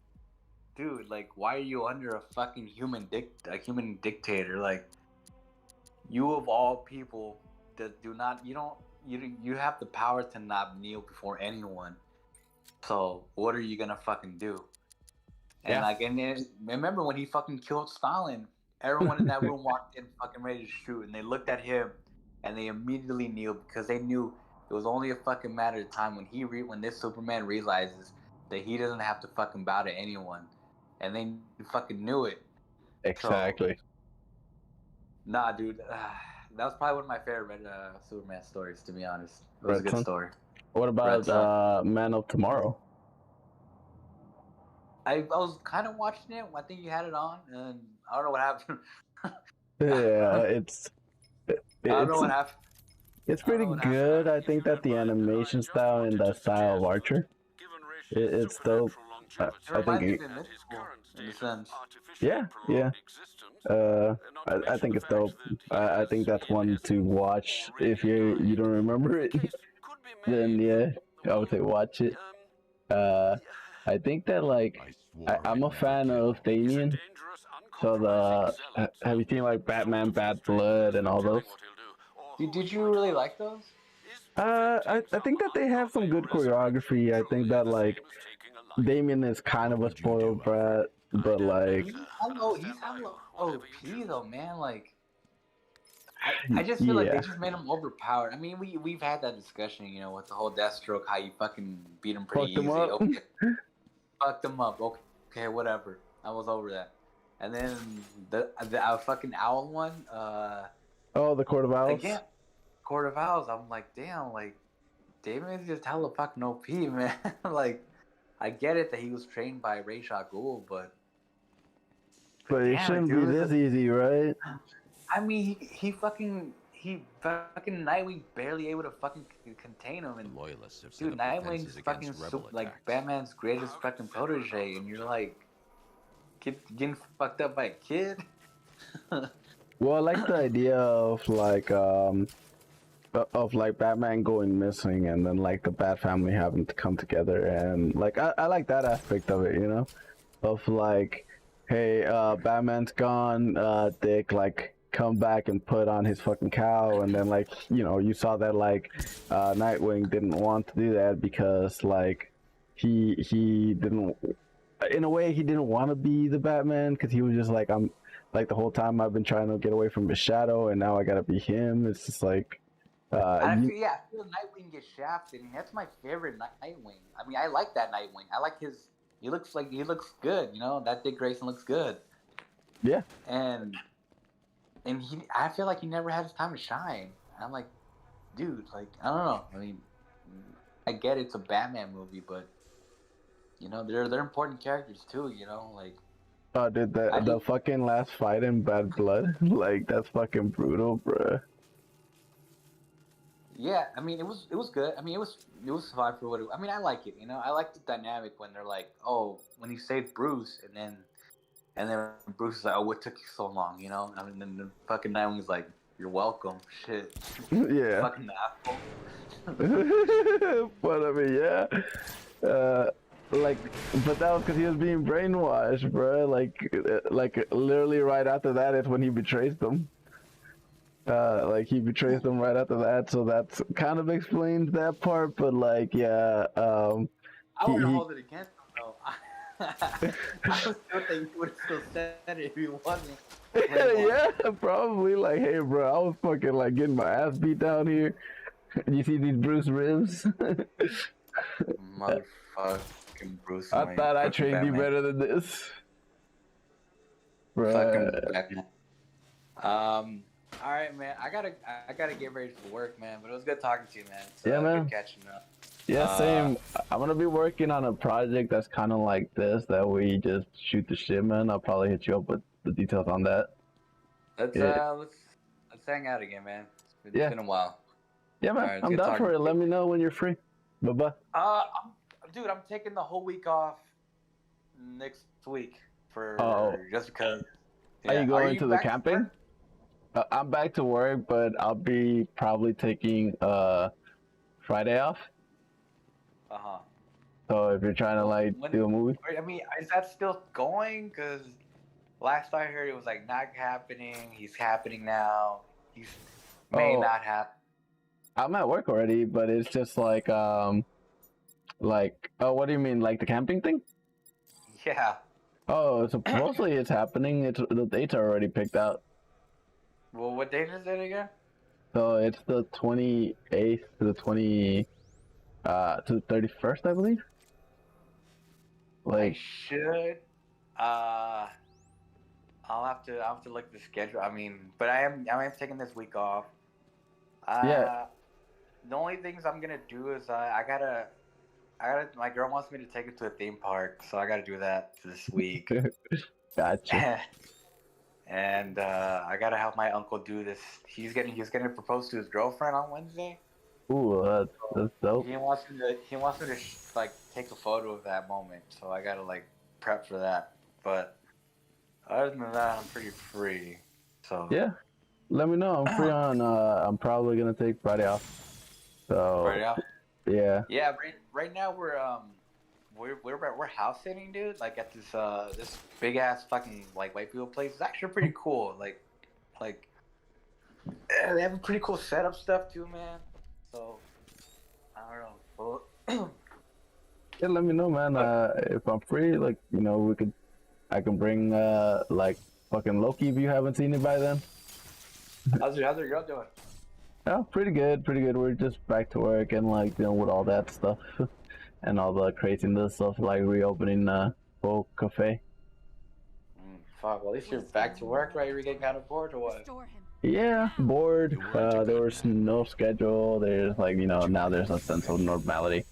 dude, like, why are you under a fucking human dictator? Like, you of all people that do not, you have the power to not kneel before anyone. So what are you gonna fucking do? And Yeah. like, and then, remember when he fucking killed Stalin? Everyone in that room walked in fucking ready to shoot, and they looked at him, and they immediately kneeled because they knew it was only a fucking matter of time when this Superman realizes that he doesn't have to fucking bow to anyone, and they fucking knew it. Exactly. So, nah, dude, that was probably one of my favorite Superman stories, to be honest. It was a good story. What about Man of Tomorrow? I was kind of watching it. I think you had it on, and I don't know what happened. Yeah, I don't know what happened. It's pretty good. I think that the animation style and the style of Archer, it's dope. I think in a sense. Yeah. I think it's dope. I think that's one to watch. If you don't remember it, then yeah, I would say watch it. I think that like I'm a fan of Damien. So have you seen like Batman Bad Blood and all those? Did you really like those? I think that they have some good choreography. I think that like Damien is kind of a spoiled brat, but like he's OP though, man. Like I just feel like they just made him overpowered. I mean, we've had that discussion, you know, with the whole Deathstroke, how you fucking beat him pretty easy. Okay. Fucked him up. Okay, whatever. I was over that. And then the fucking owl one. The Court of Owls. Again, Court of Owls. I'm like, damn, like Damon's just hella fucking OP, man. Like, I get it that he was trained by Ra's al Ghul, but it shouldn't be this easy, right? I mean, he fucking Nightwing barely able to fucking contain him, and dude, Nightwing's fucking like Batman's greatest fucking protege, and you're like getting fucked up by a kid. Well, I like the idea of like of like Batman going missing and then like the Bat family having to come together, and like I like that aspect of it, you know, of like, hey, Batman's gone, Dick, like come back and put on his fucking cowl, and then like, you know, you saw that like Nightwing didn't want to do that because like he didn't, in a way he didn't want to be the Batman, because he was just like, I'm like, the whole time I've been trying to get away from his shadow and now I gotta be him. It's just like I feel Nightwing gets shafted, and that's my favorite Nightwing. I mean, I like that Nightwing. I like his. He looks good. You know, that Dick Grayson looks good. Yeah. And I feel like he never had his time to shine. And I'm like, dude, like, I don't know. I mean, I get it's a Batman movie, but you know, they're important characters too. You know, like. Oh, dude, the fucking last fight in Bad Blood, like that's fucking brutal, bruh. Yeah, I mean, it was good. I mean, it was fine for what it. I mean, I like it. You know, I like the dynamic when they're like, oh, when he saved Bruce, and then Bruce is like, oh, what took you so long? You know, I mean, then the fucking Nightwing was like, you're welcome. Shit. Yeah. Fucking asshole. But I mean, yeah. Like, but that was because he was being brainwashed, bro. Like literally right after that is when he betrays them. Like he betrays them right after that, so that's kind of explains that part. But like, yeah, I wouldn't hold it against him though. I was still think he would have still said it if he wasn't. Yeah, probably. Like, hey, bro, I was fucking like getting my ass beat down here. You see these Bruce ribs? Motherfucking Bruce. I thought I trained you better than this. Fucking Batman. All right, man. I gotta get ready for work, man. But it was good talking to you, man. Yeah, man. Good catching up. Yeah, same. I'm gonna be working on a project that's kind of like this, that we just shoot the shit, man. I'll probably hit you up with the details on that. Let's hang out again, man. It's been a while. Yeah, man. Right, I'm down for it. Let me know when you're free. Bye-bye. Dude, I'm taking the whole week off next week just because. Yeah. Are you going to the camping? I'm back to work, but I'll be probably taking Friday off. So if you're trying to like do a movie, I mean, is that still going? Because last I heard, it was like not happening. He's happening now. He's may not happen. I'm at work already, but it's just like what do you mean, like the camping thing? Yeah. Oh, supposedly it's happening. The dates are already picked out. Well, what date is it again? So it's the 28th to the 31st, I believe. Like, I should. I'll have to look at the schedule. I mean, but I am taking this week off. Yeah. The only things I'm gonna do is I gotta. My girl wants me to take her to a theme park, so I gotta do that this week. Gotcha. And I gotta help my uncle do this. He's gonna propose to his girlfriend on Wednesday. Ooh, that's dope. He wants me to like take a photo of that moment, so I gotta like prep for that. But other than that, I'm pretty free. So yeah, let me know. I'm free on. I'm probably gonna take Friday off. So Friday off. Yeah. Yeah. Right now we're house sitting, dude. Like at this big ass fucking like white people place. It's actually pretty cool. Like they have a pretty cool setup stuff too, man. So I don't know. Yeah, let me know, man. If I'm free, like, you know, I can bring like fucking Loki if you haven't seen it by then. How's your girl doing? Oh, pretty good. We're just back to work and like dealing with all that stuff and all the craziness of like reopening Folk Cafe. Fuck, well, at least you're back to work, right? You're getting kind of bored or what? Yeah, bored. There was no schedule. There's like, you know, now there's a sense of normality.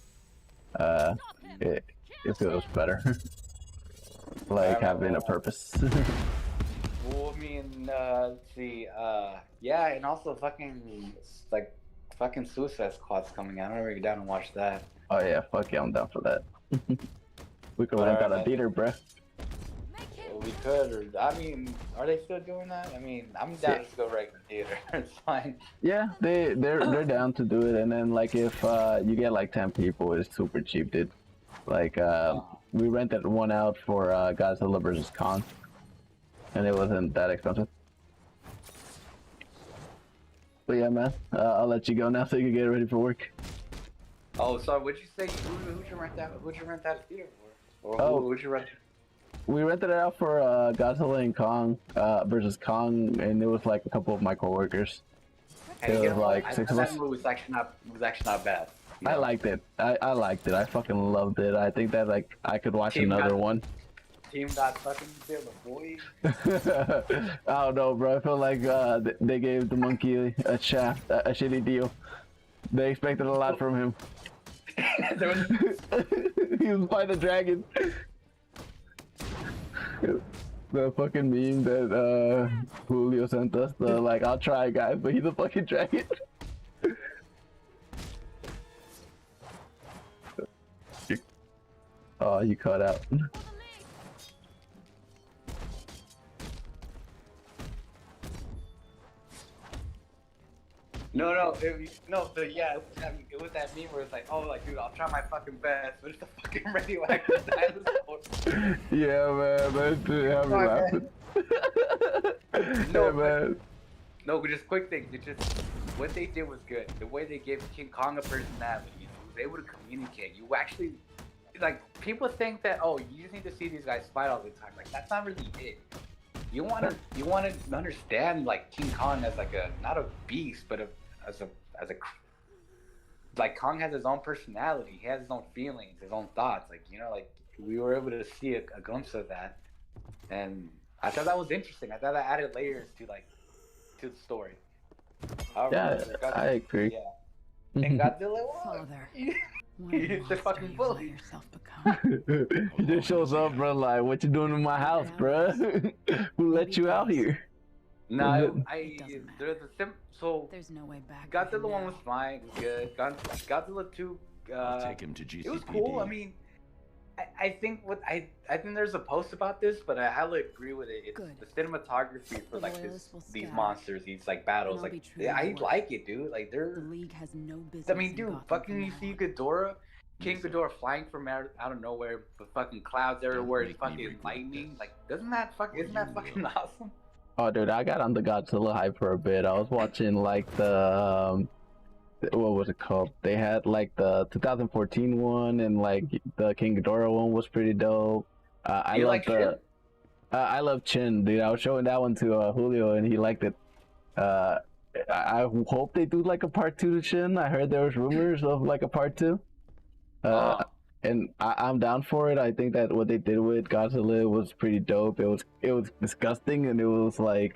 It feels better. Like having a purpose. Well, I mean, let's see. Yeah, and also fucking Suicide Squad's coming out. I don't know if you're down to watch that. Oh yeah, fuck yeah, I'm down for that. We can rent out a theater, bruh. we could, or I mean, are they still doing that? I mean, I'm down to go regular theater. It's fine. Yeah, they're down to do it, and then like if you get like 10 people, it's super cheap, dude. Like we rented one out for Godzilla vs Kong, and it wasn't that expensive. But yeah, man, I'll let you go now so you can get ready for work. Oh, so what'd you say? Who'd you rent that? Who'd you rent that theater for? Or who'd you rent? We rented it out for Godzilla and Kong versus Kong, and it was like a couple of my coworkers. Hey, It was like 6 of us. That movie was actually not bad. I liked it. I liked it. I fucking loved it. I think that like I could watch another one. Team got fucking there, boy. I don't know, bro. I feel like they gave the monkey a shaft, a shitty deal. They expected a lot from him. He was fighting a dragon. The fucking meme that Julio sent us, the like, I'll try guy, but he's a fucking dragon. Oh, you cut out. No, but yeah, it was that meme where it's like, oh, like, dude, I'll try my fucking best, but it's a fucking radioactive dinosaur. Yeah, man, that shit had me laughing. No, yeah, man. No, but just quick things. It just what they did was good. The way they gave King Kong a personality, he was able to communicate. You actually, like, people think that, oh, you just need to see these guys fight all the time. Like, that's not really it. You want to understand like King Kong as like a not a beast, but as a like Kong has his own personality. He has his own feelings, his own thoughts. Like, you know, like we were able to see a glimpse of that, and I thought that was interesting. I thought that added layers to the story. Yeah, I agree. Yeah, and Godzilla, Father. he's the fucking bully. He just shows up, bro. Like, what you doing in my house, bro? Who let you out here? No, There's no way back. Godzilla 1 was fine, it was good. Godzilla 2, I'll take him to GCPD. it was cool. I mean, I think there's a post about this, but I'll agree with it. It's Good. the cinematography for The like loyalists will these scatter. monsters, these like battles. And I'll Like, be true yeah, to I my like it, dude. Like The they're. League has no business. I mean, in dude, Gotham fucking from you now see on. Ghidorah, King Ghidorah flying from out of nowhere with fucking clouds everywhere, and make me fucking regret lightning. this. Like, isn't that fucking awesome? Oh, dude, I got on the Godzilla hype for a bit. I was watching like the what was it called? They had like the 2014 one, and like the King Ghidorah one was pretty dope. I You love like Shin? I love Chin, dude. I was showing that one to Julio, and he liked it. I hope they do like a part 2 to Chin. I heard there was rumors of like a part 2. And I'm down for it. I think that what they did with Godzilla was pretty dope. It was disgusting, and it was like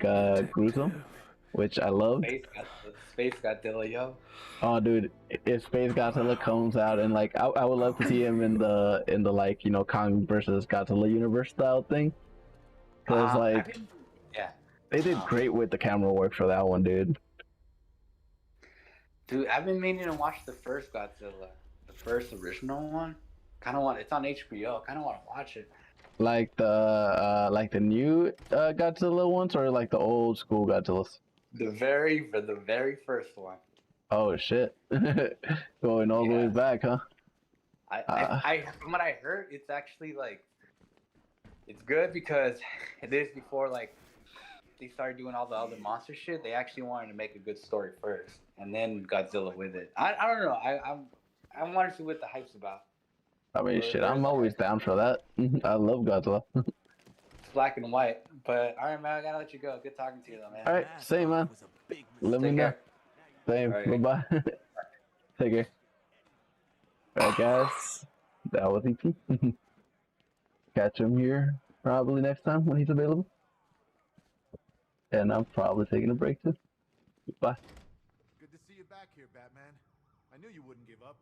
gruesome, which I loved. Space Godzilla, yo. Oh, dude, if Space Godzilla comes out, and like I would love to see him in the like, you know, Kong versus Godzilla universe style thing, because like they did great with the camera work for that one, dude. Dude, I've been meaning to watch the first Godzilla, the first original one. It's on HBO. Kind of want to watch it. Like the new Godzilla ones, or like the old school Godzillas? The very first one. Oh shit! Going all the way back, huh? I from what I heard, it's actually like it's good because it is before like they started doing all the other monster shit. They actually wanted to make a good story first, and then Godzilla with it. I don't know. I want to see what the hype's about. I mean, shit, I'm always down for that. I love Godzilla. It's black and white, but all right, man. I gotta let you go. Good talking to you, though, man. All right, same, man. Let me Take know. care. Same. Right. Bye bye. Take care. All right, guys. That was EP. Catch him here probably next time when he's available. And I'm probably taking a break too. Bye. Good to see you back here, Batman. I knew you wouldn't give up.